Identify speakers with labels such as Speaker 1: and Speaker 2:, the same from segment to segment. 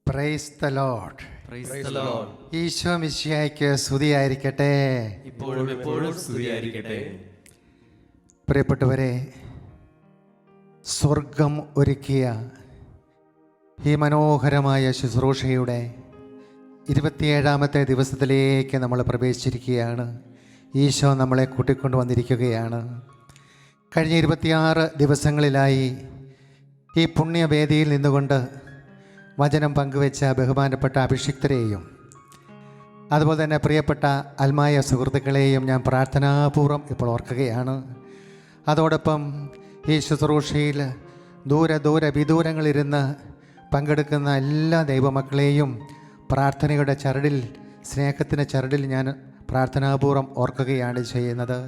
Speaker 1: Price the lord.
Speaker 2: Praise the Lord.
Speaker 1: Isho മിശിഹായ്ക്ക് സ്തുതിയായിരിക്കട്ടെ.
Speaker 2: ഇപ്പോഴും എപ്പോഴും സ്തുതിയായിരിക്കട്ടെ.
Speaker 1: പ്രിയപ്പെട്ടവരെ, സ്വർഗം ഒരുക്കിയ ഈ മനോഹരമായ ശുശ്രൂഷയുടെ 27ാമത്തെ ദിവസത്തിലേക്ക് നമ്മൾ പ്രവേശിച്ചിരിക്കുകയാണ്. ഈശോ നമ്മളെ കൂട്ടിക്കൊണ്ടു വന്നിരിക്കുകയാണ്. കഴിഞ്ഞ 26 ദിവസങ്ങളിലായി ഈ പുണ്യവേദിയിൽ നിന്നുകൊണ്ട് വചനം പങ്കുവെച്ച ബഹുമാനപ്പെട്ട അഭിഷിക്തരെയും അതുപോലെ തന്നെ പ്രിയപ്പെട്ട ആത്മായ സുഹൃത്തുക്കളെയും ഞാൻ പ്രാർത്ഥനാപൂർവ്വം ഇപ്പോൾ ഓർക്കുകയാണ്. അതോടൊപ്പം ഈ ശുശ്രൂഷയിൽ വിദൂരങ്ങളിരുന്ന് പങ്കെടുക്കുന്ന എല്ലാ ദൈവമക്കളെയും പ്രാർത്ഥനയുടെ ചരടിൽ, സ്നേഹത്തിൻ്റെ ചരടിൽ ഞാൻ പ്രാർത്ഥനാപൂർവ്വം ഓർക്കുകയാണ് ചെയ്യുന്നത്.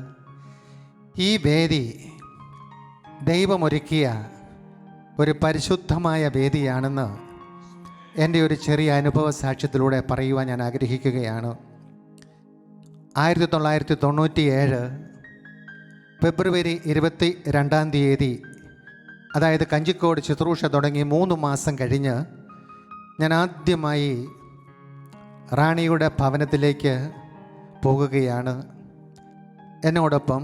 Speaker 1: ഈ വേദി ദൈവമൊരുക്കിയ ഒരു പരിശുദ്ധമായ വേദിയാണെന്ന് എൻ്റെ ഒരു ചെറിയ അനുഭവ സാക്ഷ്യത്തിലൂടെ പറയുവാൻ ഞാൻ ആഗ്രഹിക്കുകയാണ്. 1997 ഫെബ്രുവരി 22-ാം തീയതി, അതായത് കഞ്ചിക്കോട് ശുശ്രൂഷ തുടങ്ങി 3 മാസം കഴിഞ്ഞ് ഞാൻ ആദ്യമായി റാണിയുടെ ഭവനത്തിലേക്ക് പോകുകയാണ്. എന്നോടൊപ്പം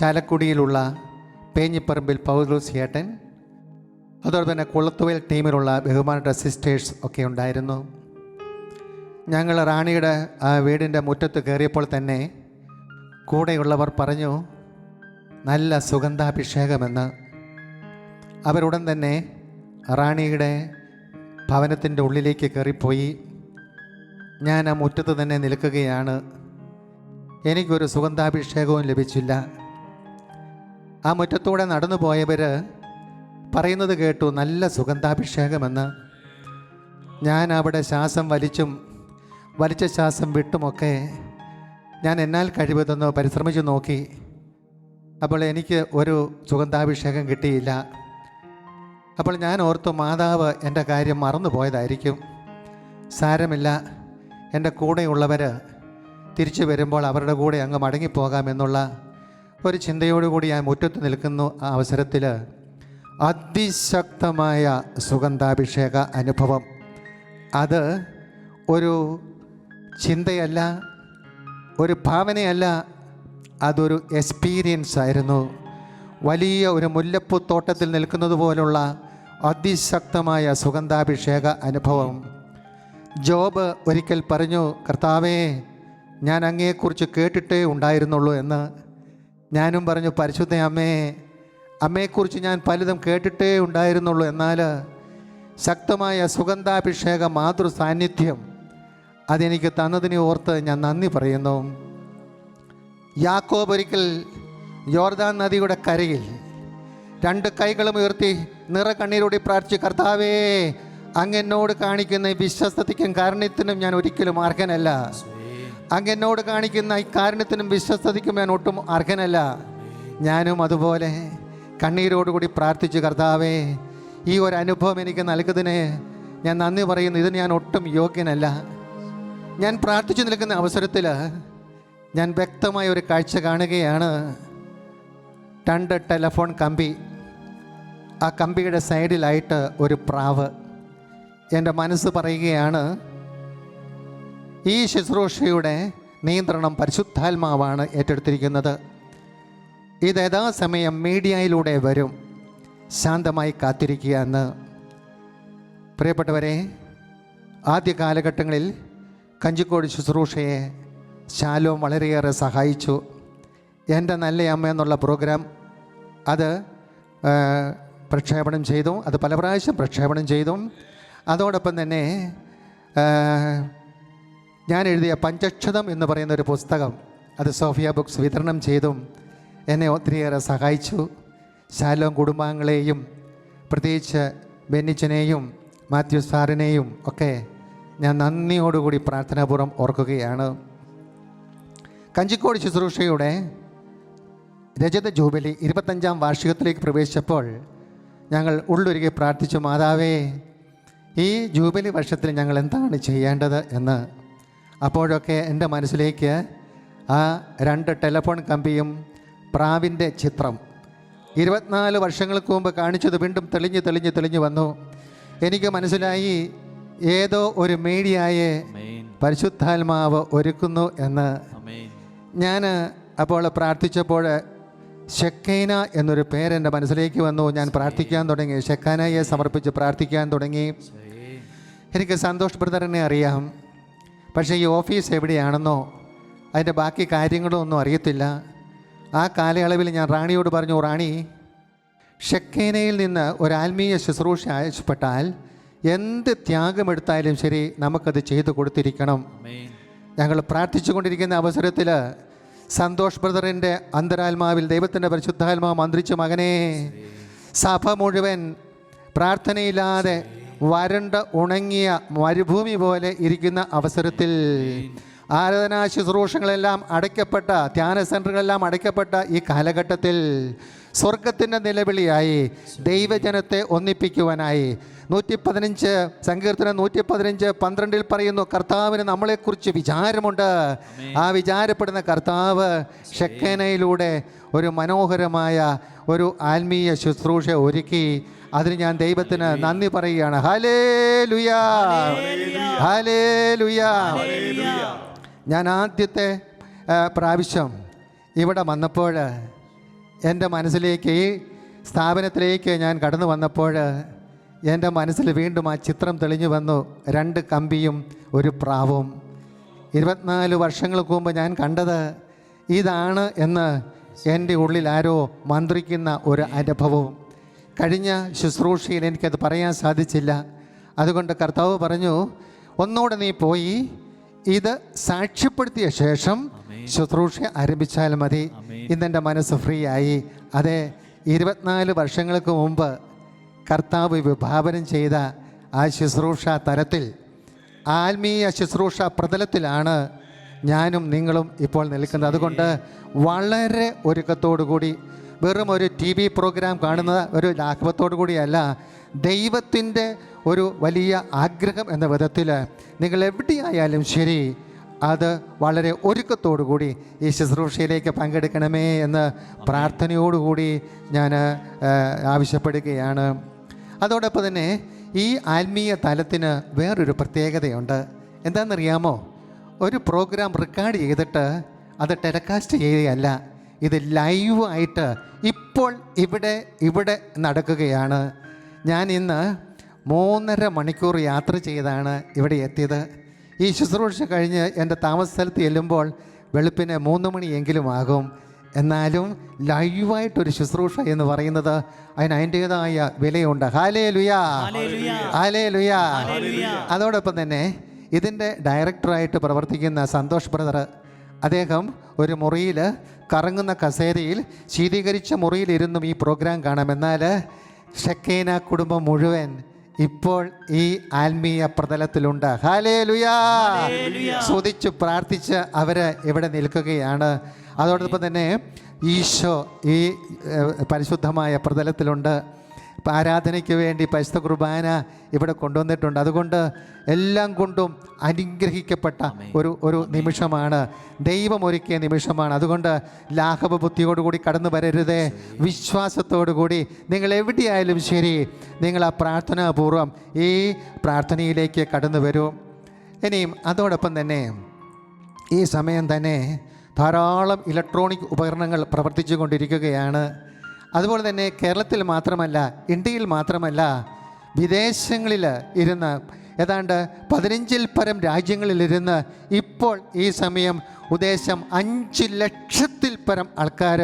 Speaker 1: ചാലക്കുടിയിലുള്ള പേഞ്ഞിപ്പറമ്പിൽ പൗലോസ് ചേട്ടൻ, അതോടൊപ്പം തന്നെ കുളത്തുവയൽ ടീമിലുള്ള ബഹുമാനപ്പെട്ട സിസ്റ്റേഴ്സ് ഒക്കെ ഉണ്ടായിരുന്നു. ഞങ്ങൾ റാണിയുടെ വീടിൻ്റെ മുറ്റത്ത് കയറിയപ്പോൾ തന്നെ കൂടെയുള്ളവർ പറഞ്ഞു, നല്ല സുഗന്ധാഭിഷേകമെന്ന്. അവരുടൻ തന്നെ റാണിയുടെ ഭവനത്തിൻ്റെ ഉള്ളിലേക്ക് കയറിപ്പോയി. ഞാൻ ആ മുറ്റത്ത് തന്നെ നിൽക്കുകയാണ്. എനിക്കൊരു സുഗന്ധാഭിഷേകവും ലഭിച്ചില്ല. ആ മുറ്റത്തൂടെ നടന്നു പോയവർ പറയുന്നത് കേട്ടു, നല്ല സുഗന്ധാഭിഷേകമെന്ന്. ഞാൻ അവിടെ ശ്വാസം വലിച്ച ശ്വാസം വിട്ടുമൊക്കെ ഞാൻ എന്നാൽ കഴിവതെന്ന് പരിശ്രമിച്ചു നോക്കി. അപ്പോൾ എനിക്ക് ഒരു സുഗന്ധാഭിഷേകം കിട്ടിയില്ല. അപ്പോൾ ഞാൻ ഓർത്തു, മാതാവ് എൻ്റെ കാര്യം മറന്നു പോയതായിരിക്കും. സാരമില്ല, എൻ്റെ കൂടെയുള്ളവർ തിരിച്ചു വരുമ്പോൾ അവരുടെ കൂടെ അങ്ങ് മടങ്ങിപ്പോകാമെന്നുള്ള ഒരു ചിന്തയോടുകൂടി ഞാൻ മുറ്റത്ത് നിൽക്കുന്നു. ആ അവസരത്തിൽ അതിശക്തമായ സുഗന്ധാഭിഷേക അനുഭവം. അത് ഒരു ചിന്തയല്ല, ഒരു ഭാവനയല്ല, അതൊരു എക്സ്പീരിയൻസ് ആയിരുന്നു. വലിയ ഒരു മുല്ലപ്പൂ തോട്ടത്തിൽ നിൽക്കുന്നത് പോലുള്ള അതിശക്തമായ സുഗന്ധാഭിഷേക അനുഭവം. ജോബ് ഒരിക്കൽ പറഞ്ഞു, കർത്താവേ, ഞാൻ അങ്ങയെക്കുറിച്ച് കേട്ടിട്ടേ ഉണ്ടായിരുന്നുള്ളൂ എന്ന്. ഞാനും പറഞ്ഞു, പരിശുദ്ധ അമ്മയെക്കുറിച്ച് ഞാൻ പലതും കേട്ടിട്ടേ ഉണ്ടായിരുന്നുള്ളൂ, എന്നാൽ ശക്തമായ സുഗന്ധാഭിഷേക മാതൃ സാന്നിധ്യം അതെനിക്ക് തന്നതിനെ ഓർത്ത് ഞാൻ നന്ദി പറയുന്നു. യാക്കോബ് ഒരിക്കൽ യോർദാൻ നദിയുടെ കരയിൽ 2 കൈകളും ഉയർത്തി നിറകണ്ണീരോടെ പ്രാർത്ഥിച്ചു, കർത്താവേ, അങ്ങെന്നോട് കാണിക്കുന്ന ഈ വിശ്വസ്തതയ്ക്കും കാരുണ്യത്തിനും ഞാൻ ഒരിക്കലും അർഹനല്ല. അങ്ങെന്നോട് കാണിക്കുന്ന ഈ കാരുണ്യത്തിനും വിശ്വസ്തതയ്ക്കും ഞാൻ ഒട്ടും അർഹനല്ല. ഞാനും അതുപോലെ കണ്ണീരോടുകൂടി പ്രാർത്ഥിച്ചു, കർത്താവേ, ഈ ഒരു അനുഭവം എനിക്ക് നൽകുന്നതിന് ഞാൻ നന്ദി പറയുന്നു. ഇതിന് ഞാൻ ഒട്ടും യോഗ്യനല്ല. ഞാൻ പ്രാർത്ഥിച്ചു നിൽക്കുന്ന അവസരത്തിൽ ഞാൻ വ്യക്തമായ ഒരു കാഴ്ച കാണുകയാണ്. 2 ടെലഫോൺ കമ്പി, ആ കമ്പിയുടെ സൈഡിലായിട്ട് ഒരു പ്രാവ്. എൻ്റെ മനസ്സ് പറയുകയാണ്, ഈ ശുശ്രൂഷയുടെ നിയന്ത്രണം പരിശുദ്ധാത്മാവാണ് ഏറ്റെടുത്തിരിക്കുന്നത്. ഇത് യഥാസമയം മീഡിയയിലൂടെ വരും, ശാന്തമായി കാത്തിരിക്കുക എന്ന്. പ്രിയപ്പെട്ടവരെ, ആദ്യ കാലഘട്ടങ്ങളിൽ കഞ്ചിക്കോട് ശുശ്രൂഷയെ ശാലോം വളരെയേറെ സഹായിച്ചു. എൻ്റെ നല്ല അമ്മ എന്നുള്ള പ്രോഗ്രാം അത് പ്രക്ഷേപണം ചെയ്തു. അത് പല പ്രാവശ്യം പ്രക്ഷേപണം ചെയ്തു. അതോടൊപ്പം തന്നെ ഞാൻ എഴുതിയ പഞ്ചക്ഷതം എന്ന് പറയുന്ന ഒരു പുസ്തകം, അത് സോഫിയ ബുക്സ് വിതരണം ചെയ്തും എന്നെ ഒത്തിരിയേറെ സഹായിച്ചു. ശാലോം കുടുംബാംഗങ്ങളെയും പ്രത്യേകിച്ച് ബെന്നിച്ചനെയും മാത്യു സാറിനെയും ഒക്കെ ഞാൻ നന്ദിയോടുകൂടി പ്രാർത്ഥനാപൂർവ്വം ഓർക്കുകയാണ്. കഞ്ചിക്കോട് ശുശ്രൂഷയുടെ രജത ജൂബിലി 25ാം വാർഷികത്തിലേക്ക് പ്രവേശിച്ചപ്പോൾ ഞങ്ങൾ ഉള്ളൊരുക്കി പ്രാർത്ഥിച്ചു, മാതാവേ, ഈ ജൂബിലി വർഷത്തിൽ ഞങ്ങൾ എന്താണ് ചെയ്യേണ്ടത് എന്ന്. അപ്പോഴൊക്കെ എൻ്റെ മനസ്സിലേക്ക് ആ 2 ടെലഫോൺ കമ്പിയും പ്രാവിൻ്റെ ചിത്രം 24 വർഷങ്ങൾക്ക് മുമ്പ് കാണിച്ചത് വീണ്ടും തെളിഞ്ഞ് വന്നു. എനിക്ക് മനസ്സിലായി, ഏതോ ഒരു മീഡിയയെ
Speaker 2: ആമേൻ.
Speaker 1: പരിശുദ്ധാത്മാവ് ഒരുക്കുന്നു എന്ന്
Speaker 2: ആമേൻ.
Speaker 1: ഞാൻ അപ്പോൾ പ്രാർത്ഥിച്ചപ്പോൾ ഷെക്കൈന എന്നൊരു പേരെൻ്റെ മനസ്സിലേക്ക് വന്നു. ഞാൻ പ്രാർത്ഥിക്കാൻ തുടങ്ങി, ഷെക്കാനയെ സമർപ്പിച്ച് പ്രാർത്ഥിക്കാൻ തുടങ്ങി. എനിക്ക് സന്തോഷ് ബ്രദറിനെ അറിയാം, പക്ഷേ ഈ ഓഫീസ് എവിടെയാണെന്നോ അതിൻ്റെ ബാക്കി കാര്യങ്ങളോ ഒന്നും അറിയത്തില്ല. ആ കാലയളവിൽ ഞാൻ റാണിയോട് പറഞ്ഞു, റാണി, ഷെക്കേനയിൽ നിന്ന് ഒരു ആത്മീയ ശുശ്രൂഷ ആവശ്യപ്പെട്ടാൽ എന്ത് ത്യാഗമെടുത്താലും ശരി നമുക്കത് ചെയ്തു കൊടുത്തിരിക്കണം.
Speaker 2: ആമേൻ.
Speaker 1: ഞങ്ങൾ പ്രാർത്ഥിച്ചു കൊണ്ടിരിക്കുന്ന അവസരത്തിൽ സന്തോഷ് ബ്രദറിൻ്റെ അന്തരാത്മാവിൽ ദൈവത്തിൻ്റെ പരിശുദ്ധാത്മാവ് മന്ത്രിച്ചു, മകനെ, സഭ മുഴുവൻ പ്രാർത്ഥനയില്ലാതെ വരണ്ട ഉണങ്ങിയ മരുഭൂമി പോലെ ഇരിക്കുന്ന അവസരത്തിൽ ആരാധനാ ശുശ്രൂഷകളെല്ലാം അടയ്ക്കപ്പെട്ട, ധ്യാന സെൻ്ററുകളെല്ലാം അടയ്ക്കപ്പെട്ട ഈ കാലഘട്ടത്തിൽ സ്വർഗത്തിൻ്റെ നിലവിളിയായി ദൈവജനത്തെ ഒന്നിപ്പിക്കുവാനായി 115 സങ്കീർത്തനം 115:12 പറയുന്നു, കർത്താവിന് നമ്മളെക്കുറിച്ച് വിചാരമുണ്ട്. ആ വിചാരപ്പെടുന്ന കർത്താവ് ഷെക്കേനയിലൂടെ ഒരു മനോഹരമായ ഒരു ആത്മീയ ശുശ്രൂഷ ഒരുക്കി. അതിന് ഞാൻ ദൈവത്തിന് നന്ദി പറയുകയാണ്. ഹല്ലേലൂയാ, ഹല്ലേലൂയാ. ഞാൻ ആദ്യത്തെ പ്രാവശ്യം ഇവിടെ വന്നപ്പോൾ എൻ്റെ മനസ്സിലേക്ക്, ഈ സ്ഥാപനത്തിലേക്ക് ഞാൻ കടന്നു വന്നപ്പോൾ എൻ്റെ മനസ്സിൽ വീണ്ടും ആ ചിത്രം തെളിഞ്ഞു വന്നു. 2 കമ്പിയും ഒരു പ്രാവും. 24 വർഷങ്ങൾക്ക് മുമ്പ് ഞാൻ കണ്ടത് ഇതാണ് എന്ന് എൻ്റെ ഉള്ളിൽ ആരോ മന്ത്രിക്കുന്ന ഒരു അനുഭവവും. കഴിഞ്ഞ ശുശ്രൂഷയിൽ എനിക്കത് പറയാൻ സാധിച്ചില്ല. അതുകൊണ്ട് കർത്താവ് പറഞ്ഞു, ഒന്നുകൂടെ നീ പോയി ഇത് സാക്ഷ്യപ്പെടുത്തിയ ശേഷം ശുശ്രൂഷ ആരംഭിച്ചാൽ മതി. ഇന്നെൻ്റെ മനസ്സ് ഫ്രീ ആയി. അതെ, 24 വർഷങ്ങൾക്ക് മുമ്പ് കർത്താവ് വിഭാവനം ചെയ്ത ആ ശുശ്രൂഷ തലത്തിൽ, ആത്മീയ ശുശ്രൂഷ പ്രതലത്തിലാണ് ഞാനും നിങ്ങളും ഇപ്പോൾ നിൽക്കുന്നത്. അതുകൊണ്ട് വളരെ ഒരുക്കത്തോടു കൂടി, വെറും ഒരു TV പ്രോഗ്രാം കാണുന്ന ഒരു ലാഘവത്തോടു കൂടിയല്ല, ദൈവത്തിൻ്റെ ഒരു വലിയ ആഗ്രഹം എന്ന വിധത്തിൽ നിങ്ങൾ എവിടെയായാലും ശരി അത് വളരെ ഒരുക്കത്തോടു കൂടി ഈ ശുശ്രൂഷയിലേക്ക് പങ്കെടുക്കണമേ എന്ന് പ്രാർത്ഥനയോടുകൂടി ഞാൻ ആവശ്യപ്പെടുകയാണ്. അതോടൊപ്പം തന്നെ ഈ ആത്മീയ തലത്തിന് വേറൊരു പ്രത്യേകതയുണ്ട്. എന്താണെന്നറിയാമോ? ഒരു പ്രോഗ്രാം റെക്കോർഡ് ചെയ്തിട്ട് അത് ടെലികാസ്റ്റ് ചെയ്യുകയല്ല, ഇത് ലൈവായിട്ട് ഇപ്പോൾ ഇവിടെ നടക്കുകയാണ്. ഞാൻ ഇന്ന് 3.5 മണിക്കൂർ യാത്ര ചെയ്താണ് ഇവിടെ എത്തിയത്. ഈ ശുശ്രൂഷ കഴിഞ്ഞ് എൻ്റെ താമസ സ്ഥലത്ത് ചെല്ലുമ്പോൾ വെളുപ്പിന് 3 മണിയെങ്കിലും ആകും. എന്നാലും ലൈവായിട്ടൊരു ശുശ്രൂഷ എന്ന് പറയുന്നത് അതിൻ്റേതായ വിലയുണ്ട്. ഹല്ലേലൂയാ, ഹല്ലേലൂയാ. അതോടൊപ്പം തന്നെ ഇതിൻ്റെ ഡയറക്ടറായിട്ട് പ്രവർത്തിക്കുന്ന സന്തോഷ് ബ്രദർ, അദ്ദേഹം ഒരു മുറിയിൽ, കറങ്ങുന്ന കസേരയിൽ, ശീതീകരിച്ച മുറിയിലിരുന്നും ഈ പ്രോഗ്രാം കാണാം. എന്നാൽ ഷെക്കേന കുടുംബം മുഴുവൻ ഇപ്പോൾ ഈ ആത്മീയ പ്രതലത്തിലുണ്ട്. ഹല്ലേലൂയാ. സ്തുതിച്ച് പ്രാർത്ഥിച്ച് അവർ ഇവിടെ നിൽക്കുകയാണ്. അതോടൊപ്പം തന്നെ ഈശോ ഈ പരിശുദ്ധമായ പ്രതലത്തിലുണ്ട്. ആരാധനയ്ക്ക് വേണ്ടി പരിശുദ്ധ കുർബാന ഇവിടെ കൊണ്ടുവന്നിട്ടുണ്ട്. അതുകൊണ്ട് എല്ലാം കൊണ്ടും അനുഗ്രഹിക്കപ്പെട്ട ഒരു നിമിഷമാണ്, ദൈവമൊരുക്കിയ നിമിഷമാണ്. അതുകൊണ്ട് ലാഘവ ബുദ്ധിയോടുകൂടി കടന്നു വരരുതേ, വിശ്വാസത്തോടുകൂടി നിങ്ങൾ എവിടെയായാലും ശരി നിങ്ങൾ ആ പ്രാർത്ഥനാപൂർവം ഈ പ്രാർത്ഥനയിലേക്ക് കടന്നു വരൂ. ഇനിയും അതോടൊപ്പം തന്നെ ഈ സമയം തന്നെ ധാരാളം ഇലക്ട്രോണിക് ഉപകരണങ്ങൾ പ്രവർത്തിച്ചു കൊണ്ടിരിക്കുകയാണ്. അതുപോലെ തന്നെ കേരളത്തിൽ മാത്രമല്ല, ഇന്ത്യയിൽ മാത്രമല്ല, വിദേശങ്ങളിൽ ഇരുന്ന് ഏതാണ്ട് 15-ൽ പരം രാജ്യങ്ങളിലിരുന്ന് ഇപ്പോൾ ഈ സമയം ഉദ്ദേശം 5 ലക്ഷത്തിൽ പരം ആൾക്കാർ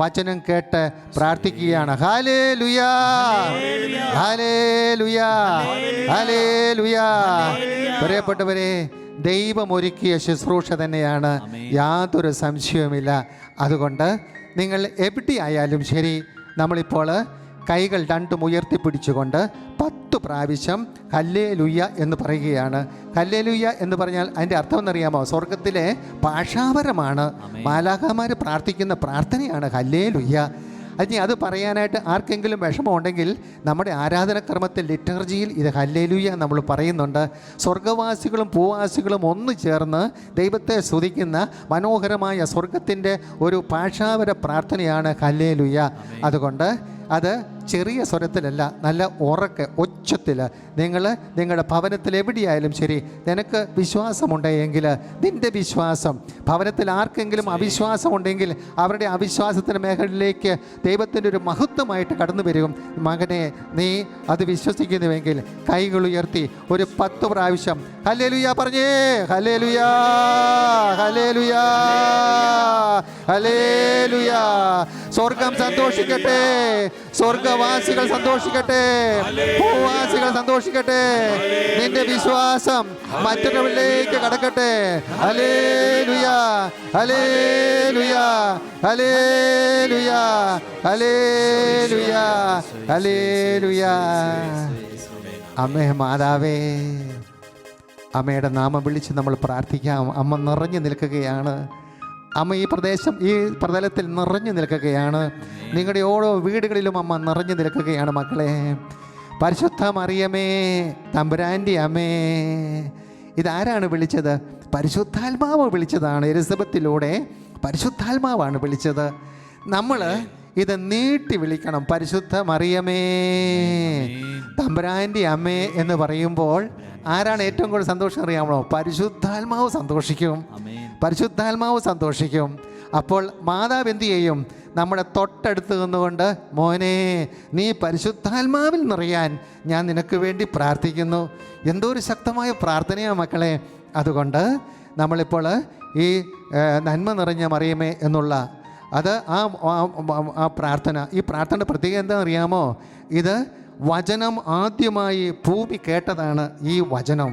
Speaker 1: വചനം കേട്ട് പ്രാർത്ഥിക്കുകയാണ്. ഹല്ലേലൂയാ, ഹല്ലേലൂയാ, ഹല്ലേലൂയാ. പ്രിയപ്പെട്ടവരെ, ദൈവമൊരുക്കിയ ശുശ്രൂഷ തന്നെയാണ്, യാതൊരു സംശയവുമില്ല. അതുകൊണ്ട് നിങ്ങൾ എവിടെയായാലും ശരി, നമ്മളിപ്പോൾ കൈകൾ 2 ഉയർത്തിപ്പിടിച്ചുകൊണ്ട് 10 പ്രാവശ്യം ഹല്ലേലൂയ എന്ന് പറയുകയാണ്. ഹല്ലേലൂയ എന്ന് പറഞ്ഞാൽ അതിൻ്റെ അർത്ഥം എന്നറിയാമോ? സ്വർഗത്തിലെ ഭാഷാപരമാണ്. മാലാഖമാർ പ്രാർത്ഥിക്കുന്ന പ്രാർത്ഥനയാണ് ഹല്ലേലൂയ. അത് പറയാനായിട്ട് ആർക്കെങ്കിലും വിഷമമുണ്ടെങ്കിൽ നമ്മുടെ ആരാധനക്രമത്തിൽ, ലിറ്റർജിയിൽ ഇത് ഹല്ലേലൂയ നമ്മൾ പറയുന്നുണ്ട്. സ്വർഗവാസികളും ഭൂവാസികളും ഒന്നു ചേർന്ന് ദൈവത്തെ സ്തുതിക്കുന്ന മനോഹരമായ സ്വർഗത്തിൻ്റെ ഒരു ഭാഷാപര പ്രാർത്ഥനയാണ് ഹല്ലേലൂയ. അതുകൊണ്ട് അത് ചെറിയ സ്വരത്തിലല്ല, നല്ല ഉറക്കെ ഒച്ചത്തിൽ നിങ്ങൾ നിങ്ങളുടെ ഭവനത്തിൽ എവിടെയായാലും ശരി, നിനക്ക് വിശ്വാസമുണ്ടെങ്കിൽ നിൻ്റെ വിശ്വാസം, ഭവനത്തിൽ ആർക്കെങ്കിലും അവിശ്വാസമുണ്ടെങ്കിൽ അവരുടെ അവിശ്വാസത്തിൻ്റെ മേഖലയിലേക്ക് ദൈവത്തിൻ്റെ ഒരു മഹത്വമായിട്ട് കടന്നു വരും. മകനെ, നീ അത് വിശ്വസിക്കുന്നുവെങ്കിൽ കൈകൾ ഉയർത്തി ഒരു 10 പ്രാവശ്യം ഹല്ലേലൂയ പറഞ്ഞേ. ഹല്ലേലൂയ, ഹല്ലേലൂയ, ഹല്ലേലൂയ. സ്വർഗം സന്തോഷിക്കട്ടെ, സ്വർഗവാസികൾ സന്തോഷിക്കട്ടെ, ഭൂവാസികൾ സന്തോഷിക്കട്ടെ. നിന്റെ വിശ്വാസം മറ്റൊരുവരിലേക്ക് കടക്കട്ടെ. ഹല്ലേലൂയ, ഹല്ലേലൂയ, ഹല്ലേലൂയ, ഹല്ലേലൂയ, ഹല്ലേലൂയ. അമ്മേ മാതാവേ, അമ്മയുടെ നാമം വിളിച്ച് നമ്മൾ പ്രാർത്ഥിക്കാം. അമ്മ നിറഞ്ഞു നിൽക്കുകയാണ്. അമ്മ ഈ പ്രതലത്തിൽ നിറഞ്ഞു നിൽക്കുകയാണ്. നിങ്ങളുടെ ഓരോ വീടുകളിലും അമ്മ നിറഞ്ഞു നിൽക്കുകയാണ്. മക്കളെ, പരിശുദ്ധ മറിയമേ, തമ്പുരാൻ്റെ അമ്മേ, ഇതാരാണ് വിളിച്ചത്? പരിശുദ്ധാത്മാവ് വിളിച്ചതാണ്. എലിസബത്തിലൂടെ പരിശുദ്ധാത്മാവാണ് വിളിച്ചത്. നമ്മൾ ഇത് നീട്ടി വിളിക്കണം. പരിശുദ്ധ മറിയമേ, തമ്പുരാൻ്റെ അമ്മേ എന്ന് പറയുമ്പോൾ ആരാണ് ഏറ്റവും കൂടുതൽ സന്തോഷം അറിയാമോ? പരിശുദ്ധാത്മാവ് സന്തോഷിക്കും, പരിശുദ്ധാത്മാവ് സന്തോഷിക്കും. അപ്പോൾ മാതാവ് എന്തു ചെയ്യും? നമ്മുടെ തൊട്ടടുത്ത് നിന്നുകൊണ്ട്, മോനെ, നീ പരിശുദ്ധാത്മാവിൽ നിറയാൻ ഞാൻ നിനക്ക് വേണ്ടി പ്രാർത്ഥിക്കുന്നു. എന്തോ ഒരു ശക്തമായ പ്രാർത്ഥനയാണ് മക്കളെ. അതുകൊണ്ട് നമ്മളിപ്പോൾ ഈ നന്മ നിറഞ്ഞ മറിയമേ എന്നുള്ള അത് ആ പ്രാർത്ഥന, ഈ പ്രാർത്ഥന പ്രത്യേകം എന്താണെന്ന് അറിയാമോ? ഇത് വചനം ആദ്യമായി ഭൂമി കേട്ടതാണ്. ഈ വചനം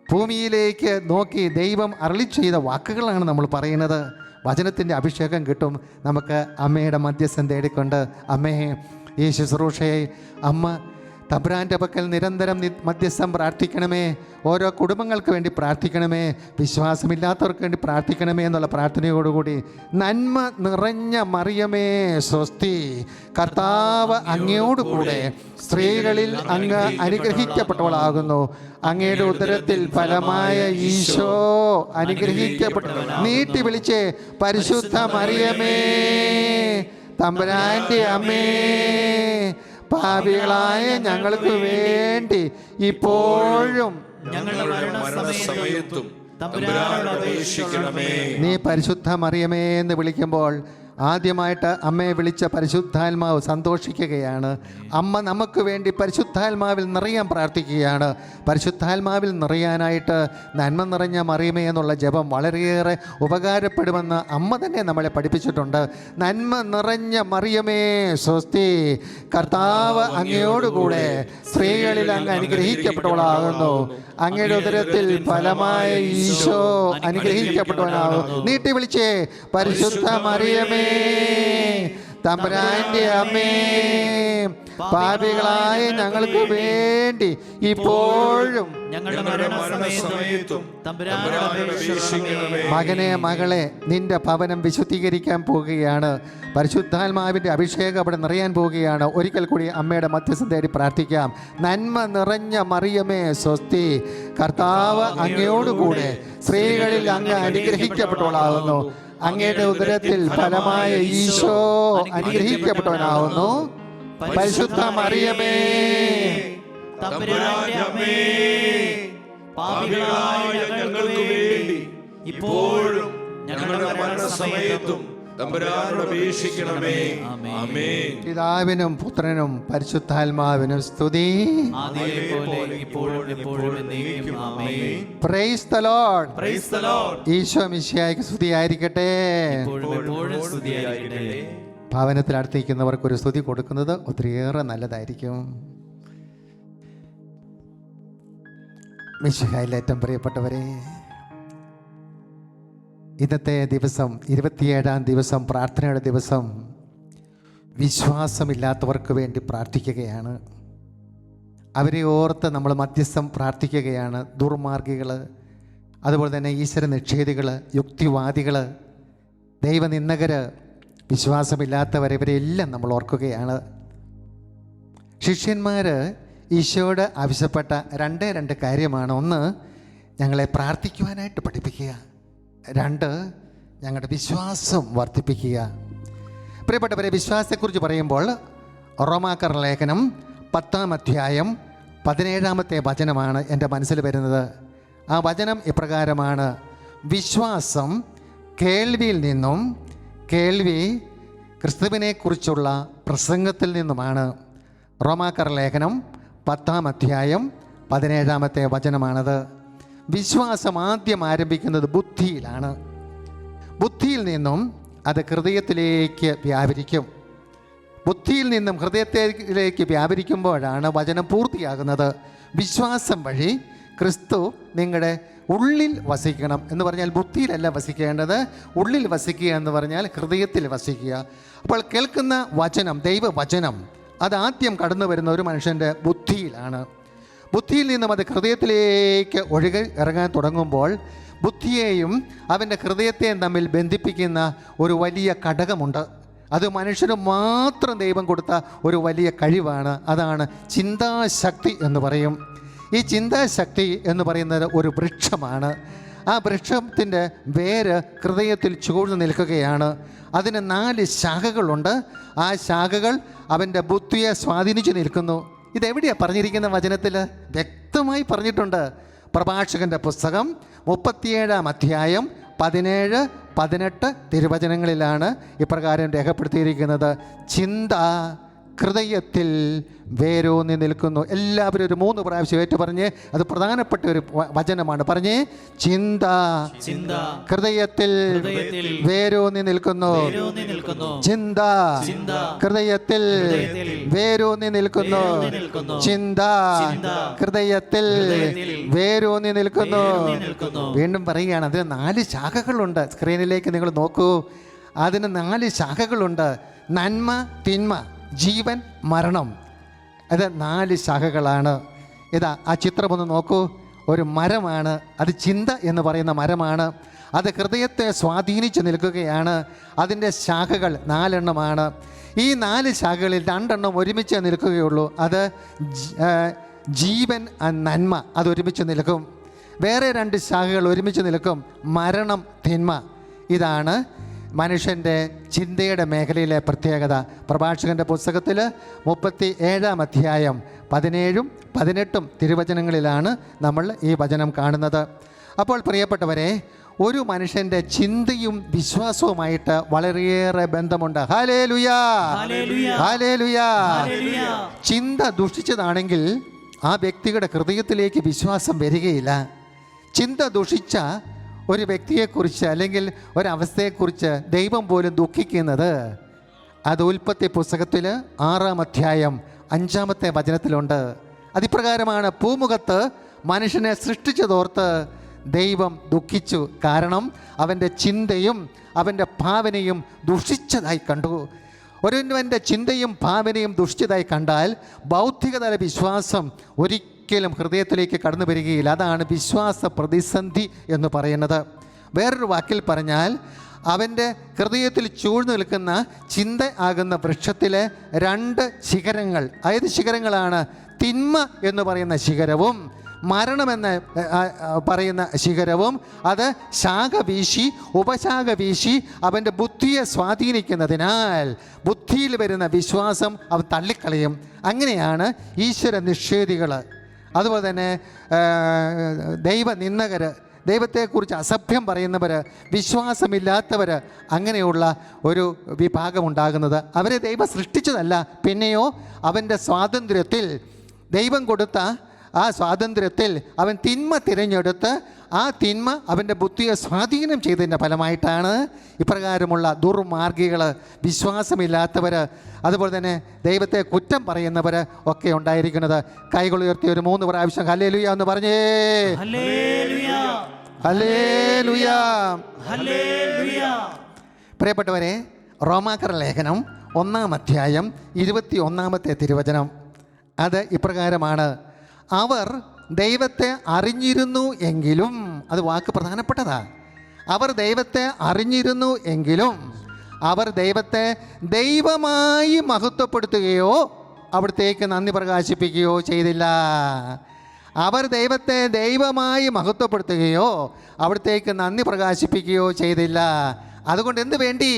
Speaker 1: ഭൂമിയിലേക്ക് നോക്കി ദൈവം അരുളി ചെയ്ത വാക്കുകളാണ് നമ്മൾ പറയുന്നത്. വചനത്തിൻ്റെ അഭിഷേകം കിട്ടും നമുക്ക് അമ്മയുടെ മധ്യസ്ഥം തേടിക്കൊണ്ട്. അമ്മേ, ഈ ശുശ്രൂഷയെ അമ്മ തമ്പുരാൻ്റെ പക്കൽ നിരന്തരം മധ്യസ്ഥം പ്രാർത്ഥിക്കണമേ. ഓരോ കുടുംബങ്ങൾക്ക് വേണ്ടി പ്രാർത്ഥിക്കണമേ. വിശ്വാസമില്ലാത്തവർക്ക് വേണ്ടി പ്രാർത്ഥിക്കണമേ എന്നുള്ള പ്രാർത്ഥനയോടുകൂടി, നന്മ നിറഞ്ഞ മറിയമേ സ്വസ്തി, കർത്താവ് അങ്ങയോടുകൂടെ സ്ത്രീകളിൽ അങ്ങ് അനുഗ്രഹിക്കപ്പെട്ടവളാകുന്നു. അങ്ങയുടെ ഉദരത്തിൽ ഫലമായ ഈശോ അനുഗ്രഹിക്കപ്പെട്ടു. നീട്ടി വിളിച്ചേ, പരിശുദ്ധ മറിയമേ, തമ്പുരാൻ്റെ അമ്മേ, പാപികളായ ഞങ്ങൾക്ക് വേണ്ടി ഇപ്പോഴും നീ പരിശുദ്ധ മറിയമേ എന്ന് വിളിക്കുമ്പോൾ ആദ്യമായിട്ട് അമ്മയെ വിളിച്ച പരിശുദ്ധാത്മാവ് സന്തോഷിക്കുകയാണ്. അമ്മ നമുക്ക് വേണ്ടി പരിശുദ്ധാത്മാവിൽ നിറയാൻ പ്രാർത്ഥിക്കുകയാണ്. പരിശുദ്ധാത്മാവിൽ നിറയാനായിട്ട് നന്മ നിറഞ്ഞ മറിയമേ എന്നുള്ള ജപം വളരെയേറെ ഉപകാരപ്പെടുമെന്ന് അമ്മ തന്നെ നമ്മളെ പഠിപ്പിച്ചിട്ടുണ്ട്. നന്മ നിറഞ്ഞ മറിയമേ സ്വസ്തി, കർത്താവ് അങ്ങയോടുകൂടെ സ്ത്രീകളിൽ അങ്ങ് അനുഗ്രഹിക്കപ്പെട്ടവളാകുന്നു. അങ്ങയുടെ ഉദരത്തിൽ ഫലമായ ഈശോ അനുഗ്രഹിക്കപ്പെട്ടവനാകുന്നു. നീട്ടി വിളിച്ചേ, പരിശുദ്ധ മറിയമേ, തമ്പുരാന്റെ അമ്മേ, പാപികളായ ഞങ്ങൾക്ക് വേണ്ടി ഇപ്പോഴും മകനെ, മകളെ, നിന്റെ ഭവനം വിശുദ്ധീകരിക്കാൻ പോവുകയാണ്. പരിശുദ്ധാത്മാവിൻ്റെ അഭിഷേകം അവിടെ നിറയാൻ പോവുകയാണ്. ഒരിക്കൽ കൂടി അമ്മയുടെ മധ്യസ്ഥം തേടി പ്രാർത്ഥിക്കാം. നന്മ നിറഞ്ഞ മറിയമേ സ്വസ്തി, കർത്താവ് അങ്ങയോടുകൂടെ സ്ത്രീകളിൽ അങ്ങ് അനുഗ്രഹിക്കപ്പെട്ടവളാകുന്നു. അങ്ങയുടെ ഉദരത്തിൽ ഫലമായ ഈശോ അനുഗ്രഹിക്കപ്പെട്ടവനാകുന്നു. പരിശുദ്ധ മറിയമേ,
Speaker 2: തമ്പുരാന്റെ അമ്മേ, പാപികളായ ഞങ്ങൾക്ക് വേണ്ടി ഇപ്പോഴും ഞങ്ങളുടെ മരണസമയത്തും തമ്പുരാനോട് അപേക്ഷിക്കണമേ. ആമേൻ.
Speaker 1: പിതാവിനും പുത്രനും പരിശുദ്ധാത്മാവിനും സ്തുതി. Price the Lord. ഈശോ മിശിഹായ്ക്ക് സ്തുതിയായിരിക്കട്ടെ. ഭവനത്തിൽ അടുത്തിരിക്കുന്നവർക്ക് ഒരു സ്തുതി കൊടുക്കുന്നത് ഒത്തിരിയേറെ നല്ലതായിരിക്കും. മിശിഹായിൽ ഏറ്റവും പ്രിയപ്പെട്ടവരെ, ഇന്നത്തെ ദിവസം 27-ാം ദിവസം, പ്രാർത്ഥനയുടെ ദിവസം, വിശ്വാസമില്ലാത്തവർക്ക് വേണ്ടി പ്രാർത്ഥിക്കുകയാണ്. അവരെ ഓർത്ത് നമ്മൾ മധ്യസ്ഥം പ്രാർത്ഥിക്കുകയാണ്. ദുർമാർഗികൾ, അതുപോലെ തന്നെ ഈശ്വര നിഷേധികൾ, യുക്തിവാദികൾ, ദൈവനിന്ദകർ, വിശ്വാസമില്ലാത്തവർ, ഇവരെല്ലാം നമ്മൾ ഓർക്കുകയാണ്. ശിഷ്യന്മാർ ഈശോയോട് ആവശ്യപ്പെട്ട രണ്ട് കാര്യമാണ്. ഒന്ന്, ഞങ്ങളെ പ്രാർത്ഥിക്കുവാനായിട്ട് പഠിപ്പിക്കുക. 2, ഞങ്ങളുടെ വിശ്വാസം വർദ്ധിപ്പിക്കുക. പ്രിയപ്പെട്ടവരെ, വിശ്വാസത്തെക്കുറിച്ച് പറയുമ്പോൾ റോമാക്കർ ലേഖനം 10-ാം അധ്യായം 17-ാമത്തെ വചനമാണ് എൻ്റെ മനസ്സിൽ വരുന്നത്. ആ വചനം ഇപ്രകാരമാണ്: വിശ്വാസം കേൾവിയിൽ നിന്നും, കേൾവി ക്രിസ്തുവിനെക്കുറിച്ചുള്ള പ്രസംഗത്തിൽ നിന്നുമാണ്. റോമാക്കർ ലേഖനം 10-ാം അധ്യായം 17-ാമത്തെ വചനമാണത്. വിശ്വാസം ആദ്യം ആരംഭിക്കുന്നത് ബുദ്ധിയിലാണ്. ബുദ്ധിയിൽ നിന്നും അത് ഹൃദയത്തിലേക്ക് വ്യാപരിക്കും. ബുദ്ധിയിൽ നിന്നും ഹൃദയത്തിലേക്ക് വ്യാപരിക്കുമ്പോഴാണ് വചനം പൂർത്തിയാകുന്നത്. വിശ്വാസം വഴി ക്രിസ്തു നിങ്ങളുടെ ഉള്ളിൽ വസിക്കണം എന്ന് പറഞ്ഞാൽ ബുദ്ധിയിലല്ല വസിക്കേണ്ടത്, ഉള്ളിൽ വസിക്കുക എന്ന് പറഞ്ഞാൽ ഹൃദയത്തിൽ വസിക്കുക. അപ്പോൾ കേൾക്കുന്ന വചനം, ദൈവവചനം, അതാദ്യം കടന്നു വരുന്ന ഒരു മനുഷ്യൻ്റെ ബുദ്ധിയിലാണ്. ബുദ്ധിയിൽ നിന്നും അത് ഹൃദയത്തിലേക്ക് ഇറങ്ങാൻ തുടങ്ങുമ്പോൾ ബുദ്ധിയെയും അവൻ്റെ ഹൃദയത്തെയും തമ്മിൽ ബന്ധിപ്പിക്കുന്ന ഒരു വലിയ ഘടകമുണ്ട്. അത് മനുഷ്യന് മാത്രം ദൈവം കൊടുത്ത ഒരു വലിയ കഴിവാണ്. അതാണ് ചിന്താശക്തി എന്ന് പറയും. ഈ ചിന്താശക്തി എന്ന് പറയുന്നത് ഒരു വൃക്ഷമാണ്. ആ വൃക്ഷത്തിൻ്റെ വേര് ഹൃദയത്തിൽ ചൂഴ്ന്നു നിൽക്കുകയാണ്. അതിന് 4 ശാഖകളുണ്ട്. ആ ശാഖകൾ അവൻ്റെ ബുദ്ധിയെ സ്വാധീനിച്ചു നിൽക്കുന്നു. ഇതെവിടെയാണ് പറഞ്ഞിരിക്കുന്ന വചനത്തിൽ? വ്യക്തമായി പറഞ്ഞിട്ടുണ്ട്. പ്രഭാഷകൻ്റെ പുസ്തകം 37-ാം അധ്യായം 17-18 തിരുവചനങ്ങളിലാണ് ഇപ്രകാരം രേഖപ്പെടുത്തിയിരിക്കുന്നത്: ചിന്ത ഹൃദയത്തിൽ വേരൂന്നി നിൽക്കുന്നു. എല്ലാവരും ഒരു 3 പ്രാവശ്യം ഏറ്റു പറഞ്ഞ്, അത് പ്രധാനപ്പെട്ട ഒരു വചനമാണ്. പറഞ്ഞേ: ചിന്ത ഹൃദയത്തിൽ വേരൂന്നി നിൽക്കുന്നു. ചിന്ത ഹൃദയത്തിൽ വേരൂന്നി നിൽക്കുന്നു. ചിന്ത ഹൃദയത്തിൽ വേരൂന്നി നിൽക്കുന്നു. വീണ്ടും പറയുകയാണ്, അതിന് 4 ശാഖകളുണ്ട്. സ്ക്രീനിലേക്ക് നിങ്ങൾ നോക്കൂ. അതിന് 4 ശാഖകളുണ്ട്. നന്മ, തിന്മ, ജീവൻ, മരണം. അത് 4 ശാഖകളാണ്. ഇതാ ആ ചിത്രമൊന്ന് നോക്കൂ. ഒരു മരമാണ്. അത് ചിന്ത എന്ന് പറയുന്ന മരമാണ്. അത് ഹൃദയത്തെ സ്വാധീനിച്ച് നിൽക്കുകയാണ്. അതിൻ്റെ ശാഖകൾ 4 എണ്ണമാണ്. ഈ 4 ശാഖകളിൽ 2 എണ്ണം ഒരുമിച്ച് നിൽക്കുകയുള്ളൂ. അത് ജീവൻ, നന്മ, അതൊരുമിച്ച് നിൽക്കും. വേറെ 2 ശാഖകൾ ഒരുമിച്ച് നിൽക്കും: മരണം, തിന്മ. ഇതാണ് മനുഷ്യൻ്റെ ചിന്തയുടെ മേഖലയിലെ പ്രത്യേകത. പ്രഭാഷകൻ്റെ പുസ്തകത്തിൽ 37-ാം അധ്യായം 17-18 തിരുവചനങ്ങളിലാണ് നമ്മൾ ഈ വചനം കാണുന്നത്. അപ്പോൾ പ്രിയപ്പെട്ടവരെ, ഒരു മനുഷ്യൻ്റെ ചിന്തയും വിശ്വാസവുമായിട്ട് വളരെയേറെ ബന്ധമുണ്ട്. ഹല്ലേലൂയാ, ഹല്ലേലൂയാ. ചിന്ത ദുഷിച്ചതാണെങ്കിൽ ആ വ്യക്തിയുടെ ഹൃദയത്തിലേക്ക് വിശ്വാസം വരികയില്ല. ചിന്ത ദുഷിച്ച ഒരു വ്യക്തിയെക്കുറിച്ച് അല്ലെങ്കിൽ ഒരവസ്ഥയെക്കുറിച്ച് ദൈവം പോലും ദുഃഖിക്കുന്നത് അത് ഉൽപ്പത്തി പുസ്തകത്തിൽ 6-ാം അധ്യായം 5-ാമത്തെ വചനത്തിലുണ്ട്. അതിപ്രകാരമാണ്: പൂമുഖത്ത് മനുഷ്യനെ സൃഷ്ടിച്ചതോർത്ത് ദൈവം ദുഃഖിച്ചു, കാരണം അവൻ്റെ ചിന്തയും അവൻ്റെ ഭാവനയും ദുഷിച്ചതായി കണ്ടു. ഒരുവൻ്റെ ചിന്തയും ഭാവനയും ദുഷിച്ചതായി കണ്ടാൽ ബൗദ്ധികതല വിശ്വാസം ഒരിക്കലും ഹൃദയത്തിലേക്ക് കടന്നു വരികയില്ല. അതാണ് വിശ്വാസ പ്രതിസന്ധി എന്ന് പറയുന്നത്. വേറൊരു വാക്കിൽ പറഞ്ഞാൽ, അവൻ്റെ ഹൃദയത്തിൽ ചൂഴ്ന്നു നിൽക്കുന്ന ചിന്ത ആകുന്ന വൃക്ഷത്തിലെ 2 ശിഖരങ്ങൾ, ഏത് ശിഖരങ്ങളാണ്? തിന്മ എന്ന് പറയുന്ന ശിഖരവും മരണമെന്ന് പറയുന്ന ശിഖരവും. അത് ശാഖ വീശി, ഉപശാഖ വീശി അവൻ്റെ ബുദ്ധിയെ സ്വാധീനിക്കുന്നതിനാൽ ബുദ്ധിയിൽ വരുന്ന വിശ്വാസം അവൻ തള്ളിക്കളയും. അങ്ങനെയാണ് ഈശ്വര നിഷേധികൾ, അതുപോലെ തന്നെ ദൈവനിന്ദകർ, ദൈവത്തെക്കുറിച്ച് അസഭ്യം പറയുന്നവർ, വിശ്വാസമില്ലാത്തവർ, അങ്ങനെയുള്ള ഒരു വിഭാഗമുണ്ടാകുന്നത്. അവരെ ദൈവം സൃഷ്ടിച്ചതല്ല, പിന്നെയോ അവൻ്റെ സ്വാതന്ത്ര്യത്തിൽ, ദൈവം കൊടുത്ത ആ സ്വാതന്ത്ര്യത്തിൽ അവൻ തിന്മ തിരഞ്ഞെടുത്ത് ആ തിന്മ അവൻ്റെ ബുദ്ധിയെ സ്വാധീനം ചെയ്തതിൻ്റെ ഫലമായിട്ടാണ് ഇപ്രകാരമുള്ള ദുർമാർഗികൾ, വിശ്വാസമില്ലാത്തവർ, അതുപോലെ തന്നെ ദൈവത്തെ കുറ്റം പറയുന്നവർ ഒക്കെ ഉണ്ടായിരിക്കുന്നത്. കൈകൾ ഉയർത്തി ഒരു 3 പ്രാവശ്യം ഹല്ലേലൂയ എന്ന് പറഞ്ഞേ. ഹല്ലേലൂയ, ഹല്ലേലൂയ. പ്രിയപ്പെട്ടവരെ, റോമാക്കർ ലേഖനം 1-ാം അധ്യായം 21-ാമത്തെ തിരുവചനം അത് ഇപ്രകാരമാണ്: അവർ ദൈവത്തെ അറിഞ്ഞിരുന്നു എങ്കിലും, അത് വാക്ക് പ്രധാനപ്പെട്ടതാ, അവർ ദൈവത്തെ അറിഞ്ഞിരുന്നു എങ്കിലും അവർ ദൈവത്തെ ദൈവമായി മഹത്വപ്പെടുത്തുകയോ അവിടത്തേക്ക് നന്ദി പ്രകാശിപ്പിക്കുകയോ ചെയ്തില്ല. അവർ ദൈവത്തെ ദൈവമായി മഹത്വപ്പെടുത്തുകയോ അവിടത്തേക്ക് നന്ദി പ്രകാശിപ്പിക്കുകയോ ചെയ്തില്ല. അതുകൊണ്ട് എന്ത് വേണ്ടി?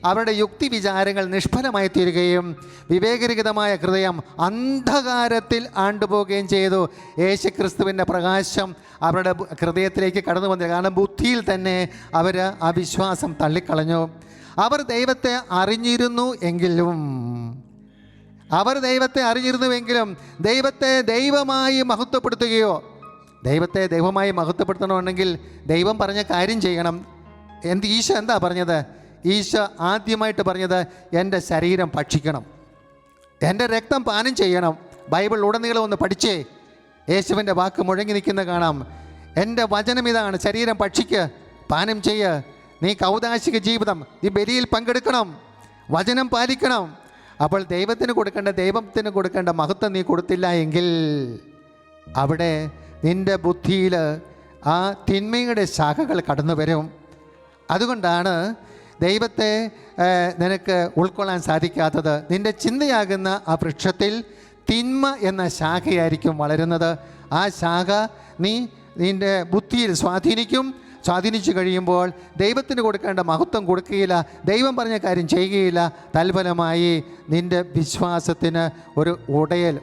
Speaker 1: അവരുടെ യുക്തി വിചാരങ്ങൾ നിഷ്ഫലമായി തീരുകയും വിവേകരഹിതമായ ഹൃദയം അന്ധകാരത്തിൽ ആണ്ടുപോവുകയും ചെയ്തു. യേശുക്രിസ്തുവിൻ്റെ പ്രകാശം അവരുടെ ഹൃദയത്തിലേക്ക് കടന്നു വന്നില്ല. കാരണം ബുദ്ധിയിൽ തന്നെ അവർ ആ വിശ്വാസം തള്ളിക്കളഞ്ഞു. അവർ ദൈവത്തെ അറിഞ്ഞിരുന്നു എങ്കിലും ദൈവത്തെ ദൈവമായി മഹത്വപ്പെടുത്തുകയോ, ദൈവത്തെ ദൈവമായി മഹത്വപ്പെടുത്തണമെങ്കിൽ ദൈവം പറഞ്ഞ കാര്യം ചെയ്യണം. ഈശോ എന്താ പറഞ്ഞത്? ഈശോ ആദ്യമായിട്ട് പറഞ്ഞത് എൻ്റെ ശരീരം ഭക്ഷിക്കണം, എൻ്റെ രക്തം പാനം ചെയ്യണം. ബൈബിൾ ഉടനീളം ഒന്ന് പഠിച്ചേ. യേശുവിൻ്റെ വാക്ക് മുഴങ്ങി നിൽക്കുന്ന കാണാം. എൻ്റെ വചനം ഇതാണ്, ശരീരം ഭക്ഷിക്ക്, പാനം ചെയ്യ്. നീ കൗദാശിക ജീവിതം, നീ ബലിയിൽ പങ്കെടുക്കണം, വചനം പാലിക്കണം. അപ്പോൾ ദൈവത്തിന് കൊടുക്കേണ്ട മഹത്വം നീ കൊടുത്തില്ല എങ്കിൽ അവിടെ നിൻ്റെ ബുദ്ധിയിൽ ആ തിന്മയുടെ ശാഖകൾ കടന്നു വരും. അതുകൊണ്ടാണ് ദൈവത്തെ നിനക്ക് ഉൾക്കൊള്ളാൻ സാധിക്കാത്തത്. നിൻ്റെ ചിന്തയാകുന്ന ആ വൃക്ഷത്തിൽ തിന്മ എന്ന ശാഖയായിരിക്കും വളരുന്നത്. ആ ശാഖ നിൻ്റെ ബുദ്ധിയിൽ സ്വാധീനിച്ചു കഴിയുമ്പോൾ ദൈവത്തിന് കൊടുക്കേണ്ട മഹത്വം കൊടുക്കുകയില്ല, ദൈവം പറഞ്ഞ കാര്യം ചെയ്യുകയില്ല. തൽഫലമായി നിൻ്റെ വിശ്വാസത്തിന് ഒരു ഉടയൽ,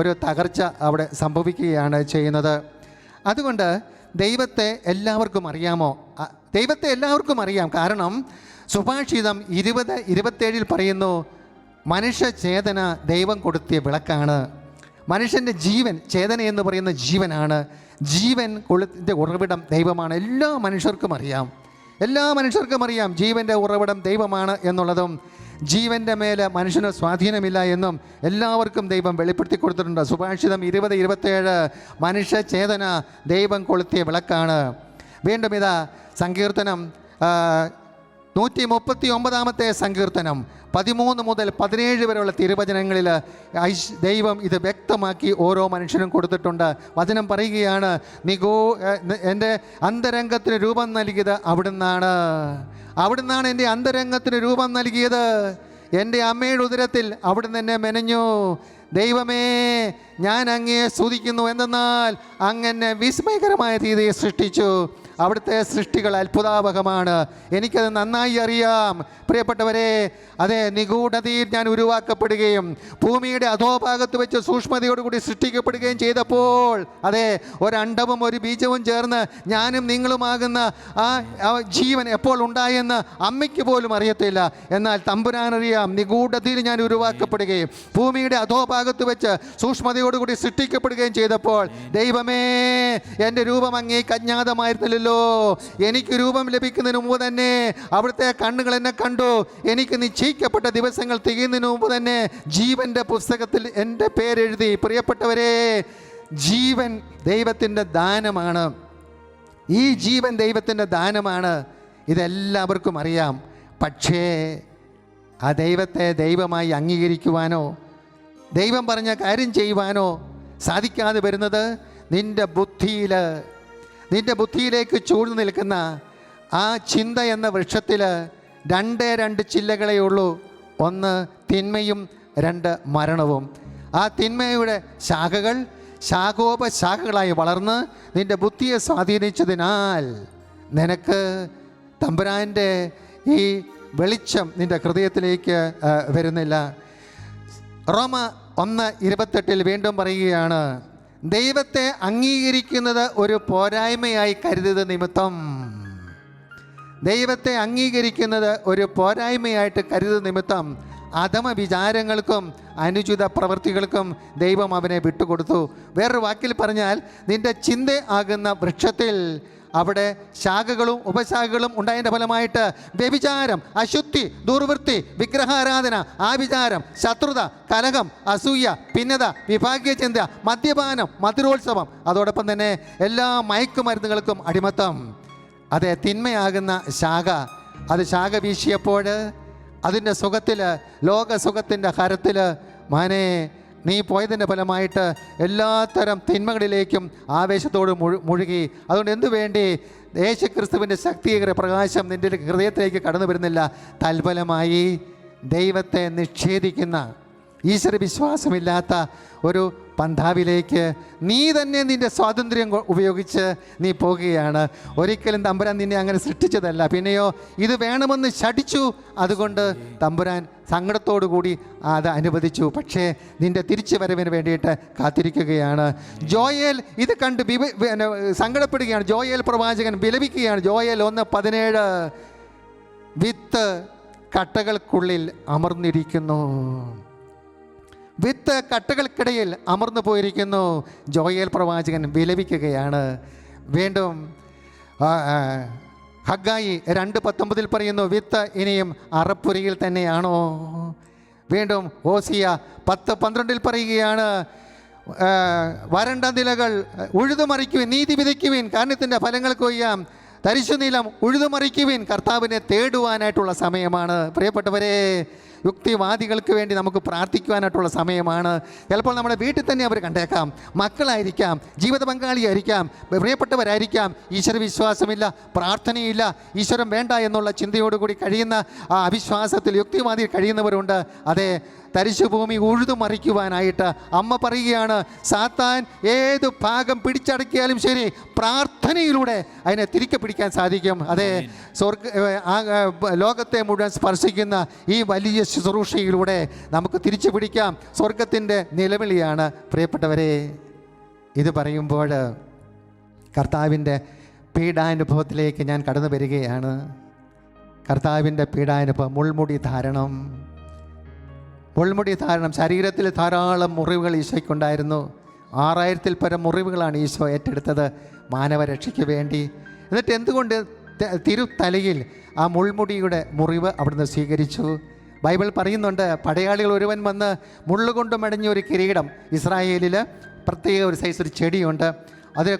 Speaker 1: ഒരു തകർച്ച അവിടെ സംഭവിക്കുകയാണ് ചെയ്യുന്നത്. അതുകൊണ്ട് ദൈവത്തെ എല്ലാവർക്കും അറിയാമോ? ദൈവത്തെ എല്ലാവർക്കും അറിയാം. കാരണം സുഭാഷിതം 20:27 പറയുന്നു, മനുഷ്യ ചേതന ദൈവം കൊടുത്തിയ വിളക്കാണ്. മനുഷ്യൻ്റെ ജീവൻ, ചേതന എന്ന് പറയുന്ന ജീവനാണ്. ജീവൻ കൊളുത്തിൻ്റെ ഉറവിടം ദൈവമാണ്. എല്ലാ മനുഷ്യർക്കും അറിയാം ജീവൻ്റെ ഉറവിടം ദൈവമാണ് എന്നുള്ളതും ജീവൻ്റെ മേലെ മനുഷ്യന് സ്വാധീനമില്ല എന്നും എല്ലാവർക്കും ദൈവം വെളിപ്പെടുത്തി കൊടുത്തിട്ടുണ്ട്. സുഭാഷിതം 20:27 മനുഷ്യ ചേതന ദൈവം കൊളുത്തിയ വിളക്കാണ്. വീണ്ടും ഇതാ സങ്കീർത്തനം 139 സങ്കീർത്തനം 13 മുതൽ 17 വരെയുള്ള തിരുവചനങ്ങളിൽ ദൈവം ഇത് വ്യക്തമാക്കി ഓരോ മനുഷ്യനും കൊടുത്തിട്ടുണ്ട്. വചനം പറയുകയാണ്, എൻ്റെ അന്തരംഗത്തിന് രൂപം നൽകിയത് അവിടുന്നാണ് എൻ്റെ അന്തരംഗത്തിന് രൂപം നൽകിയത്. എൻ്റെ അമ്മയുടെ ഉദരത്തിൽ അവിടുന്ന് എന്നെ മെനഞ്ഞു. ദൈവമേ, ഞാൻ അങ്ങയെ സ്തുതിക്കുന്നു. എന്തെന്നാൽ അങ്ങ് വിസ്മയകരമായ രീതിയിൽ സൃഷ്ടിച്ചു. അവിടുത്തെ സൃഷ്ടികൾ അത്ഭുതാവഹമാണ്, എനിക്കത് നന്നായി അറിയാം. പ്രിയപ്പെട്ടവരെ, അതെ, നിഗൂഢതയിൽ ഞാൻ ഉരുവാക്കപ്പെടുകയും ഭൂമിയുടെ അധോഭാഗത്ത് വെച്ച് സൂക്ഷ്മതയോടുകൂടി സൃഷ്ടിക്കപ്പെടുകയും ചെയ്തപ്പോൾ, അതെ, ഒരണ്ടവും ഒരു ബീജവും ചേർന്ന് ഞാനും നിങ്ങളുമാകുന്ന ആ ജീവൻ എപ്പോൾ ഉണ്ടായെന്ന് അമ്മയ്ക്ക് പോലും അറിയത്തില്ല. എന്നാൽ തമ്പുരാനറിയാം. നിഗൂഢതയിൽ ഞാൻ ഉരുവാക്കപ്പെടുകയും ഭൂമിയുടെ അധോഭാഗത്ത് വെച്ച് സൂക്ഷ്മതയോടുകൂടി സൃഷ്ടിക്കപ്പെടുകയും ചെയ്തപ്പോൾ, ദൈവമേ, എൻ്റെ രൂപം അങ്ങേക്ക് അജ്ഞാതമായിരുന്നില്ലല്ലോ. എനിക്ക് രൂപം ലഭിക്കുന്നതിന് മുമ്പ് തന്നെ അവിടുത്തെ കണ്ണുകൾ എന്നെ കണ്ടു. എനിക്ക് നിശ്ചയിക്കപ്പെട്ട ദിവസങ്ങൾ തികയുന്നതിന് മുമ്പ് തന്നെ ജീവന്റെ പുസ്തകത്തിൽ എൻ്റെ പേരെഴുതി. പ്രിയപ്പെട്ടവരെ, ജീവൻ ദൈവത്തിൻ്റെ ദാനമാണ്. ഈ ജീവൻ ദൈവത്തിൻ്റെ ദാനമാണ്. ഇതെല്ലാവർക്കും അറിയാം. പക്ഷേ ആ ദൈവത്തെ ദൈവമായി അംഗീകരിക്കുവാനോ ദൈവം പറഞ്ഞ കാര്യം ചെയ്യുവാനോ സാധിക്കാതെ വരുന്നത് നിൻ്റെ ബുദ്ധിയിലേക്ക് ചൂഴ്ന്നു നിൽക്കുന്ന ആ ചിന്ത എന്ന വൃക്ഷത്തിൽ 2 ചില്ലകളേ ഉള്ളൂ. ഒന്ന് തിന്മയും, 2 മരണവും. ആ തിന്മയുടെ ശാഖകൾ ശാഖോപശാഖകളായി വളർന്ന് നിൻ്റെ ബുദ്ധിയെ സ്വാധീനിച്ചതിനാൽ നിനക്ക് തമ്പുരാൻ്റെ ഈ വെളിച്ചം നിൻ്റെ ഹൃദയത്തിലേക്ക് വരുന്നില്ല. റോമ 1:28 വീണ്ടും പറയുകയാണ്, ദൈവത്തെ അംഗീകരിക്കുന്നത് ഒരു പോരായ്മയായി കരുതിയത് നിമിത്തം, ദൈവത്തെ അംഗീകരിക്കുന്നത് ഒരു പോരായ്മയായിട്ട് കരുതുന്ന നിമിത്തം അധമ വിചാരങ്ങൾക്കും അനുചിത പ്രവൃത്തികൾക്കും ദൈവം അവനെ വിട്ടുകൊടുത്തു. വേറൊരു വാക്കിൽ പറഞ്ഞാൽ, നിൻ്റെ ചിന്ത ആകുന്ന വൃക്ഷത്തിൽ അവിടെ ശാഖകളും ഉപശാഖകളും ഉണ്ടായതിൻ്റെ ഫലമായിട്ട് വ്യഭിചാരം, അശുദ്ധി, ദുർവൃത്തി, വിഗ്രഹാരാധന, ആഭിചാരം, ശത്രുത, കലഹം, അസൂയ, ഭിന്നത, വിഭാഗീയചിന്ത, മദ്യപാനം, മധുരോത്സവം, അതോടൊപ്പം തന്നെ എല്ലാ മയക്കുമരുന്നുകൾക്കും അടിമത്തം. അതെ, തിന്മയാകുന്ന ശാഖ, അത് ശാഖ വീശിയപ്പോൾ അതിൻ്റെ സുഖത്തിൽ, ലോകസുഖത്തിൻ്റെ ഹരത്തിൽ മാനേ നീ പോയതിൻ്റെ ഫലമായിട്ട് എല്ലാത്തരം തിന്മകളിലേക്കും ആവേശത്തോട് മുഴുകി. അതുകൊണ്ട് എന്തു വേണ്ടി യേശുക്രിസ്തുവിൻ്റെ ശക്തിയേറിയ പ്രകാശം നിൻ്റെ ഹൃദയത്തിലേക്ക് കടന്നു വരുന്നില്ല. തൽഫലമായി ദൈവത്തെ നിഷേധിക്കുന്ന, ഈശ്വര വിശ്വാസമില്ലാത്ത ഒരു പന്ഥാവിലേക്ക് നീ തന്നെ നിൻ്റെ സ്വാതന്ത്ര്യം ഉപയോഗിച്ച് നീ പോകുകയാണ്. ഒരിക്കലും തമ്പുരാൻ നിന്നെ അങ്ങനെ സൃഷ്ടിച്ചതല്ല. പിന്നെയോ ഇത് വേണമെന്ന് ശഠിച്ചു, അതുകൊണ്ട് തമ്പുരാൻ സങ്കടത്തോടു കൂടി അത് അനുവദിച്ചു. പക്ഷേ നിൻ്റെ തിരിച്ചു വരവിന് വേണ്ടിയിട്ട് കാത്തിരിക്കുകയാണ്. ജോയേൽ ഇത് കണ്ട് സങ്കടപ്പെടുകയാണ്. ജോയേൽ പ്രവാചകൻ വിലപിക്കുകയാണ്. ജോയേൽ 1:17 വിത്ത് കട്ടകൾക്കുള്ളിൽ അമർന്നിരിക്കുന്നു. വിത്ത് കട്ടകൾക്കിടയിൽ അമർന്നു പോയിരിക്കുന്നു. ജോയേൽ പ്രവാചകൻ വിലപിക്കുകയാണ്. വീണ്ടും ഹഗ്ഗായി 2:19 പറയുന്നു, വിത്ത് ഇനിയും അറപ്പുരയിൽ തന്നെയാണോ? വീണ്ടും ഹോസിയ 10:12 പറയുകയാണ്, വരണ്ട നിലകൾ ഉഴുതുമറിക്കുവിൻ, നീതി വിതയ്ക്കുവിൻ, കാരണത്തിൻ്റെ ഫലങ്ങൾ കൊയ്യാം, തരിശുനിലം ഉഴുതുമറിക്കുവിൻ, കർത്താവിനെ തേടുവാനായിട്ടുള്ള സമയമാണ്. പ്രിയപ്പെട്ടവരെ, യുക്തിവാദികൾക്ക് വേണ്ടി നമുക്ക് പ്രാർത്ഥിക്കുവാനായിട്ടുള്ള സമയമാണ്. ചിലപ്പോൾ നമ്മുടെ വീട്ടിൽ തന്നെ അവർ കണ്ടേക്കാം, മക്കളായിരിക്കാം, ജീവിത പങ്കാളിയായിരിക്കാം, പ്രിയപ്പെട്ടവരായിരിക്കാം. ഈശ്വരവിശ്വാസമില്ല, പ്രാർത്ഥനയില്ല, ഈശ്വരൻ വേണ്ട എന്നുള്ള ചിന്തയോടുകൂടി കഴിയുന്ന ആ അവിശ്വാസത്തിൽ യുക്തിവാദികൾ കഴിയുന്നവരുണ്ട്. അതെ, തരിശുഭൂമി ഉഴുതുമറിക്കുവാനായിട്ട് അമ്മ പറയുകയാണ്, സാത്താൻ ഏത് ഭാഗം പിടിച്ചടക്കിയാലും ശരി, പ്രാർത്ഥനയിലൂടെ അതിനെ തിരികെ പിടിക്കാൻ സാധിക്കും. അതെ, ലോകത്തെ മുഴുവൻ സ്പർശിക്കുന്ന ഈ വലിയ ശുശ്രൂഷയിലൂടെ നമുക്ക് തിരിച്ചു പിടിക്കാം. സ്വർഗത്തിൻ്റെ നിലവിളിയാണ്. പ്രിയപ്പെട്ടവരെ, ഇത് പറയുമ്പോൾ കർത്താവിൻ്റെ പീഡാനുഭവത്തിലേക്ക് ഞാൻ കടന്നു വരികയാണ്. കർത്താവിൻ്റെ പീഡാനുഭവം, മുൾമുടി ധാരണം. മുൾമുടി ധാരണം, ശരീരത്തിൽ ധാരാളം മുറിവുകൾ ഈശോയ്ക്കുണ്ടായിരുന്നു. 6000-ൽ പരം മുറിവുകളാണ് ഈശോ ഏറ്റെടുത്തത് മാനവരക്ഷയ്ക്ക് വേണ്ടി. എന്നിട്ട് എന്തുകൊണ്ട് തിരുത്തലയിൽ ആ മുൾമുടിയുടെ മുറിവ് അവിടുന്ന് സ്വീകരിച്ചു? ബൈബിൾ പറയുന്നുണ്ട്, പടയാളികൾ ഒരുവൻ വന്ന് മുള്ളുകൊണ്ട് മടഞ്ഞ ഒരു കിരീടം, ഇസ്രായേലിൽ പ്രത്യേക ഒരു സൈസ് ഒരു ചെടിയുണ്ട്, അതിൽ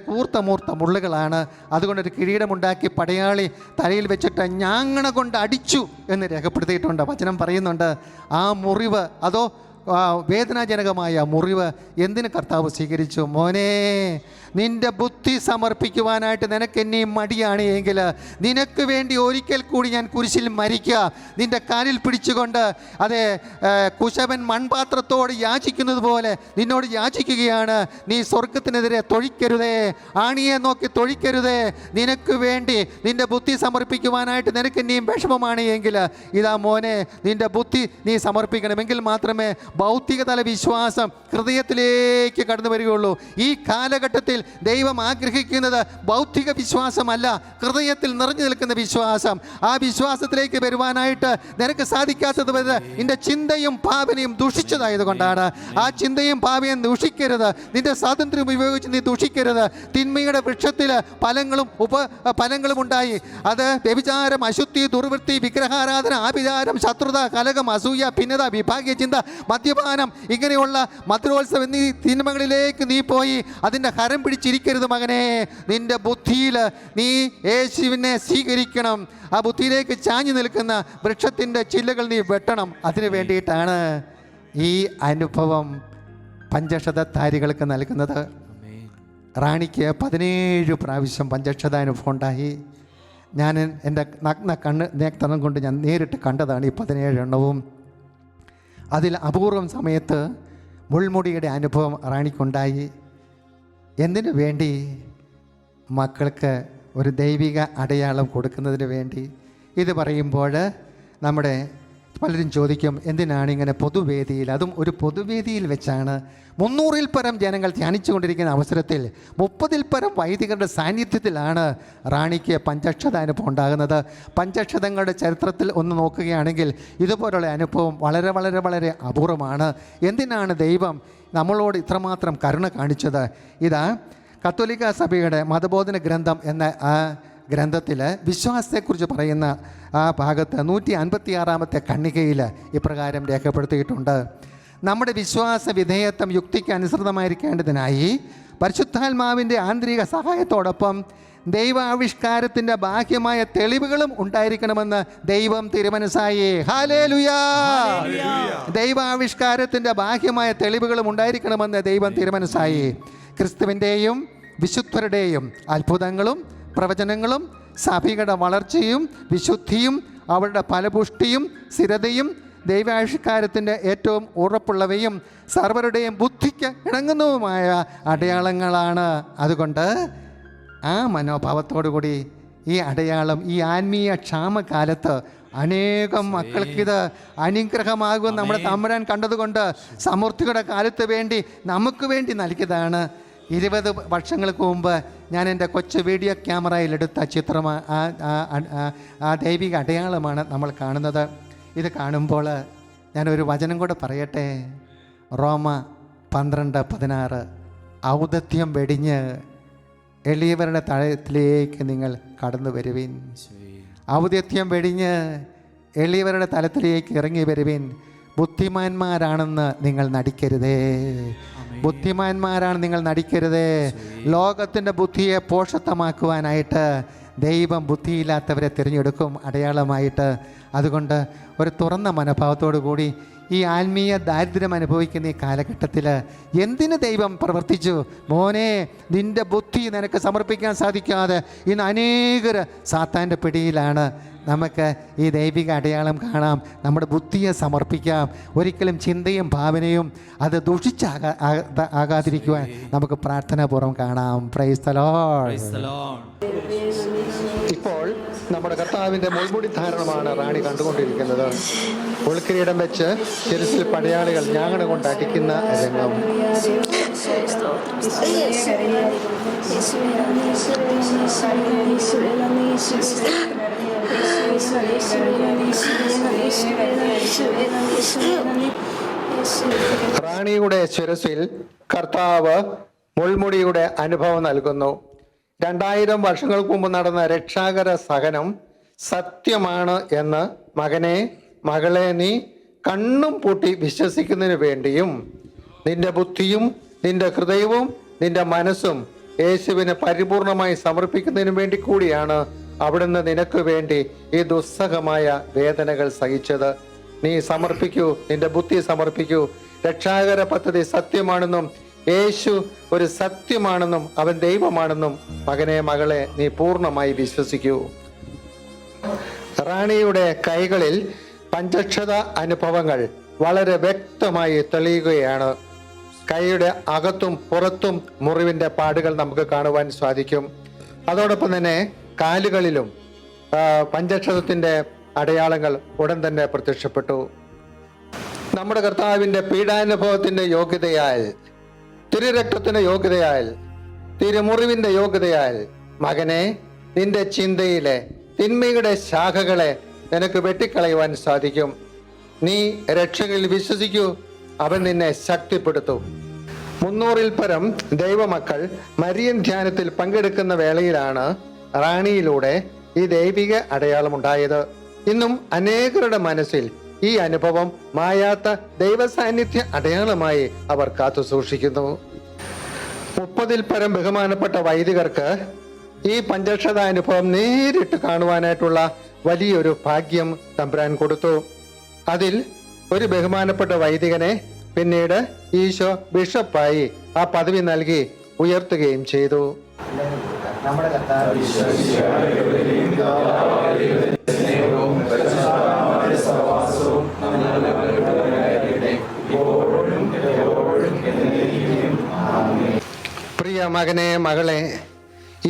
Speaker 1: മൂർത്ത മുള്ളുകളാണ്. അതുകൊണ്ടൊരു കിരീടമുണ്ടാക്കി പടയാളി തലയിൽ വെച്ചിട്ട് ഞാങ്ങണ കൊണ്ട് അടിച്ചു എന്ന് രേഖപ്പെടുത്തിയിട്ടുണ്ട്. വചനം പറയുന്നുണ്ട്, ആ മുറിവ്, അതോ വേദനാജനകമായ മുറിവ് എന്തിന് കർത്താവ് സ്വീകരിച്ചു? മോനെ, നിൻ്റെ ബുദ്ധി സമർപ്പിക്കുവാനായിട്ട് നിനക്ക് എന്നെയും മടിയാണ് എങ്കിൽ നിനക്ക് വേണ്ടി ഒരിക്കൽ കൂടി ഞാൻ കുരിശിൽ മരിക്കുക, നിൻ്റെ കാലിൽ പിടിച്ചുകൊണ്ട്. അതെ, കുശവൻ മൺപാത്രത്തോട് യാചിക്കുന്നത് പോലെ നിന്നോട് യാചിക്കുകയാണ്. നീ സ്വർഗത്തിനെതിരെ തൊഴിക്കരുതേ, ആണിയെ നോക്കി തൊഴിക്കരുതേ. നിനക്ക് വേണ്ടി നിൻ്റെ ബുദ്ധി സമർപ്പിക്കുവാനായിട്ട് നിനക്ക് എന്നെയും വിഷമമാണ് എങ്കിൽ ഇതാ മോനെ, നിൻ്റെ ബുദ്ധി നീ സമർപ്പിക്കണമെങ്കിൽ മാത്രമേ ഭൗതികതല വിശ്വാസം ഹൃദയത്തിലേക്ക് കടന്നു വരികയുള്ളൂ. ഈ കാലഘട്ടത്തിൽ ദൈവം ആഗ്രഹിക്കുന്നത് ഭൗതിക വിശ്വാസമല്ല, ഹൃദയത്തിൽ നിറഞ്ഞു നിൽക്കുന്ന വിശ്വാസം. ആ വിശ്വാസത്തിലേക്ക് വരുവാനായിട്ട് നിനക്ക് സാധിക്കാത്തത് നിന്റെ ചിന്തയും ഭാവനയും ദുഷിച്ചതായതുകൊണ്ടാണ്. ആ ചിന്തയും ഭാവനയും ദുഷിക്കരുത്. നിന്റെ സ്വാതന്ത്ര്യം ഉപയോഗിച്ച് നീ ദുഷിക്കരുത്. തിന്മയുടെ വൃക്ഷത്തിൽ ഫലങ്ങളും ഉണ്ടായി. അത് വ്യഭിചാരം, അശുദ്ധി, ദുർവൃത്തി, വിഗ്രഹാരാധന, ആഭിചാരം, ശത്രുത, കലഹം, അസൂയ, ഭിന്നത, വിഭാഗീയ ചിന്ത, മദ്യപാനം, ഇങ്ങനെയുള്ള മധുരോത്സവം എന്നീ തിന്മകളിലേക്ക് നീ പോയി അതിൻ്റെ ഹരം പിടിച്ചിരിക്കരുത് മകനെ. നിന്റെ ബുദ്ധിയിൽ നീ യേശുവിനെ സ്വീകരിക്കണം. ആ ബുദ്ധിയിലേക്ക് ചാഞ്ഞു നിൽക്കുന്ന വൃക്ഷത്തിൻ്റെ ചില്ലകൾ നീ വെട്ടണം. അതിനു വേണ്ടിയിട്ടാണ് ഈ അനുഭവം പഞ്ചക്ഷതധാരികൾക്ക് നൽകുന്നത്. റാണിക്ക് 17 പ്രാവശ്യം പഞ്ചക്ഷതാനുഭവം ഉണ്ടായി. ഞാൻ എൻ്റെ നഗ്ന നേത്രം കൊണ്ട് ഞാൻ നേരിട്ട് കണ്ടതാണ് ഈ 17 എണ്ണവും. അതിൽ അപൂർവം സമയത്ത് മുൾമുടിയുടെ അനുഭവം റാണിക്കുണ്ടായി. എന്തിനു വേണ്ടി? മക്കൾക്ക് ഒരു ദൈവിക അടയാളം കൊടുക്കുന്നതിന് വേണ്ടി. ഇത് പറയുമ്പോൾ നമ്മുടെ പലരും ചോദിക്കും, എന്തിനാണ് ഇങ്ങനെ പൊതുവേദിയിൽ, അതും ഒരു പൊതുവേദിയിൽ വെച്ചാണ് 300-ൽ പരം ജനങ്ങൾ ധ്യാനിച്ചു കൊണ്ടിരിക്കുന്ന അവസരത്തിൽ 30-ൽ പരം വൈദികരുടെ സാന്നിധ്യത്തിലാണ് റാണിക്ക് പഞ്ചക്ഷത അനുഭവം ഉണ്ടാകുന്നത്. പഞ്ചക്ഷതങ്ങളുടെ ചരിത്രത്തിൽ ഒന്ന് നോക്കുകയാണെങ്കിൽ ഇതുപോലുള്ള അനുഭവം വളരെ വളരെ വളരെ അപൂർവമാണ്. എന്തിനാണ് ദൈവം നമ്മളോട് ഇത്രമാത്രം കരുണ കാണിച്ചത്? ഇതാ കത്തോലിക്ക സഭയുടെ മതബോധന ഗ്രന്ഥം എന്ന ആ ഗ്രന്ഥത്തിൽ വിശ്വാസത്തെക്കുറിച്ച് പറയുന്ന ആ ഭാഗത്ത് 156-ാമത്തെ ഖണ്ഡികയിൽ ഇപ്രകാരം രേഖപ്പെടുത്തിയിട്ടുണ്ട്. നമ്മുടെ വിശ്വാസ വിധേയത്വം യുക്തിക്ക് അനുസൃതമായിരിക്കേണ്ടതിനായി പരിശുദ്ധാത്മാവിൻ്റെ ആന്തരിക സഹായത്തോടൊപ്പം ദൈവാവിഷ്കാരത്തിൻ്റെ ബാഹ്യമായ തെളിവുകളും ഉണ്ടായിരിക്കണമെന്ന് ദൈവം തിരുമനസ്സായി. ഹല്ലേലൂയാ! ദൈവാവിഷ്കാരത്തിൻ്റെ ബാഹ്യമായ തെളിവുകളും ഉണ്ടായിരിക്കണമെന്ന് ദൈവം തിരുമനസ്സായി. ക്രിസ്തുവിൻ്റെയും വിശുദ്ധരുടെയും അത്ഭുതങ്ങളും പ്രവചനങ്ങളും സഭയുടെ വളർച്ചയും വിശുദ്ധിയും അവരുടെ ഫലപുഷ്ടിയും സ്ഥിരതയും ദൈവാവിഷ്കാരത്തിൻ്റെ ഏറ്റവും ഉറപ്പുള്ളവയും സർവരുടെയും ബുദ്ധിക്ക് ഇണങ്ങുന്നതുമായ അടയാളങ്ങളാണ്. അതുകൊണ്ട് ആ മനോഭാവത്തോടു കൂടി ഈ അടയാളം ഈ ആത്മീയ ക്ഷാമകാലത്ത് അനേകം മക്കൾക്കിത് അനുഗ്രഹമാകും. നമ്മുടെ തമ്പുരാൻ കണ്ടതുകൊണ്ട് സമൃദ്ധിയുടെ കാലത്ത് വേണ്ടി നമുക്ക് വേണ്ടി നൽകിയതാണ്. 20 വർഷങ്ങൾക്ക് മുമ്പ് ഞാൻ എൻ്റെ കൊച്ചു വീഡിയോ ക്യാമറയിലെടുത്ത ചിത്രമാണ്, ആ ദൈവിക അടയാളമാണ് നമ്മൾ കാണുന്നത്. ഇത് കാണുമ്പോൾ ഞാനൊരു വചനം കൂടെ പറയട്ടെ. റോമ 12:16 ഔദത്യം വെടിഞ്ഞ് എളിയവരുടെ തലത്തിലേക്ക് നിങ്ങൾ കടന്നു വരുവിൻ. ഔദത്യം വെടിഞ്ഞ് എളിയവരുടെ തലത്തിലേക്ക് ഇറങ്ങി വരുവിൻ. ബുദ്ധിമാന്മാരാണെന്ന് നിങ്ങൾ നടിക്കരുതേ. ബുദ്ധിമാന്മാരാണ് നിങ്ങൾ നടിക്കരുതേ. ലോകത്തിൻ്റെ ബുദ്ധിയെ പോഷത്വമാക്കുവാനായിട്ട് ദൈവം ബുദ്ധിയില്ലാത്തവരെ തിരഞ്ഞെടുക്കും അടയാളമായിട്ട്. അതുകൊണ്ട് ഒരു തുറന്ന മനോഭാവത്തോടു കൂടി ഈ ആത്മീയ ദാരിദ്ര്യം അനുഭവിക്കുന്ന ഈ കാലഘട്ടത്തിൽ എന്തിന് ദൈവം പ്രവർത്തിച്ചു? മോനെ, നിൻ്റെ ബുദ്ധി നിനക്ക് സമർപ്പിക്കാൻ സാധിക്കാതെ ഇന്ന് അനേകർ സാത്താൻ്റെ പിടിയിലാണ്. നമുക്ക് ഈ ദൈവിക അടയാളം കാണാം, നമ്മുടെ ബുദ്ധിയെ സമർപ്പിക്കാം. ഒരിക്കലും ചിന്തയും ഭാവനയും അത് ദുഷിച്ചാകാതിരിക്കുവാൻ നമുക്ക് പ്രാർത്ഥനാപൂർവ്വം കാണാം. Price the Lord. ഇപ്പോൾ നമ്മുടെ കർത്താവിൻ്റെ മുൾമുടി ധാരണമാണ് റാണി കണ്ടുകൊണ്ടിരിക്കുന്നത്. ഉൾക്കിരീടം വെച്ച് ശിരസിൽ പടയാളികൾ ഞാങ്ങണ കൊണ്ട് അടിക്കുന്ന രംഗം. റാണിയുടെ ശിരസിൽ കർത്താവ് മുൾമുടിയുടെ അനുഭവം നൽകുന്നു. 2000 വർഷങ്ങൾക്ക് മുമ്പ് നടന്ന രക്ഷാകര സഹനം സത്യമാണ് എന്ന് മകളെ നീ കണ്ണും പൂട്ടി വിശ്വസിക്കുന്നതിന് വേണ്ടിയും നിന്റെ ബുദ്ധിയും നിന്റെ ഹൃദയവും നിന്റെ മനസ്സും യേശുവിനെ പരിപൂർണമായി സമർപ്പിക്കുന്നതിന് വേണ്ടി കൂടിയാണ് അവിടുന്ന് നിനക്ക് വേണ്ടി ഈ ദുസ്സഹമായ വേദനകൾ സഹിച്ചത്. നീ സമർപ്പിക്കൂ, നിന്റെ ബുദ്ധി സമർപ്പിക്കൂ. രക്ഷാകര പദ്ധതി സത്യമാണെന്നും യേശു ഒരു സത്യമാണെന്നും അവൻ ദൈവമാണെന്നും മകളെ നീ പൂർണ്ണമായി വിശ്വസിക്കൂ. റാണിയുടെ കൈകളിൽ പഞ്ചക്ഷത അനുഭവങ്ങൾ വളരെ വ്യക്തമായി തെളിയുകയാണ്. കൈയുടെ അകത്തും പുറത്തും മുറിവിൻ്റെ പാടുകൾ നമുക്ക് കാണുവാൻ സാധിക്കും. അതോടൊപ്പം തന്നെ കാലുകളിലും പഞ്ചക്ഷതത്തിൻ്റെ അടയാളങ്ങൾ ഉടൻ തന്നെ പ്രത്യക്ഷപ്പെട്ടു. നമ്മുടെ കർത്താവിൻ്റെ പീഡാനുഭവത്തിൻ്റെ യോഗ്യതയാൽ, തിരുരക്തത്തിൻ്റെ യോഗ്യതയാൽ, തിരുമുറിവിൻ്റെ യോഗ്യതയാൽ മകനെ, നിന്റെ ചിന്തയിലെ തിന്മയുടെ ശാഖകളെ നിനക്ക് വെട്ടിക്കളയുവാൻ സാധിക്കും. നീ രക്ഷകളിൽ വിശ്വസിക്കൂ, അവൻ നിന്നെ ശക്തിപ്പെടുത്തും. 300-ൽ പരം ദൈവമക്കൾ മരിയൻ ധ്യാനത്തിൽ പങ്കെടുക്കുന്ന വേളയിലാണ് റാണിയിലൂടെ ഈ ദൈവിക അടയാളമുണ്ടായത്. ഇന്നും അനേകരുടെ മനസ്സിൽ ഈ അനുഭവം മായാത്ത ദൈവസാന്നിധ്യ അടയാളമായി അവർ കാത്തു സൂക്ഷിക്കുന്നു. 30-ൽ പരം ബഹുമാനപ്പെട്ട വൈദികർക്ക് ഈ പഞ്ചക്ഷത അനുഭവം നേരിട്ട് കാണുവാനായിട്ടുള്ള വലിയൊരു ഭാഗ്യം തമ്പുരാൻ കൊടുത്തു. അതിൽ ഒരു ബഹുമാനപ്പെട്ട വൈദികനെ പിന്നീട് ഈശോ ബിഷപ്പായി ആ പദവി നൽകി ഉയർത്തുകയും ചെയ്തു. നമ്മുടെ പ്രിയ മകനെ, മകളെ,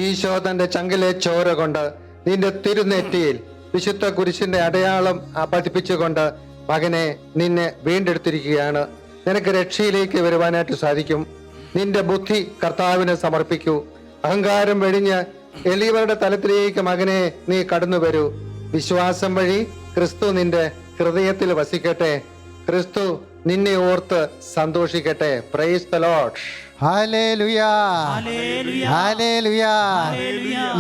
Speaker 1: ഈശോ തന്റെ ചങ്കിലെ ചോര കൊണ്ട് നിന്റെ തിരുനെറ്റിയിൽ വിശുദ്ധ കുരിശിന്റെ അടയാളം പതിപ്പിച്ചുകൊണ്ട് മകനെ നിന്നെ വീണ്ടെടുത്തിരിക്കുകയാണ്. നിനക്ക് രക്ഷയിലേക്ക് വരുവാനായിട്ട് സാധിക്കും. നിന്റെ ബുദ്ധി കർത്താവിനെ സമർപ്പിക്കൂ. അഹങ്കാരം വെടിഞ്ഞ് എളിയവരുടെ തലത്തിലേക്ക് മകനെ നീ കടന്നു വരൂ. വിശ്വാസം വഴി ക്രിസ്തു നിന്റെ ഹൃദയത്തിൽ വസിക്കട്ടെ. ക്രിസ്തു നിന്നെ ഓർത്ത് സന്തോഷിക്കട്ടെ. Praise the Lord. ഹല്ലേലൂയാ, ഹല്ലേലൂയാ.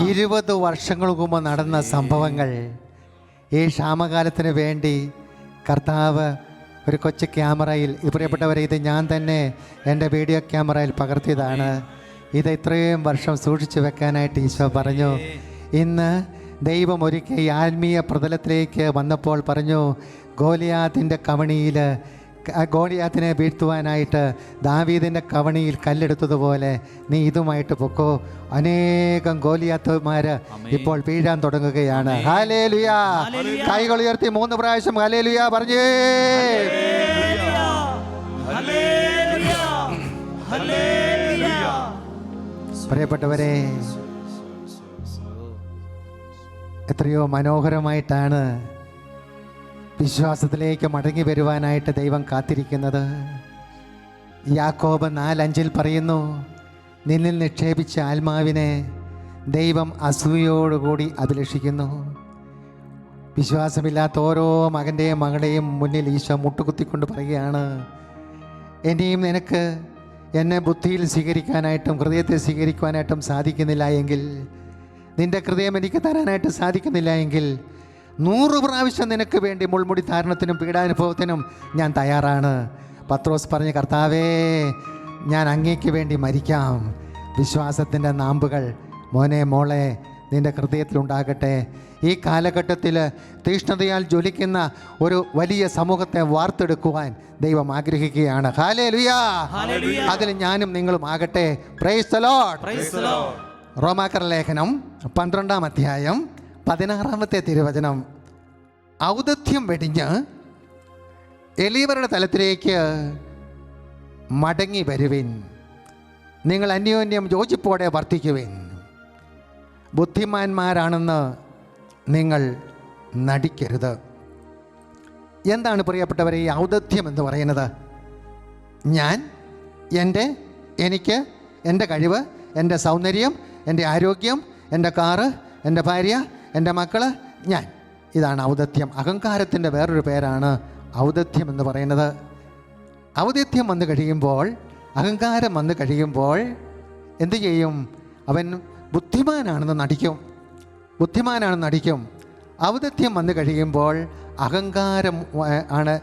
Speaker 1: 20 വർഷങ്ങൾക്ക് മുമ്പ് നടന്ന സംഭവങ്ങൾ ഈ ക്ഷാമകാലത്തിന് വേണ്ടി കർത്താവ് ഒരു കൊച്ചു ക്യാമറയിൽ, പ്രിയപ്പെട്ടവരെ, ഇത് ഞാൻ തന്നെ എൻ്റെ വീഡിയോ ക്യാമറയിൽ പകർത്തിയതാണ്. ഇത് ഇത്രയും വർഷം സൂക്ഷിച്ചു വെക്കാനായിട്ട് ഈശോ പറഞ്ഞു. ഇന്ന് ദൈവം ഒരിക്കൽ ഈ ആത്മീയ പ്രതലത്തിലേക്ക് വന്നപ്പോൾ പറഞ്ഞു, ഗോലിയാത്തിൻ്റെ കവണിയിൽ ഗോലിയാത്തിനെ വീഴ്ത്തുവാനായിട്ട് ദാവീദിൻ്റെ കവണിയിൽ കല്ലെടുത്തതുപോലെ നീ ഇതുമായിട്ട് പൊക്കോ. അനേകം ഗോലിയാത്തുമാർ ഇപ്പോൾ വീഴാൻ തുടങ്ങുകയാണ്. ഹല്ലേലൂയ. കൈകൾ ഉയർത്തി 3 പ്രാവശ്യം ഹല്ലേലൂയ പറഞ്ഞേ. പ്രിയപ്പെട്ടവരെ, എത്രയോ മനോഹരമായിട്ടാണ് വിശ്വാസത്തിലേക്ക് മടങ്ങി വരുവാനായിട്ട് ദൈവം കാത്തിരിക്കുന്നത്. യാക്കോബ് 4:5 പറയുന്നു, നിന്നിൽ നിക്ഷേപിച്ച ആത്മാവിനെ ദൈവം അസൂയോടുകൂടി അഭിലഷിക്കുന്നു. വിശ്വാസമില്ലാത്ത ഓരോ മകൻ്റെയും മകളുടെയും മുന്നിൽ ഈശോ മുട്ടുകുത്തിക്കൊണ്ട് പറയുകയാണ്, ഇനിയും നിനക്ക് എന്നെ ബുദ്ധിയിൽ സ്വീകരിക്കാനായിട്ടും ഹൃദയത്തിൽ സ്വീകരിക്കുവാനായിട്ടും സാധിക്കുന്നില്ല എങ്കിൽ, നിൻ്റെ ഹൃദയം എനിക്ക് തരാനായിട്ട് സാധിക്കുന്നില്ല എങ്കിൽ 100 പ്രാവശ്യം നിനക്ക് വേണ്ടി മുൾമുടി ധാരണത്തിനും പീഡാനുഭവത്തിനും ഞാൻ തയ്യാറാണ്. പത്രോസ് പറഞ്ഞ, കർത്താവേ, ഞാൻ അങ്ങേക്ക് വേണ്ടി മരിക്കാം. വിശ്വാസത്തിൻ്റെ നാമ്പുകൾ മോനെ മോളെ നിൻ്റെ ഹൃദയത്തിലുണ്ടാകട്ടെ. ഈ കാലഘട്ടത്തിൽ തീഷ്ണതയാൽ ജ്വലിക്കുന്ന ഒരു വലിയ സമൂഹത്തെ വാർത്തെടുക്കുവാൻ ദൈവം ആഗ്രഹിക്കുകയാണ്. ഹല്ലേലൂയ. അതിൽ ഞാനും നിങ്ങളും ആകട്ടെ. Price the Lord. റോമാക്കർ ലേഖനം 12-ാം അധ്യായം 16-ാമത്തെ തിരുവചനം. ഔദത്യം വെടിഞ്ഞ് എളിയവരുടെ തലത്തിലേക്ക് മടങ്ങി വരുവിൻ. നിങ്ങൾ അന്യോന്യം യോജിപ്പോടെ വർത്തിക്കുവിൻ. ബുദ്ധിമാന്മാരാണെന്ന് നിങ്ങൾ നടിക്കരുത്. എന്താണ് പ്രിയപ്പെട്ടവരെ ഈ ഔദത്യം എന്ന് പറയുന്നത്? എനിക്ക്, എൻ്റെ കഴിവ്, എൻ്റെ സൗന്ദര്യം, എൻ്റെ ആരോഗ്യം, എൻ്റെ കാറ്, എൻ്റെ ഭാര്യ, എൻ്റെ മക്കള്, ഞാൻ. ഇതാണ് ഔദത്യം. അഹങ്കാരത്തിൻ്റെ വേറൊരു പേരാണ് ഔദത്യം എന്ന് പറയുന്നത്. ഔദത്യം വന്നു കഴിയുമ്പോൾ, അഹങ്കാരം വന്നു കഴിയുമ്പോൾ എന്തു ചെയ്യും? അവൻ ബുദ്ധിമാനാണെന്ന് നടിക്കും. ഔദത്യം വന്നു കഴിയുമ്പോൾ അഹങ്കാരം ആണ്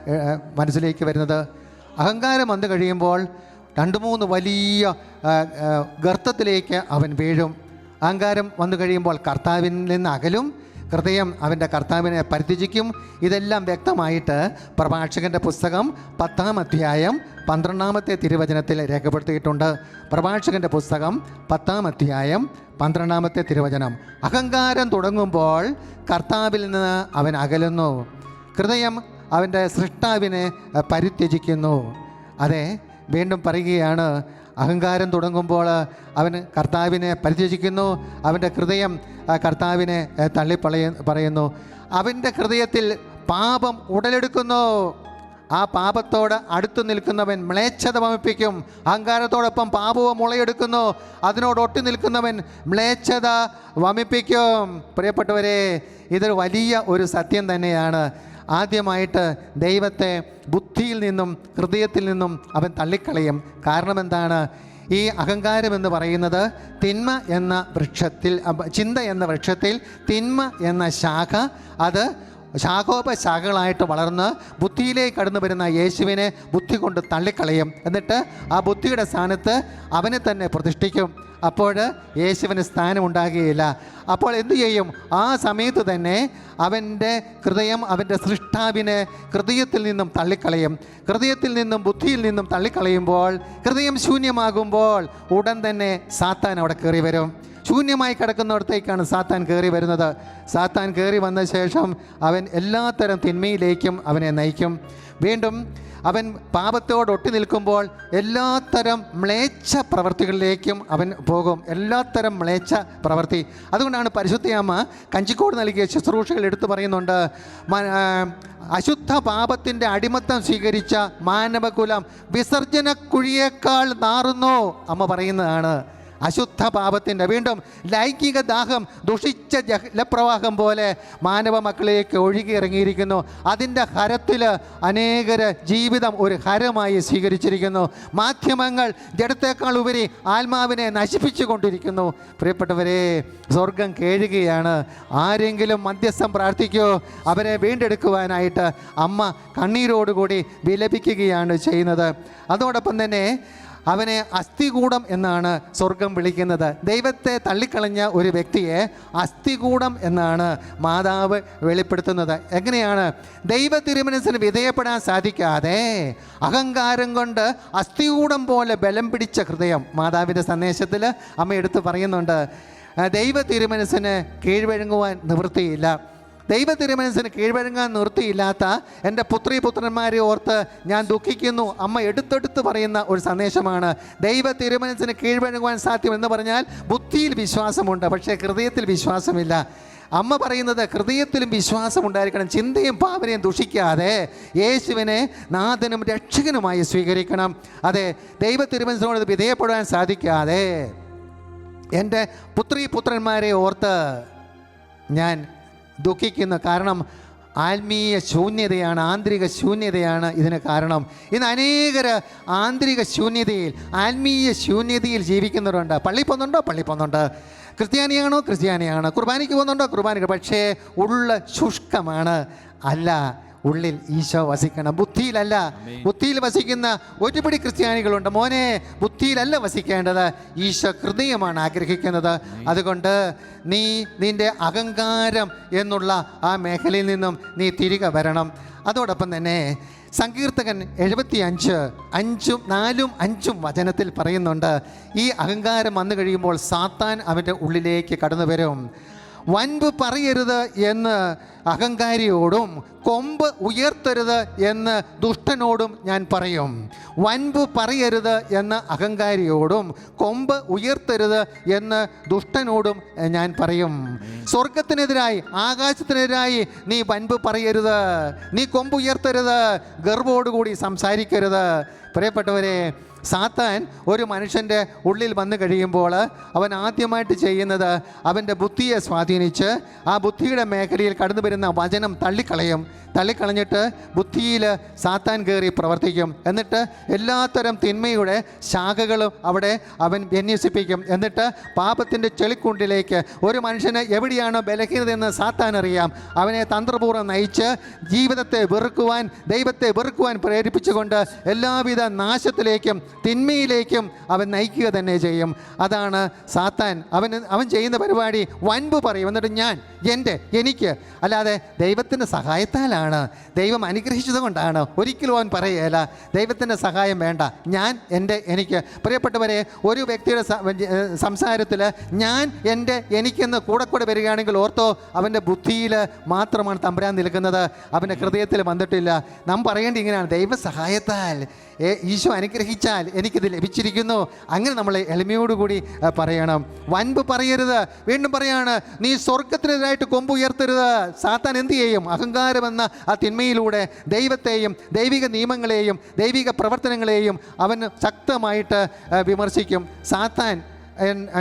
Speaker 1: മനസ്സിലേക്ക് വരുന്നത്. അഹങ്കാരം വന്നു കഴിയുമ്പോൾ 2-3 വലിയ ഗർത്തത്തിലേക്ക് അവൻ വീഴും. അഹങ്കാരം വന്നു കഴിയുമ്പോൾ കർത്താവിൽ നിന്ന് അകലും. ഹൃദയം അവൻ്റെ കർത്താവിനെ പരിത്യജിക്കും. ഇതെല്ലാം വ്യക്തമായിട്ട് പ്രഭാഷകൻ്റെ പുസ്തകം 10-ാം അധ്യായം 12-ാമത്തെ തിരുവചനത്തിൽ രേഖപ്പെടുത്തിയിട്ടുണ്ട്. പ്രഭാഷകൻ്റെ പുസ്തകം 10-ാം അധ്യായം 12-ാമത്തെ തിരുവചനം. അഹങ്കാരം തുടങ്ങുമ്പോൾ കർത്താവിൽ നിന്ന് അവൻ അകലുന്നു. ഹൃദയം അവൻ്റെ സൃഷ്ടാവിനെ പരിത്യജിക്കുന്നു. അതെ, വീണ്ടും പറയുകയാണ്, അഹങ്കാരം തുടങ്ങുമ്പോൾ അവൻ കർത്താവിനെ പരിത്യജിക്കുന്നു. അവൻ്റെ ഹൃദയം കർത്താവിനെ പറയുന്നു. അവൻ്റെ ഹൃദയത്തിൽ പാപം ഉടലെടുക്കുന്നു. ആ പാപത്തോട് അടുത്തു നിൽക്കുന്നവൻ മ്ലേച്ഛത വമിപ്പിക്കും. അഹങ്കാരത്തോടൊപ്പം പാപവും മുളയെടുക്കുന്നു. അതിനോട് ഒട്ടി നിൽക്കുന്നവൻ മ്ലേച്ഛത വമിപ്പിക്കും. പ്രിയപ്പെട്ടവരെ, ഇതൊരു വലിയ ഒരു സത്യം തന്നെയാണ്. ആദ്യമായിട്ട് ദൈവത്തെ ബുദ്ധിയിൽ നിന്നും ഹൃദയത്തിൽ നിന്നും അവൻ തള്ളിക്കളയും. കാരണം എന്താണ്? ഈ അഹങ്കാരം എന്ന് പറയുന്നത് തിന്മ എന്ന വൃക്ഷത്തിൽ, ചിന്ത എന്ന വൃക്ഷത്തിൽ തിന്മ എന്ന ശാഖ, അത് ശാഖോപശാഖകളായിട്ട് വളർന്ന് ബുദ്ധിയിലേക്ക് കടന്നു വരുന്ന യേശുവിനെ ബുദ്ധി കൊണ്ട് തള്ളിക്കളയും. എന്നിട്ട് ആ ബുദ്ധിയുടെ സ്ഥാനത്ത് അവനെ തന്നെ പ്രതിഷ്ഠിക്കും. അപ്പോൾ യേശുവിന് സ്ഥാനമുണ്ടാകുകയില്ല. അപ്പോൾ എന്തു ചെയ്യും? ആ സമയത്ത് തന്നെ അവൻ്റെ ഹൃദയം അവൻ്റെ സൃഷ്ടാവിനെ ഹൃദയത്തിൽ നിന്നും തള്ളിക്കളയും. ഹൃദയത്തിൽ നിന്നും ബുദ്ധിയിൽ നിന്നും തള്ളിക്കളയുമ്പോൾ, ഹൃദയം ശൂന്യമാകുമ്പോൾ ഉടൻ തന്നെ സാത്താൻ അവിടെ കയറി വരും. ശൂന്യമായി കിടക്കുന്നിടത്തേക്കാണ് സാത്താൻ കയറി വരുന്നത്. സാത്താൻ കയറി വന്ന ശേഷം അവൻ എല്ലാത്തരം തിന്മയിലേക്കും അവനെ നയിക്കും. വീണ്ടും അവൻ പാപത്തോട് ഒട്ടി നിൽക്കുമ്പോൾ എല്ലാത്തരം മ്ലേച്ഛ പ്രവൃത്തികളിലേക്കും അവൻ പോകും. എല്ലാത്തരം മ്ലേച്ഛ പ്രവൃത്തി. അതുകൊണ്ടാണ് പരിശുദ്ധയമ്മ കഞ്ചിക്കോട് നൽകിയ ശുശ്രൂഷകൾ എടുത്തു പറയുന്നുണ്ട്, അശുദ്ധ പാപത്തിൻ്റെ അടിമത്തം സ്വീകരിച്ച മാനവകുലം വിസർജന കുഴിയേക്കാൾ നാറുന്നു. അമ്മ പറയുന്നതാണ് അശുദ്ധ പാപത്തിൻ്റെ. വീണ്ടും ലൈംഗിക ദാഹം ദുഷിച്ച ജലപ്രവാഹം പോലെ മാനവ മക്കളിലേക്ക് ഒഴുകിയിറങ്ങിയിരിക്കുന്നു. അതിൻ്റെ ഹരത്തിൽ അനേകര് ജീവിതം ഒരു ഹരമായി സ്വീകരിച്ചിരിക്കുന്നു. മാധ്യമങ്ങൾ ജഡത്തേക്കാൾ ഉപരി ആത്മാവിനെ നശിപ്പിച്ചു കൊണ്ടിരിക്കുന്നു. പ്രിയപ്പെട്ടവരെ, സ്വർഗം കേഴുകയാണ്. ആരെങ്കിലും മധ്യസ്ഥം പ്രാർത്ഥിക്കോ? അവരെ വീണ്ടെടുക്കുവാനായിട്ട് അമ്മ കണ്ണീരോടുകൂടി വിലപിക്കുകയാണ് ചെയ്യുന്നത്. അതോടൊപ്പം തന്നെ അവനെ അസ്ഥികൂടം എന്നാണ് സ്വർഗം വിളിക്കുന്നത്. ദൈവത്തെ തള്ളിക്കളഞ്ഞ ഒരു വ്യക്തിയെ അസ്ഥികൂടം എന്നാണ് മാതാവ് വെളിപ്പെടുത്തുന്നത്. എങ്ങനെയാണ്? ദൈവ തിരുമനസ്സിന് വിധേയപ്പെടാൻ സാധിക്കാതെ അഹങ്കാരം കൊണ്ട് അസ്ഥികൂടം പോലെ ബലം പിടിച്ച ഹൃദയം. മാതാവിൻ്റെ സന്ദേശത്തിൽ അമ്മ എടുത്ത് പറയുന്നുണ്ട്, ദൈവ തിരുമനസ്സിന് കീഴ്വഴങ്ങുവാൻ നിവൃത്തിയില്ല. ദൈവ തിരുമനസ്സിന് കീഴ്വഴങ്ങാൻ നിവൃത്തിയില്ലാത്ത എൻ്റെ പുത്രീപുത്രന്മാരെ ഓർത്ത് ഞാൻ ദുഃഖിക്കുന്നു. അമ്മ എടുത്തെടുത്ത് പറയുന്ന ഒരു സന്ദേശമാണ്. ദൈവ തിരുമനസ്സിന് കീഴ്വഴങ്ങുവാൻ സാധ്യമെന്ന് പറഞ്ഞാൽ ബുദ്ധിയിൽ വിശ്വാസമുണ്ട്, പക്ഷേ ഹൃദയത്തിൽ വിശ്വാസമില്ല. അമ്മ പറയുന്നത് ഹൃദയത്തിലും വിശ്വാസം ഉണ്ടായിരിക്കണം. ചിന്തയും ഭാവനയും ദുഷിക്കാതെ യേശുവിനെ നാഥനും രക്ഷകനുമായി സ്വീകരിക്കണം. അതെ, ദൈവ തിരുമനസ്സിനോട് വിധേയപ്പെടാൻ സാധിക്കാതെ എൻ്റെ പുത്രീപുത്രന്മാരെ ഓർത്ത് ഞാൻ ദുഃഖിക്കുന്നു. കാരണം ആത്മീയ ശൂന്യതയാണ്, ആന്തരിക ശൂന്യതയാണ് ഇതിന് കാരണം. ഇന്ന് അനേകർ ആന്തരിക ശൂന്യതയിൽ, ആത്മീയ ശൂന്യതയിൽ ജീവിക്കുന്നവരുണ്ട്. പള്ളി പോകുന്നുണ്ട്, ക്രിസ്ത്യാനിയാണോ ക്രിസ്ത്യാനിയാണ്, കുർബാനയ്ക്ക് പോകുന്നുണ്ടോ കുർബാനയ്ക്ക്, പക്ഷേ ഉള്ള ശുഷ്കമാണ്. അല്ല, ഉള്ളിൽ ഈശോ വസിക്കണം, ബുദ്ധിയിലല്ല. ബുദ്ധിയിൽ വസിക്കുന്ന ഒരുപിടി ക്രിസ്ത്യാനികളുണ്ട്. മോനെ, ബുദ്ധിയിലല്ല വസിക്കേണ്ടത്, ഈശോ ഹൃദയമാണ് ആഗ്രഹിക്കുന്നത്. അതുകൊണ്ട് നീ നിൻ്റെ അഹങ്കാരം എന്നുള്ള ആ മേഖലയിൽ നിന്നും നീ തിരികെ വരണം. അതോടൊപ്പം തന്നെ സങ്കീർത്തകൻ 75:4-5 വചനത്തിൽ പറയുന്നുണ്ട്, ഈ അഹങ്കാരം വന്നു കഴിയുമ്പോൾ സാത്താൻ അവൻ്റെ ഉള്ളിലേക്ക് കടന്നു വരും. വൻപ് പറയരുത് എന്ന് അഹങ്കാരിയോടും കൊമ്പ് ഉയർത്തരുത് എന്ന് ദുഷ്ടനോടും ഞാൻ പറയും. വൻപ് പറയരുത് എന്ന് അഹങ്കാരിയോടും കൊമ്പ് ഉയർത്തരുത് എന്ന് ദുഷ്ടനോടും ഞാൻ പറയും. സ്വർഗത്തിനെതിരായി, ആകാശത്തിനെതിരായി നീ വൻപ് പറയരുത്, നീ കൊമ്പ് ഉയർത്തരുത്, ഗർവോടുകൂടി സംസാരിക്കരുത്. പ്രിയപ്പെട്ടവരെ, സാത്താൻ ഒരു മനുഷ്യൻ്റെ ഉള്ളിൽ വന്നു കഴിയുമ്പോൾ അവൻ ആദ്യമായിട്ട് ചെയ്യുന്നത് അവൻ്റെ ബുദ്ധിയെ സ്വാധീനിച്ച് ആ ബുദ്ധിയുടെ മേഖലയിൽ കടന്നു വരുന്ന വചനം തള്ളിക്കളഞ്ഞിട്ട് ബുദ്ധിയിൽ സാത്താൻ കയറി പ്രവർത്തിക്കും. എന്നിട്ട് എല്ലാത്തരം തിന്മയുടെ ശാഖകളും അവിടെ അവൻ വിന്യസിപ്പിക്കും. എന്നിട്ട് പാപത്തിൻ്റെ ചെളിക്കുണ്ടിലേക്ക് ഒരു മനുഷ്യന് എവിടെയാണോ ബലഹീനതയെന്ന് സാത്താൻ അറിയാം. അവനെ തന്ത്രപൂർവ്വം നയിച്ച് ജീവിതത്തെ വെറുക്കുവാൻ, ദൈവത്തെ വെറുക്കുവാൻ പ്രേരിപ്പിച്ചുകൊണ്ട് എല്ലാവിധ നാശത്തിലേക്കും തിന്മയിലേക്കും അവൻ നയിക്കുക തന്നെ ചെയ്യും. അതാണ് സാത്താൻ. അവൻ ചെയ്യുന്ന പരിപാടി വൻപ് പറയും. എന്നിട്ട് എനിക്ക് അല്ലാതെ ദൈവത്തിൻ്റെ സഹായത്താലാണ്, ദൈവം അനുഗ്രഹിച്ചത് കൊണ്ടാണ് ഒരിക്കലും അവൻ പറയുകയില്ല. ദൈവത്തിൻ്റെ സഹായം വേണ്ട, എനിക്ക്. പ്രിയപ്പെട്ടവരെ, ഒരു വ്യക്തിയുടെ സംസാരത്തിൽ എനിക്കെന്ന് കൂടെ വരികയാണെങ്കിൽ ഓർത്തോ, അവൻ്റെ ബുദ്ധിയിൽ മാത്രമാണ് തമ്പുരാൻ നിൽക്കുന്നത്, അവൻ്റെ ഹൃദയത്തിൽ വന്നിട്ടില്ല. നാം പറയേണ്ടത് ഇങ്ങനെയാണ്, ദൈവസഹായത്താൽ, ഈശോ അനുഗ്രഹിച്ചാൽ എനിക്കിത് ലഭിച്ചിരിക്കുന്നു. അങ്ങനെ നമ്മൾ എളിമയോടുകൂടി പറയണം. വൻപ് പറയരുത്. വീണ്ടും പറയാണ്, നീ സ്വർഗത്തിനെതിരായിട്ട് കൊമ്പ് ഉയർത്തരുത്. സാത്താൻ എന്ത് ചെയ്യും? അഹങ്കാരമെന്ന ആ തിന്മയിലൂടെ ദൈവത്തെയും ദൈവിക നിയമങ്ങളെയും ദൈവിക പ്രവർത്തനങ്ങളെയും അവൻ ശക്തമായിട്ട് വിമർശിക്കും. സാത്താൻ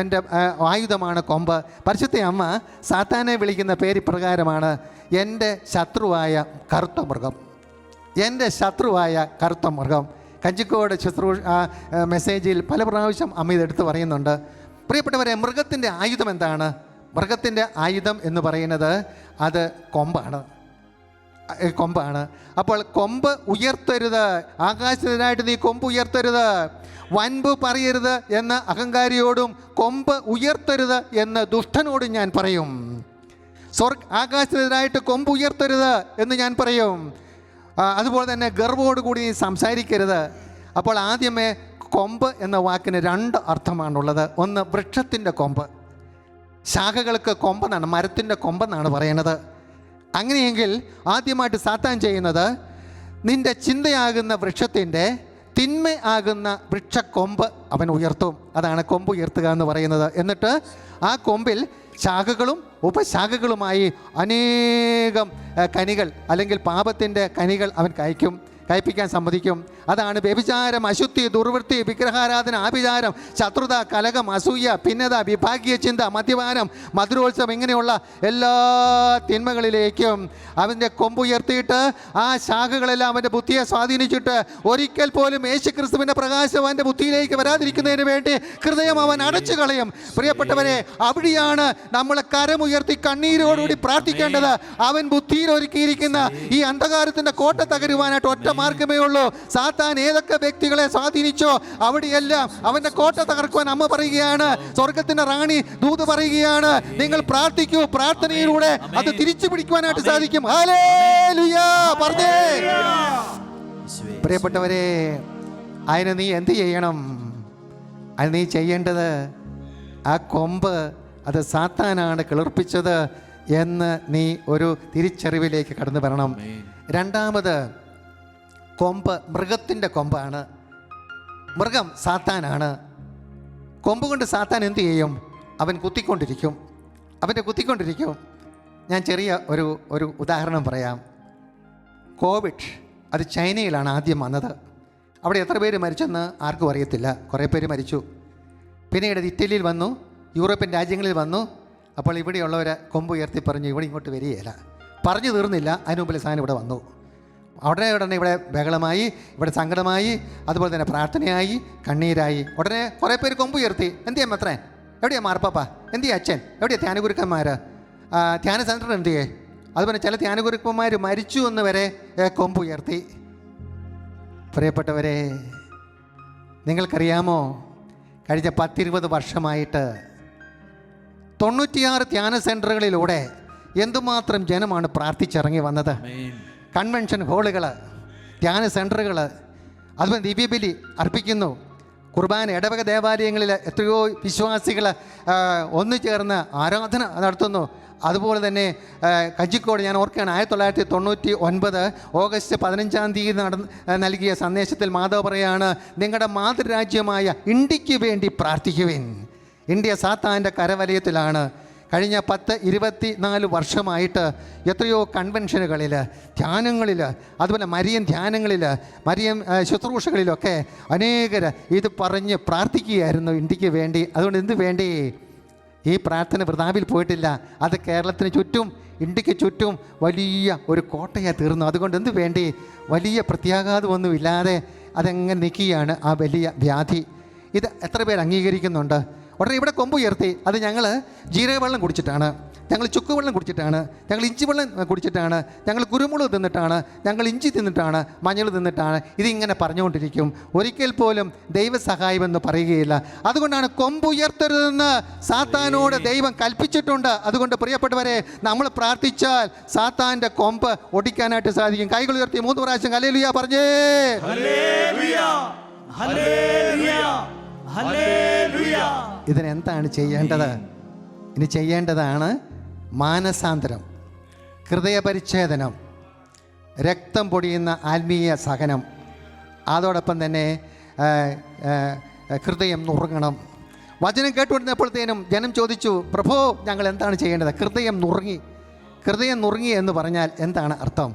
Speaker 1: എൻ്റെ ആയുധമാണ് കൊമ്പ്. പരിശുദ്ധ അമ്മ സാത്താനെ വിളിക്കുന്ന പേര് പ്രകാരമാണ്, എൻ്റെ ശത്രുവായ കറുത്ത മൃഗം. എൻ്റെ ശത്രുവായ കറുത്ത മൃഗം. കഞ്ചിക്കോട് മെസ്സേജിൽ പല പ്രാവശ്യം അമ്മ ഇതെടുത്ത് പറയുന്നുണ്ട്. പ്രിയപ്പെട്ടവരെ, മൃഗത്തിൻ്റെ ആയുധം എന്താണ്? മൃഗത്തിൻ്റെ ആയുധം എന്ന് പറയുന്നത് അത് കൊമ്പാണ്. അപ്പോൾ കൊമ്പ് ഉയർത്തരുത്, ആകാശത്തിനായിട്ട് നീ കൊമ്പ് ഉയർത്തരുത്. വൻപ് പറയരുത് എന്ന് അഹങ്കാരിയോടും കൊമ്പ് ഉയർത്തരുത് എന്ന് ദുഷ്ടനോടും ഞാൻ പറയും. ആകാശത്തിനെതിരായിട്ട് കൊമ്പ് ഉയർത്തരുത് എന്ന് ഞാൻ പറയും. അതുപോലെ തന്നെ ഗർവോടുകൂടി നീ സംസാരിക്കരുത്. അപ്പോൾ ആദ്യമേ കൊമ്പ് എന്ന വാക്കിന് 2 അർത്ഥമാണുള്ളത്. ഒന്ന്, വൃക്ഷത്തിൻ്റെ കൊമ്പ്. ശാഖകൾക്ക് കൊമ്പെന്നാണ്, മരത്തിൻ്റെ കൊമ്പെന്നാണ് പറയുന്നത്. അങ്ങനെയെങ്കിൽ ആദ്യമായിട്ട് സാത്താൻ ചെയ്യുന്നത്, നിൻ്റെ ചിന്തയാകുന്ന വൃക്ഷത്തിൻ്റെ തിന്മ ആകുന്ന വൃക്ഷക്കൊമ്പ് അവൻ ഉയർത്തും. അതാണ് കൊമ്പ് ഉയർത്തുക എന്ന് പറയുന്നത്. എന്നിട്ട് ആ കൊമ്പിൽ ശാഖകളും ഉപശാഖകളുമായി അനേകം കനികൾ, അല്ലെങ്കിൽ പാപത്തിൻ്റെ കനികൾ അവൻ കയ്പിക്കാൻ സമ്മതിക്കും. അതാണ് വ്യഭിചാരം, അശുദ്ധി, ദുർവൃത്തി, വിഗ്രഹാരാധന, ആഭിചാരം, ശത്രുത, കലഹം, അസൂയ, ഭിന്നത, വിഭാഗീയ ചിന്ത, മദ്യപാനം, മധുരോത്സവം, ഇങ്ങനെയുള്ള എല്ലാ തിന്മകളിലേക്കും അവൻ്റെ കൊമ്പുയർത്തിയിട്ട് ആ ശാഖകളെല്ലാം അവൻ്റെ ബുദ്ധിയെ സ്വാധീനിച്ചിട്ട് ഒരിക്കൽ പോലും യേശുക്രിസ്തുവിൻ്റെ പ്രകാശം അവൻ്റെ ബുദ്ധിയിലേക്ക് വരാതിരിക്കുന്നതിന് വേണ്ടി ഹൃദയം അവൻ അടച്ചു കളയും. പ്രിയപ്പെട്ടവരെ, അവിടെയാണ് നമ്മൾ കരമുയർത്തി കണ്ണീരോടുകൂടി പ്രാർത്ഥിക്കേണ്ടത്. അവൻ ബുദ്ധിയിൽ ഒരുക്കിയിരിക്കുന്ന ഈ അന്ധകാരത്തിൻ്റെ കോട്ട തകരുവാനായിട്ട് ഒറ്റ മാർഗമേ ഉള്ളൂ. സാത്താൻ ഏതൊക്കെ വ്യക്തികളെ സ്വാധീനിച്ചോ അവിടെയെല്ലാം അവന്റെ കോട്ട തകർക്കുവാൻ അമ്മ പറയുകയാണ്. സ്വർഗത്തിന്റെ റാണി ദൂത് പറയുകയാണ്, നിങ്ങൾ പ്രാർത്ഥിക്കൂ, പ്രാർത്ഥനയിലൂടെ അത് തിരിച്ചു പിടിക്കുവാനായിട്ട് സാധിക്കും. ഹല്ലേലൂയ പറഞ്ഞേ. പ്രിയപ്പെട്ടവരെ, അതിന് നീ എന്ത് ചെയ്യണം? അതിന് നീ ചെയ്യേണ്ടത്, ആ കൊമ്പ് അത് സാത്താനാണ് കിളിർപ്പിച്ചത് എന്ന് നീ ഒരു തിരിച്ചറിവിലേക്ക് കടന്നു വരണം. രണ്ടാമത്, കൊമ്പ് മൃഗത്തിൻ്റെ കൊമ്പാണ്. മൃഗം സാത്താനാണ്. കൊമ്പ് കൊണ്ട് സാത്താൻ എന്ത് ചെയ്യും? അവൻ കുത്തിക്കൊണ്ടിരിക്കും. ഞാൻ ചെറിയ ഒരു ഉദാഹരണം പറയാം. കോവിഡ് അത് ചൈനയിലാണ് ആദ്യം വന്നത്. അവിടെ എത്ര പേര് മരിച്ചെന്ന് ആർക്കും അറിയത്തില്ല. കുറേ പേര് മരിച്ചു. പിന്നീട് ഇറ്റലിയിൽ വന്നു, യൂറോപ്യൻ രാജ്യങ്ങളിൽ വന്നു. അപ്പോൾ ഇവിടെയുള്ളവർ കൊമ്പ് ഉയർത്തി പറഞ്ഞു, ഇവിടെ ഇങ്ങോട്ട് വരികയില്ല. പറഞ്ഞു തീർന്നില്ല, അതിന് മുമ്പിൽ സാധനം ഇവിടെ വന്നു. ഉടനെ ഇവിടെ ബഹളമായി, ഇവിടെ സങ്കടമായി, അതുപോലെ തന്നെ പ്രാർത്ഥനയായി, കണ്ണീരായി. ഉടനെ കുറേ പേര് കൊമ്പ് ഉയർത്തി. എന്ത് ചെയ്യാൻ മെത്രൻ? എവിടെയാ മാർപ്പാപ്പ? എന്ത് ചെയ്യാ അച്ഛൻ? എവിടെയാ ധ്യാനഗുരുക്കന്മാർ? ധ്യാന സെൻറ്റർ എന്ത് ചെയ്യേ? അതുപോലെ ചില ധ്യാനഗുരുക്കന്മാർ മരിച്ചു എന്ന് വരെ കൊമ്പ് ഉയർത്തി. പ്രിയപ്പെട്ടവരെ, നിങ്ങൾക്കറിയാമോ, കഴിഞ്ഞ 10-20 വർഷമായിട്ട് 96 ധ്യാന സെൻറ്ററുകളിലൂടെ എന്തുമാത്രം ജനമാണ് പ്രാർത്ഥിച്ചിറങ്ങി വന്നത്. കൺവെൻഷൻ ഹാളുകൾ, ധ്യാന സെൻറ്ററുകൾ, അതുപോലെ ദിവ്യബലി അർപ്പിക്കുന്നു. കുർബാന, ഇടവക ദേവാലയങ്ങളിൽ എത്രയോ വിശ്വാസികൾ ഒന്നു ചേർന്ന് ആരാധന നടത്തുന്നു. അതുപോലെ തന്നെ കഞ്ചിക്കോട് ഞാൻ ഓർക്കുകയാണ്, 1999 ഓഗസ്റ്റ് 15 നൽകിയ സന്ദേശത്തിൽ മാധവ് പറയാണ്, നിങ്ങളുടെ മാതൃരാജ്യമായ ഇന്ത്യക്ക് വേണ്ടി പ്രാർത്ഥിക്കുവിൻ. ഇന്ത്യ സാത്താൻ്റെ കരവലയത്തിലാണ്. കഴിഞ്ഞ 10-24 വർഷമായിട്ട് എത്രയോ കൺവെൻഷനുകളിൽ, ധ്യാനങ്ങളിൽ, അതുപോലെ മരിയൻ ധ്യാനങ്ങളിൽ, മരിയൻ ശുശ്രൂഷകളിലൊക്കെ അനേകർ ഇത് പറഞ്ഞ് പ്രാർത്ഥിക്കുകയായിരുന്നു ഇന്ത്യക്ക് വേണ്ടി. അതുകൊണ്ട് എന്ത് വേണ്ടി? ഈ പ്രാർത്ഥന വൃഥാവിൽ പോയിട്ടില്ല. അത് കേരളത്തിന് ചുറ്റും, ഇന്ത്യക്ക് ചുറ്റും വലിയ ഒരു കോട്ടയായി തീർന്നു. അതുകൊണ്ട് എന്ത് വേണ്ടി? വലിയ പ്രത്യാഘാതമൊന്നുമില്ലാതെ അതെങ്ങനെ നിൽക്കുകയാണ് ആ വലിയ വ്യാധി. ഇത് എത്ര പേർ അംഗീകരിക്കുന്നുണ്ട്? ഉടനെ ഇവിടെ കൊമ്പ് ഉയർത്തി. അത് ഞങ്ങൾ ജീരകവെള്ളം കുടിച്ചിട്ടാണ്, ഞങ്ങൾ ചുക്കുവെള്ളം കുടിച്ചിട്ടാണ്, ഞങ്ങൾ ഇഞ്ചി വെള്ളം കുടിച്ചിട്ടാണ്, ഞങ്ങൾ കുരുമുളക് തിന്നിട്ടാണ്, ഞങ്ങൾ ഇഞ്ചി തിന്നിട്ടാണ്, മഞ്ഞൾ തിന്നിട്ടാണ്. ഇതിങ്ങനെ പറഞ്ഞുകൊണ്ടിരിക്കും. ഒരിക്കൽ പോലും ദൈവസഹായമെന്ന് പറയുകയില്ല. അതുകൊണ്ടാണ് കൊമ്പ് ഉയർത്തരുതെന്ന് സാത്താനോട് ദൈവം കൽപ്പിച്ചിട്ടുണ്ട്. അതുകൊണ്ട് പ്രിയപ്പെട്ടവരെ, നമ്മൾ പ്രാർത്ഥിച്ചാൽ സാത്താൻ്റെ കൊമ്പ് ഒടിക്കാനായിട്ട് സാധിക്കും. കൈകൾ ഉയർത്തി 3 പ്രാവശ്യം ഹല്ലേലൂയ പറഞ്ഞേ. ഇതിനെന്താണ് ചെയ്യേണ്ടത്? ഇനി ചെയ്യേണ്ടതാണ് മാനസാന്തരം, ഹൃദയപരിച്ഛേദനം, രക്തം പൊടിയുന്ന ആത്മീയ സഹനം. അതോടൊപ്പം തന്നെ ഹൃദയം നുറുങ്ങണം. വചനം കേട്ടുകൊണ്ടിരുന്നപ്പോഴത്തേനും ജനം ചോദിച്ചു, പ്രഭോ ഞങ്ങൾ എന്താണ് ചെയ്യേണ്ടത്? ഹൃദയം നുറുങ്ങി എന്ന് പറഞ്ഞാൽ എന്താണ് അർത്ഥം?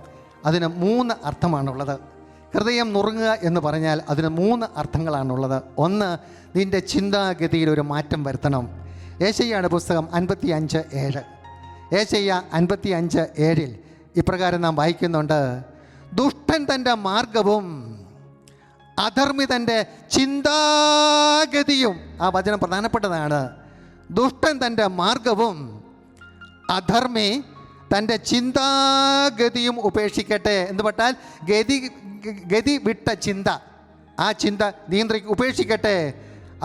Speaker 1: അതിന് 3 അർത്ഥമാണുള്ളത്. ഹൃദയം നുറുങ്ങുക എന്ന് പറഞ്ഞാൽ അതിന് 3 അർത്ഥങ്ങളാണുള്ളത്. ഒന്ന്, നിൻ്റെ ചിന്താഗതിയിൽ ഒരു മാറ്റം വരുത്തണം. ഏശയ്യായുടെ പുസ്തകം 55:7. ഏശയ്യ 55:7 ഇപ്രകാരം നാം വായിക്കുന്നുണ്ട്, ദുഷ്ടൻ തൻ്റെ മാർഗവും അധർമ്മി തൻ്റെ ചിന്താഗതിയും. ആ വചനം പ്രധാനപ്പെട്ടതാണ്. ദുഷ്ടൻ തൻ്റെ മാർഗവും അധർമ്മി തൻ്റെ ചിന്താഗതിയും ഉപേക്ഷിക്കട്ടെ. എന്ന് പറഞ്ഞാൽ ഗതി വിട്ട ചിന്ത, ആ ചിന്ത ഉപേക്ഷിക്കട്ടെ.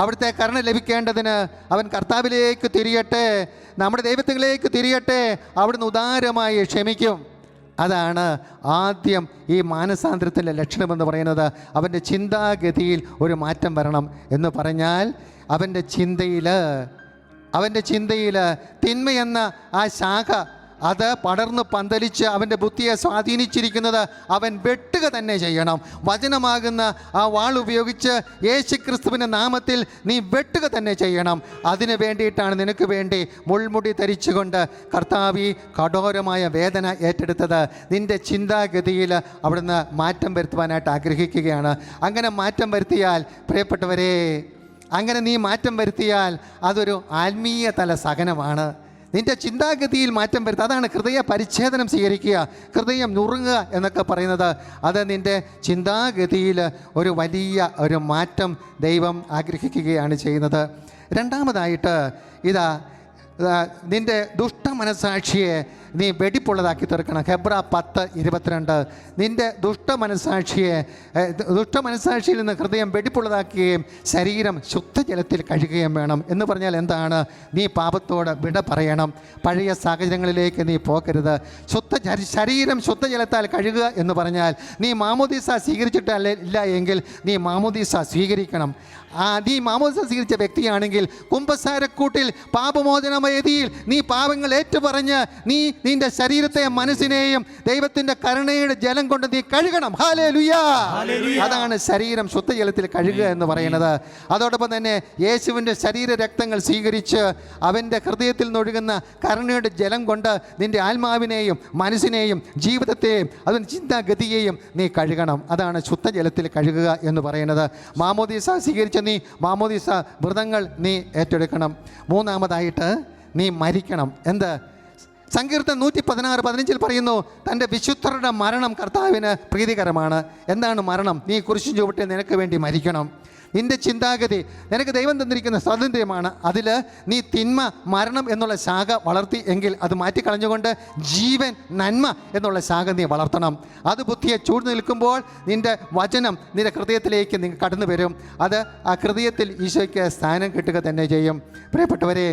Speaker 1: അവിടുത്തെ കരുണ ലഭിക്കേണ്ടതിന് അവൻ കർത്താവിലേക്ക് തിരിയട്ടെ, നമ്മുടെ ദൈവത്തിലേക്ക് തിരിയട്ടെ. അവിടുന്ന് ഉദാരമായി ക്ഷമിക്കും. അതാണ് ആദ്യം ഈ മാനസാന്തരത്തിൻ്റെ ലക്ഷണമെന്ന് പറയുന്നത്. അവൻ്റെ ചിന്താഗതിയിൽ ഒരു മാറ്റം വരണം എന്ന് പറഞ്ഞാൽ അവൻ്റെ ചിന്തയിൽ തിന്മയെന്ന ആ ശാഖ അത് പടർന്ന് പന്തലിച്ച് അവൻ്റെ ബുദ്ധിയെ സ്വാധീനിച്ചിരിക്കുന്നത് അവൻ വെട്ടുക തന്നെ ചെയ്യണം. വചനമാകുന്ന ആ വാൾ ഉപയോഗിച്ച് യേശുക്രിസ്തുവിൻ്റെ നാമത്തിൽ നീ വെട്ടുക തന്നെ ചെയ്യണം. അതിന് വേണ്ടിയിട്ടാണ് നിനക്ക് വേണ്ടി മുൾമുടി ധരിച്ചുകൊണ്ട് കർത്താവ് കഠോരമായ വേദന ഏറ്റെടുത്തത്. നിൻ്റെ ചിന്താഗതിയിൽ അവിടുന്ന് മാറ്റം വരുത്തുവാനായിട്ട് ആഗ്രഹിക്കുകയാണ്. അങ്ങനെ മാറ്റം വരുത്തിയാൽ, പ്രിയപ്പെട്ടവരെ, അങ്ങനെ നീ മാറ്റം വരുത്തിയാൽ അതൊരു ആത്മീയ തല സഹനമാണ്. നിൻ്റെ ചിന്താഗതിയിൽ മാറ്റം വരുത്തുക, അതാണ് ഹൃദയ പരിച്ഛേദനം സ്വീകരിക്കുക, ഹൃദയം നുറുങ്ങുക എന്നൊക്കെ പറയുന്നത്. അത് നിൻ്റെ ചിന്താഗതിയിൽ ഒരു വലിയ ഒരു മാറ്റം ദൈവം ആഗ്രഹിക്കുകയാണ് ചെയ്യുന്നത്. രണ്ടാമതായിട്ട് നിൻ്റെ ദുഷ്ട മനസാക്ഷിയെ നീ വെടിപ്പുള്ളതാക്കി തീർക്കണം. ഹെബ്ര 10:22. നിൻ്റെ ദുഷ്ടമനസാക്ഷിയിൽ നിന്ന് ഹൃദയം വെടിപ്പുള്ളതാക്കുകയും ശരീരം ശുദ്ധജലത്തിൽ കഴുകുകയും വേണം. എന്ന് പറഞ്ഞാൽ എന്താണ്? നീ പാപത്തോട് വിട പറയണം. പഴയ സാഹചര്യങ്ങളിലേക്ക് നീ പോകരുത്. ശരീരം ശുദ്ധജലത്താൽ കഴുകുക എന്ന് പറഞ്ഞാൽ നീ മാമോദീസ സ്വീകരിച്ചിട്ടില്ല എങ്കിൽ നീ മാമോദീസ സ്വീകരിക്കണം. നീ മാമോദീസ സ്വീകരിച്ച വ്യക്തിയാണെങ്കിൽ കുമ്പസാരക്കൂട്ടിൽ പാപമോചന വേദിയിൽ നീ പാപങ്ങൾ ഏറ്റുപറഞ്ഞ് നീ നിന്റെ ശരീരത്തെയും മനസ്സിനെയും ദൈവത്തിൻ്റെ കരുണയുടെ ജലം കൊണ്ട് നീ കഴുകണം. ഹല്ലേലൂയ! അതാണ് ശരീരം ശുദ്ധജലത്തിൽ കഴുകുക എന്ന് പറയുന്നത്. അതോടൊപ്പം തന്നെ യേശുവിൻ്റെ ശരീര രക്തങ്ങൾ സ്വീകരിച്ച് അവൻ്റെ ഹൃദയത്തിൽ നിന്നൊഴുകുന്ന കരുണയുടെ ജലം കൊണ്ട് നിന്റെ ആത്മാവിനെയും മനസ്സിനെയും ജീവിതത്തെയും അതിൻ്റെ ചിന്താഗതിയെയും നീ കഴുകണം. അതാണ് ശുദ്ധജലത്തിൽ കഴുകുക എന്ന് പറയുന്നത്. മാമോദീസ സ്വീകരിച്ച നീ മാമോദീസ വ്രതങ്ങൾ നീ ഏറ്റെടുക്കണം. മൂന്നാമതായിട്ട് നീ മരിക്കണം. എന്ത്? സങ്കീർത്തനം 116:15 പറയുന്നു, തൻ്റെ വിശുദ്ധരുടെ മരണം കർത്താവിന് പ്രീതികരമാണ്. എന്താണ് മരണം? നീ കുരിശിൻ ചുവട്ടിൽ നിനക്ക് വേണ്ടി മരിക്കണം. നിൻ്റെ ചിന്താഗതി, നിനക്ക് ദൈവം തന്നിരിക്കുന്ന സ്വാതന്ത്ര്യമാണ്. അതിൽ നീ തിന്മ, മരണം എന്നുള്ള ശാഖ വളർത്തി എങ്കിൽ അത് മാറ്റിക്കളഞ്ഞുകൊണ്ട് ജീവൻ, നന്മ എന്നുള്ള ശാഖ നീ വളർത്തണം. അത് ബുദ്ധിയെ ചൂട് നിൽക്കുമ്പോൾ നിൻ്റെ വചനം നിൻ്റെ ഹൃദയത്തിലേക്ക് നിങ്ങൾ കടന്നു വരും. അത് ആ ഹൃദയത്തിൽ ഈശോയ്ക്ക് സ്ഥാനം കിട്ടുക തന്നെ ചെയ്യും. പ്രിയപ്പെട്ടവരെ,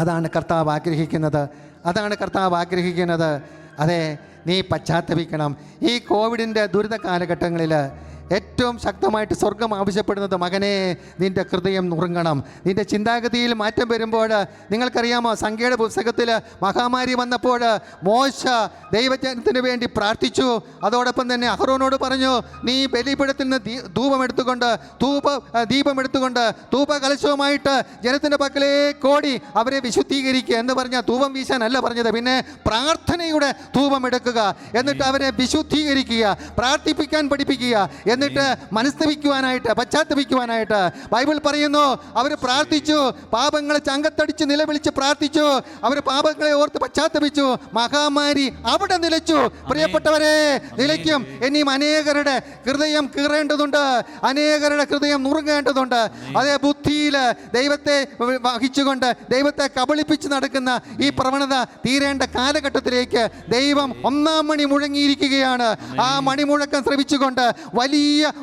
Speaker 1: അതാണ് കർത്താവ് ആഗ്രഹിക്കുന്നത്. അതെ, നീ പശ്ചാത്തപിക്കണം. ഈ കോവിഡിൻ്റെ ദുരിത കാലഘട്ടങ്ങളിൽ ഏറ്റവും ശക്തമായിട്ട് സ്വർഗം ആവശ്യപ്പെടുന്നത്, മകനെ, നിൻ്റെ ഹൃദയം നുറുങ്ങണം. നിൻ്റെ ചിന്താഗതിയിൽ മാറ്റം വരുമ്പോൾ, നിങ്ങൾക്കറിയാമോ, സംഖ്യയുടെ പുസ്തകത്തിൽ മഹാമാരി വന്നപ്പോൾ മോശ ദൈവജനത്തിന് വേണ്ടി പ്രാർത്ഥിച്ചു. അതോടൊപ്പം തന്നെ അഹ്റോനോട് പറഞ്ഞു, നീ ബലിപീഠത്തിൽ നിന്ന് ദീപം എടുത്തുകൊണ്ട് ധൂപകലശവുമായിട്ട് ജനത്തിൻ്റെ പക്കലേക്ക് ഓടി അവരെ വിശുദ്ധീകരിക്കുക എന്ന് പറഞ്ഞാൽ ധൂപം വീശാനല്ല പറഞ്ഞത്, പിന്നെ പ്രാർത്ഥനയുടെ ധൂപം എടുക്കുക, എന്നിട്ട് അവരെ വിശുദ്ധീകരിക്കുക, പ്രാർത്ഥിപ്പിക്കാൻ പഠിപ്പിക്കുക, എന്നിട്ട് മനസ്തപിക്കുവാനായിട്ട്, പശ്ചാത്തപിക്കുവാനായിട്ട്. ബൈബിൾ പറയുന്നു, അവർ പ്രാർത്ഥിച്ചു, പാപങ്ങളെ ചങ്കത്തടിച്ച് നിലവിളിച്ച് പ്രാർത്ഥിച്ചു, അവർ പാപങ്ങളെ ഓർത്ത് പശ്ചാത്തപിച്ചു. മഹാമാരി അവിടെ നിലച്ചു. പ്രിയപ്പെട്ടവരെ, നിലയ്ക്കും. ഇനിയും അനേകരുടെ ഹൃദയം കീറേണ്ടതുണ്ട്, അനേകരുടെ ഹൃദയം നുറുങ്ങേണ്ടതുണ്ട്. അതേ ബുദ്ധിയിൽ ദൈവത്തെ വഹിച്ചുകൊണ്ട് ദൈവത്തെ കബളിപ്പിച്ച് നടക്കുന്ന ഈ പ്രവണത തീരേണ്ട കാലഘട്ടത്തിലേക്ക് ദൈവം 1-ാം മണി മുഴങ്ങിയിരിക്കുകയാണ്. ആ മണിമുഴക്കം ശ്രവിച്ചുകൊണ്ട് വലിയ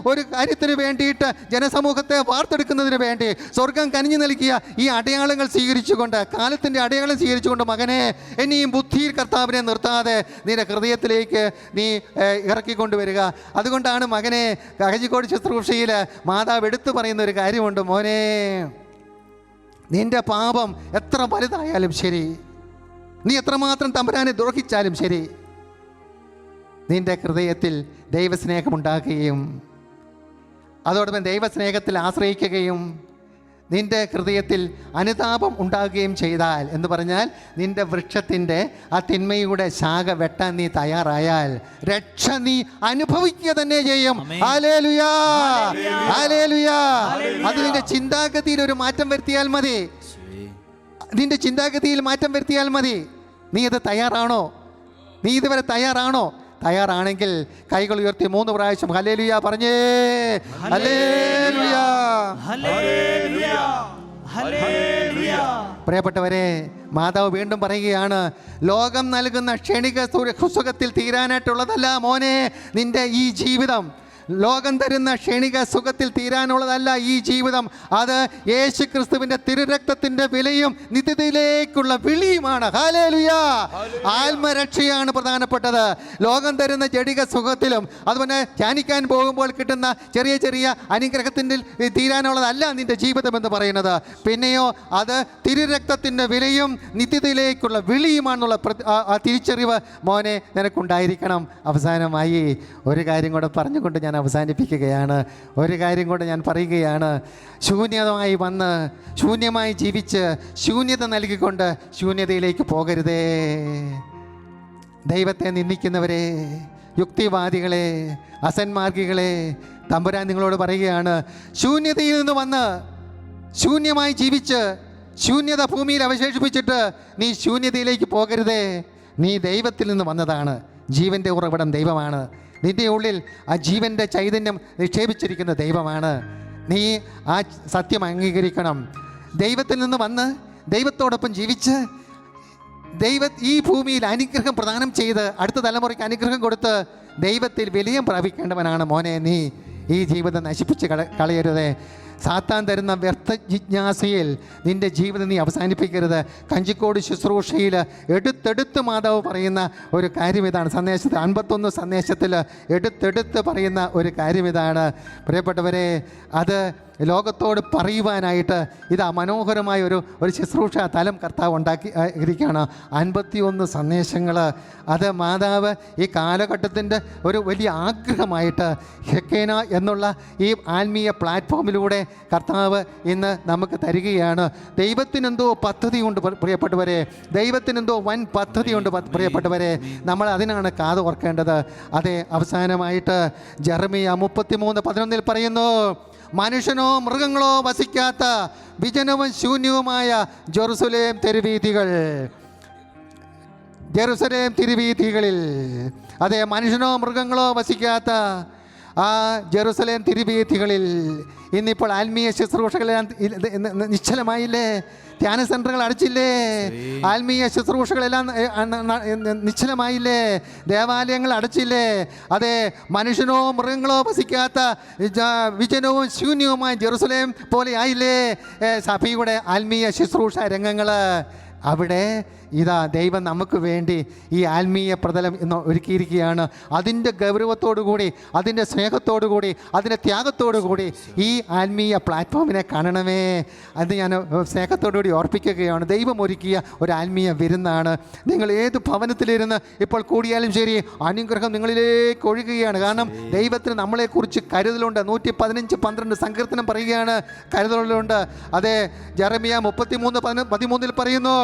Speaker 1: ഒരു കാര്യത്തിന് വേണ്ടിയിട്ട്, ജനസമൂഹത്തെ വാർത്തെടുക്കുന്നതിന് വേണ്ടി സ്വർഗം കനിഞ്ഞു നൽകിയ ഈ അടയാളങ്ങൾ സ്വീകരിച്ചുകൊണ്ട്, കാലത്തിൻ്റെ അടയാളം സ്വീകരിച്ചുകൊണ്ട്, മകനെ, ഇനിയും ബുദ്ധിയിൽ കർത്താവിനെ നിർത്താതെ നിന്റെ ഹൃദയത്തിലേക്ക് നീ ഇറക്കിക്കൊണ്ടുവരിക. അതുകൊണ്ടാണ് മകനെ, കഹജിക്കോട് ശുശ്രൂഷയിൽ മാതാവ് എടുത്തു പറയുന്ന ഒരു കാര്യമുണ്ട്, മോനെ, നിന്റെ പാപം എത്ര വലുതായാലും ശരി, നീ എത്രമാത്രം തമ്പുരാനെ ദ്രോഹിച്ചാലും ശരി, നിന്റെ ഹൃദയത്തിൽ ദൈവസ്നേഹമുണ്ടാകുകയും അതോടൊപ്പം ദൈവസ്നേഹത്തിൽ ആശ്രയിക്കുകയും നിന്റെ ഹൃദയത്തിൽ അനുതാപം ഉണ്ടാകുകയും ചെയ്താൽ, എന്ന് പറഞ്ഞാൽ നിന്റെ വൃക്ഷത്തിൻ്റെ ആ തിന്മയുടെ ശാഖ വെട്ടാൻ നീ തയ്യാറായാൽ രക്ഷ നീ അനുഭവിക്കുക തന്നെ ചെയ്യും. ഹല്ലേലൂയാ, ഹല്ലേലൂയാ. അത് നിന്റെ ചിന്താഗതിയിൽ ഒരു മാറ്റം വരുത്തിയാൽ മതി. നിന്റെ ചിന്താഗതിയിൽ മാറ്റം വരുത്തിയാൽ മതി. നീ ഇത് തയ്യാറാണോ? നീ ഇതുവരെ തയ്യാറാണോ? തയ്യാറാണെങ്കിൽ കൈകൾ ഉയർത്തി 3 പ്രാവശ്യം ഹല്ലേലൂയ പറഞ്ഞേ. ഹല്ലേലൂയ, ഹല്ലേലൂയ. പ്രിയപ്പെട്ടവരെ, മാതാവ് വീണ്ടും പറയുകയാണ്, ലോകം നൽകുന്ന ക്ഷണിക സുഖത്തിൽ തീരാനായിട്ടുള്ളതല്ല മോനെ നിന്റെ ഈ ജീവിതം. ലോകം തരുന്ന ക്ഷണിക സുഖത്തിൽ തീരാനുള്ളതല്ല ഈ ജീവിതം. അത് യേശു ക്രിസ്തുവിൻ്റെ തിരുരക്തത്തിൻ്റെ വിലയും നിത്യതയിലേക്കുള്ള വിളിയുമാണ്. ഹല്ലേലൂയാ. ആത്മരക്ഷയാണ് പ്രധാനപ്പെട്ടത്. ലോകം തരുന്ന ജഡിക സുഖത്തിലും അതുപോലെ ധ്യാനിക്കാൻ പോകുമ്പോൾ കിട്ടുന്ന ചെറിയ ചെറിയ അനുഗ്രഹത്തിൻ്റെ തീരാനുള്ളതല്ല നിൻ്റെ ജീവിതം എന്ന് പറയുന്നത്. പിന്നെയോ അത് തിരുരക്തത്തിൻ്റെ വിലയും നിത്യതയിലേക്കുള്ള വിളിയുമാണെന്നുള്ള തിരിച്ചറിവ് മോനെ നിനക്കുണ്ടായിരിക്കണം. അവസാനമായി ഒരു കാര്യം കൂടെ പറഞ്ഞുകൊണ്ട് ഞാൻ അവസാനിപ്പിക്കുകയാണ്. ഒരു കാര്യം കൂടെ ഞാൻ പറയുകയാണ്. ശൂന്യമായി വന്ന് ശൂന്യമായി ജീവിച്ച് ശൂന്യത നൽകിക്കൊണ്ട് ശൂന്യതയിലേക്ക് പോകരുതേ. ദൈവത്തെ നിന്ദിക്കുന്നവരെ, യുക്തിവാദികളെ, അസന്മാർഗികളെ, തമ്പുരാൻ നിങ്ങളോട് പറയുകയാണ്, ശൂന്യതയിൽ നിന്ന് വന്ന് ശൂന്യമായി ജീവിച്ച് ശൂന്യത ഭൂമിയിൽ അവശേഷിപ്പിച്ചിട്ട് നീ ശൂന്യതയിലേക്ക് പോകരുതേ. നീ ദൈവത്തിൽ നിന്ന് വന്നതാണ്. ജീവൻ്റെ ഉറവിടം ദൈവമാണ്. നിൻ്റെ ഉള്ളിൽ ആ ജീവൻ്റെ ചൈതന്യം നിക്ഷേപിച്ചിരിക്കുന്ന ദൈവമാണ്. നീ ആ സത്യം അംഗീകരിക്കണം. ദൈവത്തിൽ നിന്ന് വന്ന് ദൈവത്തോടൊപ്പം ജീവിച്ച് ഈ ഭൂമിയിൽ അനുഗ്രഹം പ്രദാനം ചെയ്ത് അടുത്ത തലമുറയ്ക്ക് അനുഗ്രഹം കൊടുത്ത് ദൈവത്തിൽ വിലയം പ്രാപിക്കേണ്ടവനാണ് മോനെ. നീ ഈ ജീവിതം നശിപ്പിച്ച് കളയരുതേ. സാത്താൻ തരുന്ന വ്യർത്ഥ ജിജ്ഞാസയിൽ നിൻ്റെ ജീവിതം നീ അവസാനിപ്പിക്കരുത്. കഞ്ചിക്കോട് ശുശ്രൂഷയിൽ എടുത്തെടുത്ത് മാതാവ് പറയുന്ന ഒരു കാര്യം ഇതാണ്. 51 സന്ദേശത്തിൽ എടുത്തെടുത്ത് പറയുന്ന ഒരു കാര്യം ഇതാണ്. പ്രിയപ്പെട്ടവരെ, അത് ലോകത്തോട് പറയുവാനായിട്ട് ഇതാ മനോഹരമായ ഒരു ശുശ്രൂഷ തലം കർത്താവ് ഇരിക്കുകയാണ്. 51 സന്ദേശങ്ങൾ. അത് മാതാവ് ഈ കാലഘട്ടത്തിൻ്റെ ഒരു വലിയ ആഗ്രഹമായിട്ട് ഹെക്കേന എന്നുള്ള ഈ ആത്മീയ പ്ലാറ്റ്ഫോമിലൂടെ കർത്താവ് ഇന്ന് നമുക്ക് തരികയാണ്. ദൈവത്തിനെന്തോ പദ്ധതിയുണ്ട് പ്രിയപ്പെട്ടവരെ, ദൈവത്തിനെന്തോ വൻ പദ്ധതിയുണ്ട് പ്രിയപ്പെട്ടവരെ. നമ്മൾ അതിനാണ് കാത് ഓർക്കേണ്ടത്. അതെ, അവസാനമായിട്ട് ജെറമിയ 33:11 പറയുന്നു, മനുഷ്യനോ മൃഗങ്ങളോ വസിക്കാത്ത വിജനവും ശൂന്യവുമായ ജെറുസലേം തിരുവീഥികളിൽ, അതെ, മനുഷ്യനോ മൃഗങ്ങളോ വസിക്കാത്ത ആ ജെറുസലേം തിരുവീഥികളിൽ ഇന്നിപ്പോൾ ആത്മീയ ശുശ്രൂഷകളെല്ലാം നിശ്ചലമായില്ലേ? ധ്യാന സെൻ്ററുകൾ അടച്ചില്ലേ? ആത്മീയ ശുശ്രൂഷകളെല്ലാം നിശ്ചലമായില്ലേ? ദേവാലയങ്ങൾ അടച്ചില്ലേ? അതെ, മനുഷ്യനോ മൃഗങ്ങളോ വസിക്കാത്ത വിജനവും ശൂന്യവുമായ ജെറുസലേം പോലെ ആയില്ലേ സഭയുടെ ആത്മീയ ശുശ്രൂഷ രംഗങ്ങൾ? അവിടെ ഇതാ ദൈവം നമുക്ക് വേണ്ടി ഈ ആത്മീയ പ്രതലം ഇന്ന് ഒരുക്കിയിരിക്കുകയാണ്. അതിൻ്റെ ഗൗരവത്തോടുകൂടി, അതിൻ്റെ സ്നേഹത്തോടുകൂടി, അതിൻ്റെ ത്യാഗത്തോടുകൂടി ഈ ആത്മീയ പ്ലാറ്റ്ഫോമിനെ കാണണമേ. അത് ഞാൻ സ്നേഹത്തോടുകൂടി ഓർപ്പിക്കുകയാണ്. ദൈവം ഒരുക്കിയ ഒരു ആത്മീയ വിരുന്നാണ്. നിങ്ങൾ ഏത് ഭവനത്തിലിരുന്ന് ഇപ്പോൾ കൂടിയാലും ശരി, അനുഗ്രഹം നിങ്ങളിലേക്ക് ഒഴുകുകയാണ്. കാരണം ദൈവത്തിന് നമ്മളെക്കുറിച്ച് കരുതലുണ്ട്. 115:12 സങ്കീർത്തനം പറയുകയാണ്, കരുതലുണ്ട്. അതെ, ജെറമിയ 33:13 പറയുന്നു,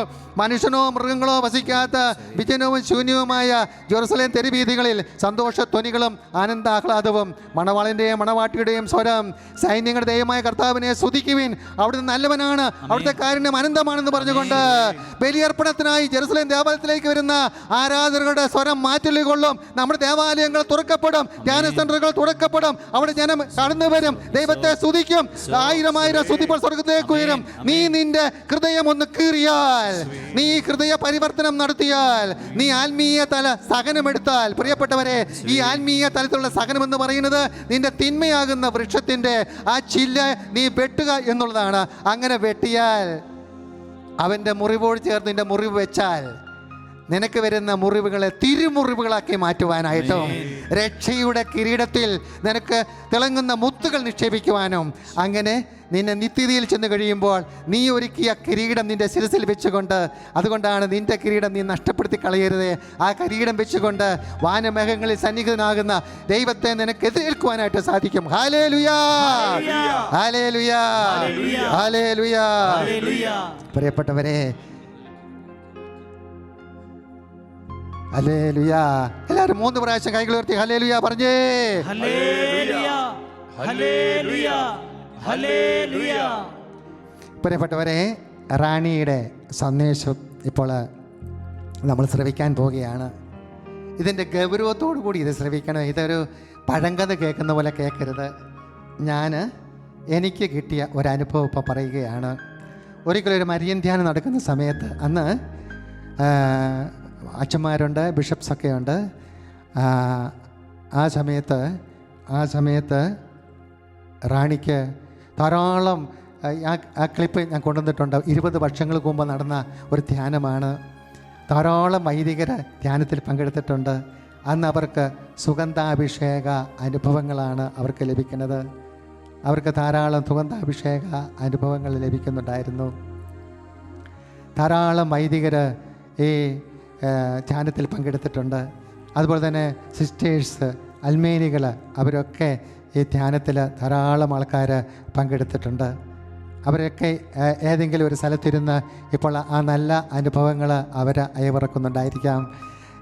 Speaker 1: മനുഷ്യനോ മൃഗങ്ങളോ വസിക്കാത്ത വിജനവും ശൂന്യവുമായ ജെറുസലേം തെരുവീഥികളിൽ സന്തോഷധ്വനികളും ആനന്ദാഹ്ലാദവും, മണവാളിൻ്റെയും മണവാട്ടിയുടെയും സ്വരം, സൈന്യങ്ങളുടെ ദൈവമായ കർത്താവിനെ സ്തുതിക്കുവിൻ, അവിടുന്ന് നല്ലവനാണ്, അവിടുത്തെ കാരുണ്യം അനന്തമാണെന്ന് പറഞ്ഞുകൊണ്ട് ബലിയർപ്പണത്തിനായി ജെറുസലേം ദേവാലയത്തിലേക്ക് വരുന്ന ആരാധകരുടെ സ്വരം മാറ്റൊലികൊള്ളും. നമ്മുടെ ദേവാലയങ്ങൾ തുറക്കപ്പെടും, ധ്യാന സെന്ററുകൾ തുറക്കപ്പെടും, അവിടെ ജനം കടന്നു വരും, ദൈവത്തെ സ്തുതിക്കും. 1000 സ്തുതിപ്പോൾ സ്വർഗത്തേക്ക് ഉയരും. നീ നിന്റെ ഹൃദയം ഒന്ന് കീറിയാൽ, നീ ഹൃദയ പരിവർത്തനം നടത്തിയാൽ, നീ ആത്മീയ തല സഹനമെടുത്താൽ, പ്രിയപ്പെട്ടവരെ, ഈ ആത്മീയ തലത്തിലുള്ള സഹനം എന്ന് പറയുന്നത് നിന്റെ തിന്മയാകുന്ന വൃക്ഷത്തിൻ്റെ ആ ചില്ല നീ വെട്ടുക എന്നുള്ളതാണ്. അങ്ങനെ വെട്ടിയാൽ, അവൻ്റെ മുറിവോട് ചേർന്ന് നിന്റെ മുറിവ് വെച്ചാൽ, നിനക്ക് വരുന്ന മുറിവുകളെ തിരുമുറിവുകളാക്കി മാറ്റുവാനായിട്ടും രക്ഷയുടെ കിരീടത്തിൽ നിനക്ക് തിളങ്ങുന്ന മുത്തുകൾ നിക്ഷേപിക്കുവാനും, അങ്ങനെ നിന്നെ നിത്യതയിൽ ചെന്ന് കഴിയുമ്പോൾ നീ ഒരുക്കിയ കിരീടം നിന്റെ ശിരസിൽ വെച്ചുകൊണ്ട്, അതുകൊണ്ടാണ് നിന്റെ കിരീടം നീ നഷ്ടപ്പെടുത്തി കളയരുതേ. ആ കിരീടം വെച്ചുകൊണ്ട് വാനമേഘങ്ങളിൽ സന്നിഹിതനാകുന്ന ദൈവത്തെ നിനക്ക് എതിരേൽക്കുവാനായിട്ട് സാധിക്കും. ഹല്ലേലൂയാ, ഹല്ലേലൂയാ, ഹല്ലേലൂയാ. പ്രിയപ്പെട്ടവരെ, ഹല്ലേലൂയാ. എല്ലാവരും 3 പ്രാവശ്യം കൈകൾ ഉയർത്തി ഹല്ലേലൂയാ പറഞ്ഞേ.
Speaker 2: ഹല്ലേലൂയാ, ഹല്ലേലൂയാ, ഹല്ലേലൂയാ.
Speaker 1: പ്രിയപ്പെട്ടവരെ, റാണിയുടെ സന്ദേശം ഇപ്പോൾ നമ്മൾ ശ്രവിക്കാൻ പോവുകയാണ്. ഇതിൻ്റെ ഗൗരവത്തോടു കൂടി ഇത് ശ്രവിക്കണം. ഇതൊരു പഴങ്കഥ കേൾക്കുന്ന പോലെ കേൾക്കരുത്. എനിക്ക് കിട്ടിയ ഒരനുഭവം ഇപ്പോൾ പറയുകയാണ്. ഒരിക്കലൊരു മരിയൻ ധ്യാനം നടക്കുന്ന സമയത്ത്, അന്ന് അച്ഛന്മാരുണ്ട്, ബിഷപ്സൊക്കെ ഉണ്ട്. ആ സമയത്ത് റാണിക്ക് ധാരാളം, ആ ക്ലിപ്പ് ഞാൻ കൊണ്ടുവന്നിട്ടുണ്ട്. 20 വർഷങ്ങൾക്ക് മുമ്പ് നടന്ന ഒരു ധ്യാനമാണ്. ധാരാളം വൈദികർ ധ്യാനത്തിൽ പങ്കെടുത്തിട്ടുണ്ട്. അന്ന് അവർക്ക് സുഗന്ധാഭിഷേക അനുഭവങ്ങളാണ് അവർക്ക് ലഭിക്കുന്നത്. അവർക്ക് ധാരാളം സുഗന്ധാഭിഷേക അനുഭവങ്ങൾ ലഭിക്കുന്നുണ്ടായിരുന്നു. ധാരാളം വൈദികർ ഈ ധ്യാനത്തിൽ പങ്കെടുത്തിട്ടുണ്ട്. അതുപോലെ തന്നെ സിസ്റ്റേഴ്സ്, അൽമേനികൾ, അവരൊക്കെ ഈ ധ്യാനത്തിൽ ധാരാളം ആൾക്കാർ പങ്കെടുത്തിട്ടുണ്ട്. അവരൊക്കെ ഏതെങ്കിലും ഒരു സ്ഥലത്തിരുന്ന് ഇപ്പോൾ ആ നല്ല അനുഭവങ്ങൾ അവർ അയവിറക്കുന്നുണ്ടായിരിക്കാം.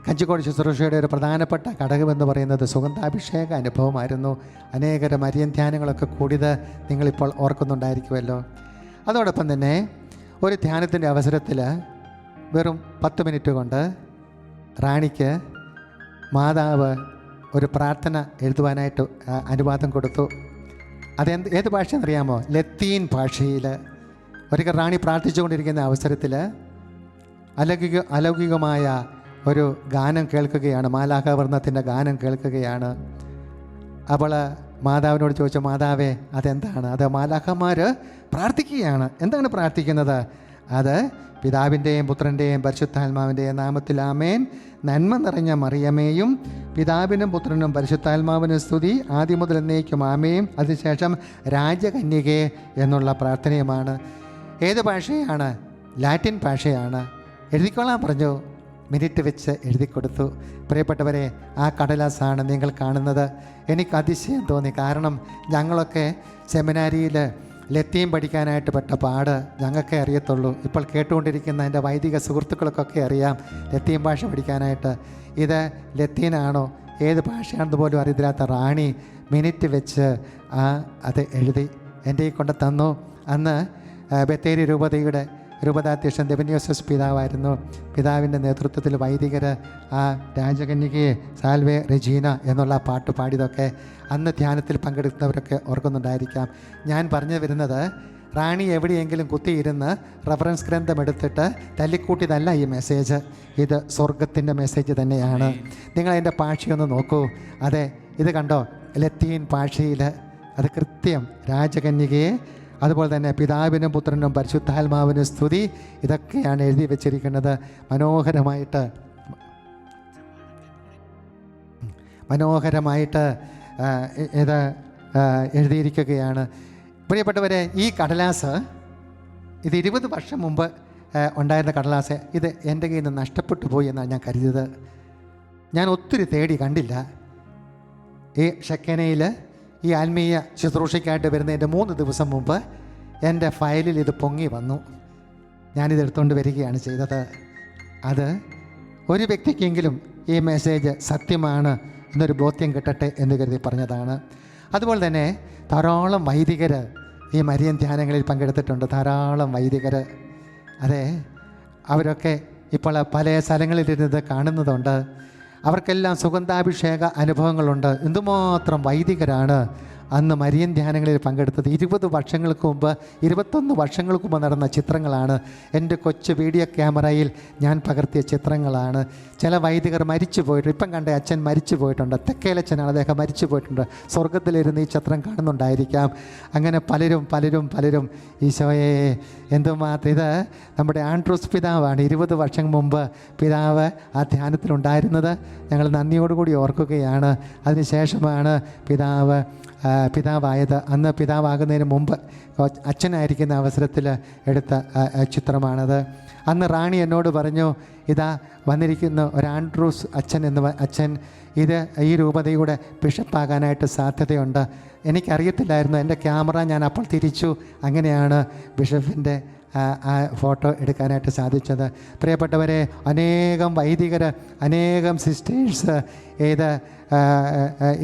Speaker 1: കഞ്ചിക്കോട് ശുശ്രൂഷയുടെ ഒരു പ്രധാനപ്പെട്ട ഘടകമെന്ന് പറയുന്നത് സുഗന്ധാഭിഷേക അനുഭവമായിരുന്നു. അനേകര മരിയൻ ധ്യാനങ്ങളൊക്കെ കൂടിയത് നിങ്ങളിപ്പോൾ ഓർക്കുന്നുണ്ടായിരിക്കുമല്ലോ. അതോടൊപ്പം തന്നെ ഒരു ധ്യാനത്തിൻ്റെ അവസരത്തിൽ വെറും 10 മിനിറ്റ് കൊണ്ട് റാണിക്ക് മാതാവ് ഒരു പ്രാർത്ഥന എഴുതുവാനായിട്ട് അനുവാദം കൊടുത്തു. ഏത് ഭാഷയെന്നറിയാമോ? ലത്തീൻ ഭാഷയിൽ. ഒരിക്കൽ റാണി പ്രാർത്ഥിച്ചുകൊണ്ടിരിക്കുന്ന അവസരത്തിൽ അലൗകികമായ ഒരു ഗാനം കേൾക്കുകയാണ്, മാലാഖവർണ്ണത്തിൻ്റെ ഗാനം കേൾക്കുകയാണ്. അവൾ മാതാവിനോട് ചോദിച്ചു, മാതാവേ അതെന്താണ്? അത് മാലാഖമാർ പ്രാർത്ഥിക്കുകയാണ്. എന്താണ് പ്രാർത്ഥിക്കുന്നത്? അത് പിതാവിൻ്റെയും പുത്രൻ്റെയും പരിശുദ്ധാത്മാവിൻ്റെയും നാമത്തിൽ ആമേൻ, നന്മ നിറഞ്ഞ മറിയമേയും പിതാവിനും പുത്രനും പരിശുദ്ധാത്മാവിനും സ്തുതി, ആദ്യം മുതൽ എന്നേക്കും ആമേയും, അതിനുശേഷം രാജകന്യകേ എന്നുള്ള പ്രാർത്ഥനയുമാണ്. ഏത് ഭാഷയാണ്? ലാറ്റിൻ ഭാഷയാണ്. എഴുതിക്കൊള്ളാൻ പറഞ്ഞു. മിനിറ്റ് വെച്ച് എഴുതി കൊടുത്തു. പ്രിയപ്പെട്ടവരെ, ആ കടലാസാണ് നിങ്ങൾ കാണുന്നത്. എനിക്ക് അതിശയം തോന്നി. കാരണം ഞങ്ങളൊക്കെ സെമിനാരിയിൽ ലത്തീൻ പഠിക്കാനായിട്ട് പെട്ട പാട് ഞങ്ങൾക്കേ അറിയത്തുള്ളൂ. ഇപ്പോൾ കേട്ടുകൊണ്ടിരിക്കുന്ന എൻ്റെ വൈദിക സുഹൃത്തുക്കൾക്കൊക്കെ അറിയാം ലത്തീൻ ഭാഷ പഠിക്കാനായിട്ട്. ഇത് ലത്തീനാണോ ഏത് ഭാഷയാണെന്ന് പോലും അറിയത്തില്ലാത്ത റാണി മിനിറ്റ് വെച്ച് അത് എഴുതി എൻ്റെ കൊണ്ട് തന്നു. അന്ന് ബത്തേരി രൂപതാധ്യക്ഷൻ ദെവന്യോസസ് പിതാവായിരുന്നു. പിതാവിൻ്റെ നേതൃത്വത്തിൽ വൈദികർ ആ രാജകന്യകയെ സാൽവേ റെജീന എന്നുള്ള പാട്ട് പാടിയതൊക്കെ അന്ന് ധ്യാനത്തിൽ പങ്കെടുക്കുന്നവരൊക്കെ ഓർക്കുന്നുണ്ടായിരിക്കാം. ഞാൻ പറഞ്ഞു വരുന്നത്, റാണി എവിടെയെങ്കിലും കുത്തിയിരുന്ന് റഫറൻസ് ഗ്രന്ഥം എടുത്തിട്ട് തല്ലിക്കൂട്ടിയതല്ല ഈ മെസ്സേജ്. ഇത് സ്വർഗത്തിൻ്റെ മെസ്സേജ് തന്നെയാണ്. നിങ്ങൾ അതിൻ്റെ ഭാഷയൊന്ന് നോക്കൂ. അതെ, ഇത് കണ്ടോ, ലത്തീൻ ഭാഷയിൽ അത് കൃത്യം രാജകന്യകയെ, അതുപോലെ തന്നെ പിതാവിനും പുത്രനും പരിശുദ്ധാത്മാവിനും സ്തുതി, ഇതൊക്കെയാണ് എഴുതി വച്ചിരിക്കുന്നത്. മനോഹരമായിട്ട് ഇത് എഴുതിയിരിക്കുകയാണ്. പ്രിയപ്പെട്ടവരെ, ഈ കടലാസ് ഇത് 20 വർഷം മുമ്പ് ഉണ്ടായിരുന്ന കടലാസ്. ഇത് എൻ്റെ കയ്യിൽ നിന്ന് നഷ്ടപ്പെട്ടു പോയി എന്നാണ് ഞാൻ കരുതിയത്. ഞാൻ ഒത്തിരി തേടി കണ്ടില്ല. ഈ ഷെക്കനയിൽ ഈ ആത്മീയ ശുശ്രൂഷയ്ക്കായിട്ട് വരുന്നതിൻ്റെ 3 ദിവസം മുമ്പ് എൻ്റെ ഫയലിൽ ഇത് പൊങ്ങി വന്നു. ഞാനിത് എടുത്തുകൊണ്ട് വരികയാണ് ചെയ്തത്. അത് ഒരു വ്യക്തിക്കെങ്കിലും ഈ മെസ്സേജ് സത്യമാണ് എന്നൊരു ബോധ്യം കിട്ടട്ടെ എന്ന് കരുതി പറഞ്ഞതാണ്. അതുപോലെ തന്നെ ധാരാളം വൈദികർ ഈ മരിയൻ ധ്യാനങ്ങളിൽ പങ്കെടുത്തിട്ടുണ്ട്. ധാരാളം വൈദികർ. അതെ, അവരൊക്കെ ഇപ്പോൾ പല സ്ഥലങ്ങളിലിരുന്നത് കാണുന്നതുണ്ട്. അവർക്കെല്ലാം സുഗന്ധാഭിഷേക അനുഭവങ്ങളുണ്ട്. എന്തുമാത്രം വൈദികരാണ് അന്ന് മരിയൻ ധ്യാനങ്ങളിൽ പങ്കെടുത്തത്. 20 വർഷങ്ങൾക്ക് മുമ്പ് 21 വർഷങ്ങൾക്ക് മുമ്പ് നടന്ന ചിത്രങ്ങളാണ്. എൻ്റെ കൊച്ചു വീഡിയോ ക്യാമറയിൽ ഞാൻ പകർത്തിയ ചിത്രങ്ങളാണ്. ചില വൈദികർ മരിച്ചു പോയിട്ടുണ്ട്. ഇപ്പം കണ്ട അച്ഛൻ മരിച്ചു പോയിട്ടുണ്ട്. തെക്കേലച്ഛനാണ്, അദ്ദേഹം മരിച്ചു പോയിട്ടുണ്ട്. സ്വർഗത്തിലിരുന്ന് ഈ ചിത്രം കാണുന്നുണ്ടായിരിക്കാം. അങ്ങനെ പലരും ഈശോയെ എന്തുമാത്രം. ഇത് നമ്മുടെ ആൻഡ്രൂസ് പിതാവാണ്. 20 വർഷം മുമ്പ് പിതാവ് ആ ധ്യാനത്തിലുണ്ടായിരുന്നത്. ഞങ്ങൾ നന്ദിയോടുകൂടി ഓർക്കുകയാണ്. അതിനുശേഷമാണ് പിതാവായത്. അന്ന് പിതാവാകുന്നതിന് മുമ്പ് അച്ഛനായിരിക്കുന്ന അവസരത്തിൽ എടുത്ത ചിത്രമാണത്. അന്ന് റാണി എന്നോട് പറഞ്ഞു, ഇതാ വന്നിരിക്കുന്ന ഒരു ആൻഡ്രൂസ് അച്ഛൻ ഇത് ഈ രൂപതയുടെ ബിഷപ്പാകാനായിട്ട് സാധ്യതയുണ്ട്. എനിക്കറിയത്തില്ലായിരുന്നു. എൻ്റെ ക്യാമറ ഞാൻ അപ്പോൾ തിരിച്ചു. അങ്ങനെയാണ് ബിഷപ്പിൻ്റെ ആ ഫോട്ടോ എടുക്കാനായിട്ട് സാധിച്ചത്. പ്രിയപ്പെട്ടവരെ, അനേകം വൈദികർ, അനേകം സിസ്റ്റേഴ്സ്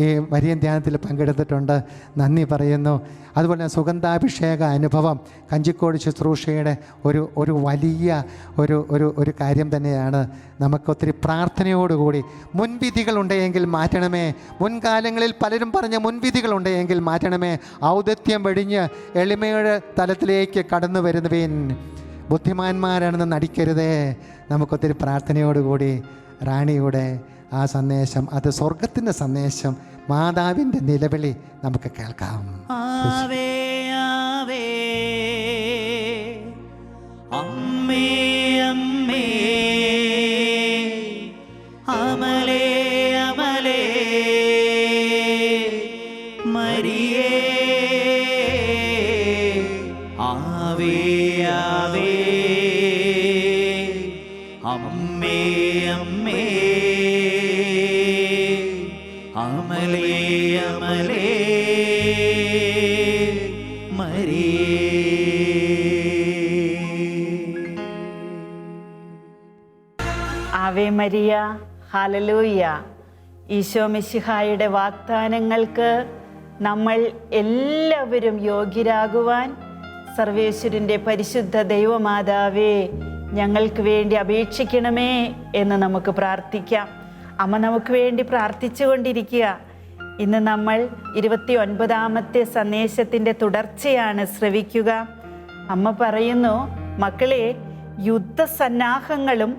Speaker 1: ഈ മരിയൻ ധ്യാനത്തിൽ പങ്കെടുത്തിട്ടുണ്ട്. നന്ദി പറയുന്നു. അതുപോലെ തന്നെ സുഗന്ധാഭിഷേക അനുഭവം കഞ്ചിക്കോട് ശുശ്രൂഷയുടെ ഒരു വലിയ ഒരു കാര്യം തന്നെയാണ്. നമുക്കൊത്തിരി പ്രാർത്ഥനയോടുകൂടി മുൻവിധികളുണ്ടെങ്കിൽ മാറ്റണമേ. മുൻകാലങ്ങളിൽ പലരും പറഞ്ഞ മുൻവിധികളുണ്ടെങ്കിൽ മാറ്റണമേ. ഔദത്യം വെടിഞ്ഞ് എളിമയുടെ തലത്തിലേക്ക് കടന്നു വരുന്നവൻ ബുദ്ധിമാന്മാരാണെന്ന് നടിക്കരുതേ. നമുക്കൊത്തിരി പ്രാർത്ഥനയോടുകൂടി റാണിയുടെ ആ സന്ദേശം, അത് സ്വർഗത്തിൻ്റെ സന്ദേശം, മാതാവിൻ്റെ നിലവിളി നമുക്ക് കേൾക്കാം.
Speaker 2: ആവേ ആവേ അമ്മേ അമ്മേ അമലേ അമലേ മരിയേ ആവേ ആവേ അമ്മേ അമ്മേ അമലേ അമലേ മരിയേ.
Speaker 3: Ave Maria, hallelujah. ഈശോ മിശിഹായുടെ വാഗ്ദാനങ്ങൾക്ക് നമ്മൾ എല്ലാവരും യോഗ്യരാകുവാൻ സർവേശ്വരൻ്റെ പരിശുദ്ധ ദൈവമാതാവേ, ഞങ്ങൾക്ക് വേണ്ടി അപേക്ഷിക്കണമേ എന്ന് നമുക്ക് പ്രാർത്ഥിക്കാം. അമ്മ നമുക്ക് വേണ്ടി പ്രാർത്ഥിച്ചു കൊണ്ടിരിക്കുക. ഇന്ന് നമ്മൾ 29ാമത്തെ സന്ദേശത്തിൻ്റെ തുടർച്ചയാണ് ശ്രവിക്കുക. അമ്മ പറയുന്നു, മക്കളെ, യുദ്ധസന്നാഹങ്ങളും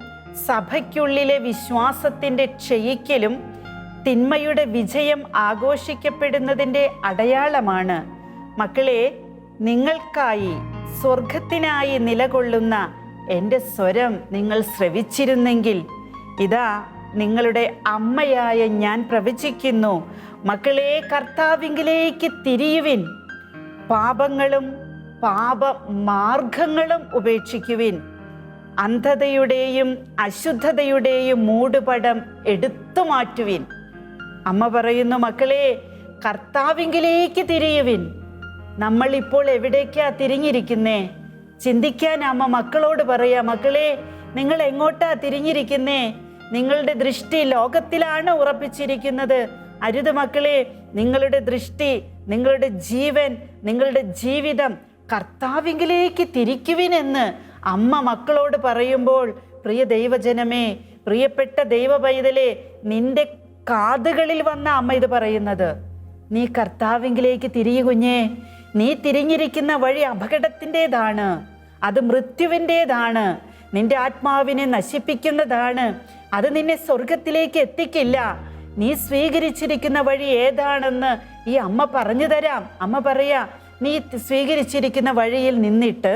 Speaker 3: സഭയ്ക്കുള്ളിലെ വിശ്വാസത്തിൻ്റെ ക്ഷയിക്കലും തിന്മയുടെ വിജയം ആഘോഷിക്കപ്പെടുന്നതിൻ്റെ അടയാളമാണ്. മക്കളെ, നിങ്ങൾക്കായി സ്വർഗത്തിനായി നിലകൊള്ളുന്ന എൻ്റെ സ്വരം നിങ്ങൾ ശ്രവിച്ചിരുന്നെങ്കിൽ, ഇതാ നിങ്ങളുടെ അമ്മയായ ഞാൻ പ്രവചിക്കുന്നു, മക്കളെ കർത്താവിങ്കിലേക്ക് തിരിയുവിൻ, പാപങ്ങളും പാപമാർഗങ്ങളും ഉപേക്ഷിക്കുവിൻ, അന്ധതയുടെയും അശുദ്ധതയുടെയും മൂടുപടം എടുത്തു മാറ്റുവിൻ. അമ്മ പറയുന്നു, മക്കളെ കർത്താവിങ്കിലേക്ക് തിരിയുവിൻ. നമ്മളിപ്പോൾ എവിടേക്കാ തിരിഞ്ഞിരിക്കുന്നേ? ചിന്തിക്കാൻ അമ്മ മക്കളോട് പറയാ, മക്കളെ നിങ്ങൾ എങ്ങോട്ടാ തിരിഞ്ഞിരിക്കുന്നേ? നിങ്ങളുടെ ദൃഷ്ടി ലോകത്തിലാണ് ഉറപ്പിച്ചിരിക്കുന്നത്. അരുത് മക്കളെ, നിങ്ങളുടെ ദൃഷ്ടി, നിങ്ങളുടെ ജീവൻ, നിങ്ങളുടെ ജീവിതം കർത്താവിങ്കിലേക്ക് തിരിക്കുവിനെന്ന് അമ്മ മക്കളോട് പറയുമ്പോൾ, പ്രിയ ദൈവജനമേ, പ്രിയപ്പെട്ട ദൈവ പൈതലേ, നിന്റെ കാതുകളിൽ വന്ന അമ്മ ഇത് പറയുന്നത്. നീ കർത്താവിങ്കിലേക്ക് തിരിയു കുഞ്ഞേ. നീ തിരിഞ്ഞിരിക്കുന്ന വഴി അപകടത്തിൻ്റെതാണ്, അത് മൃത്യുവിൻ്റെതാണ്, നിന്റെ ആത്മാവിനെ നശിപ്പിക്കുന്നതാണ്, അത് നിന്നെ സ്വർഗത്തിലേക്ക് എത്തിക്കില്ല. നീ സ്വീകരിച്ചിരിക്കുന്ന വഴി ഏതാണെന്ന് ഈ അമ്മ പറഞ്ഞു തരാം. അമ്മ പറയാ, നീ സ്വീകരിച്ചിരിക്കുന്ന വഴിയിൽ നിന്നിട്ട്,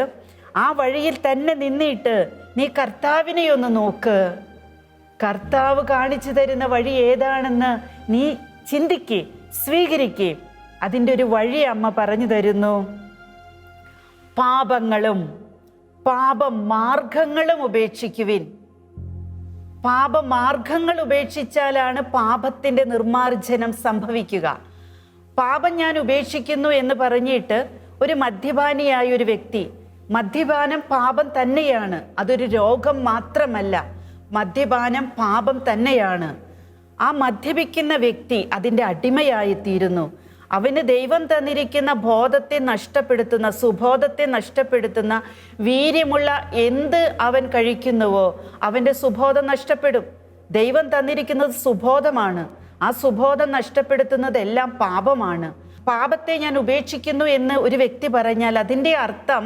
Speaker 3: ആ വഴിയിൽ തന്നെ നിന്നിട്ട് നീ കർത്താവിനെ ഒന്ന് നോക്ക്. കർത്താവ് കാണിച്ചു തരുന്ന വഴി ഏതാണെന്ന് നീ ചിന്തിക്ക്, സ്വീകരിക്ക്. അതിൻ്റെ ഒരു വഴി അമ്മ പറഞ്ഞു തരുന്നു. പാപങ്ങളും പാപമാർഗങ്ങളും ഉപേക്ഷിക്കുവിൻ. പാപമാർഗങ്ങൾ ഉപേക്ഷിച്ചാലാണ് പാപത്തിൻ്റെ നിർമ്മാർജ്ജനം സംഭവിക്കുക. പാപം ഞാൻ ഉപേക്ഷിക്കുന്നു എന്ന് പറഞ്ഞിട്ട് ഒരു മദ്യപാനിയായ ഒരു വ്യക്തി, മദ്യപാനം പാപം തന്നെയാണ്, അതൊരു രോഗം മാത്രമല്ല, മദ്യപാനം പാപം തന്നെയാണ്. ആ മദ്യപിക്കുന്ന വ്യക്തി അതിൻ്റെ അടിമയായിത്തീരുന്നു. അവന് ദൈവം തന്നിരിക്കുന്ന ബോധത്തെ നഷ്ടപ്പെടുത്തുന്ന, സുബോധത്തെ നഷ്ടപ്പെടുത്തുന്ന വീര്യമുള്ള എന്ത് അവൻ കഴിക്കുന്നുവോ അവൻ്റെ സുബോധം നഷ്ടപ്പെടും. ദൈവം തന്നിരിക്കുന്നത് സുബോധമാണ്. ആ സുബോധം നഷ്ടപ്പെടുത്തുന്നതെല്ലാം പാപമാണ്. പാപത്തെ ഞാൻ ഉപേക്ഷിക്കുന്നു എന്ന് ഒരു വ്യക്തി പറഞ്ഞാൽ അതിൻ്റെ അർത്ഥം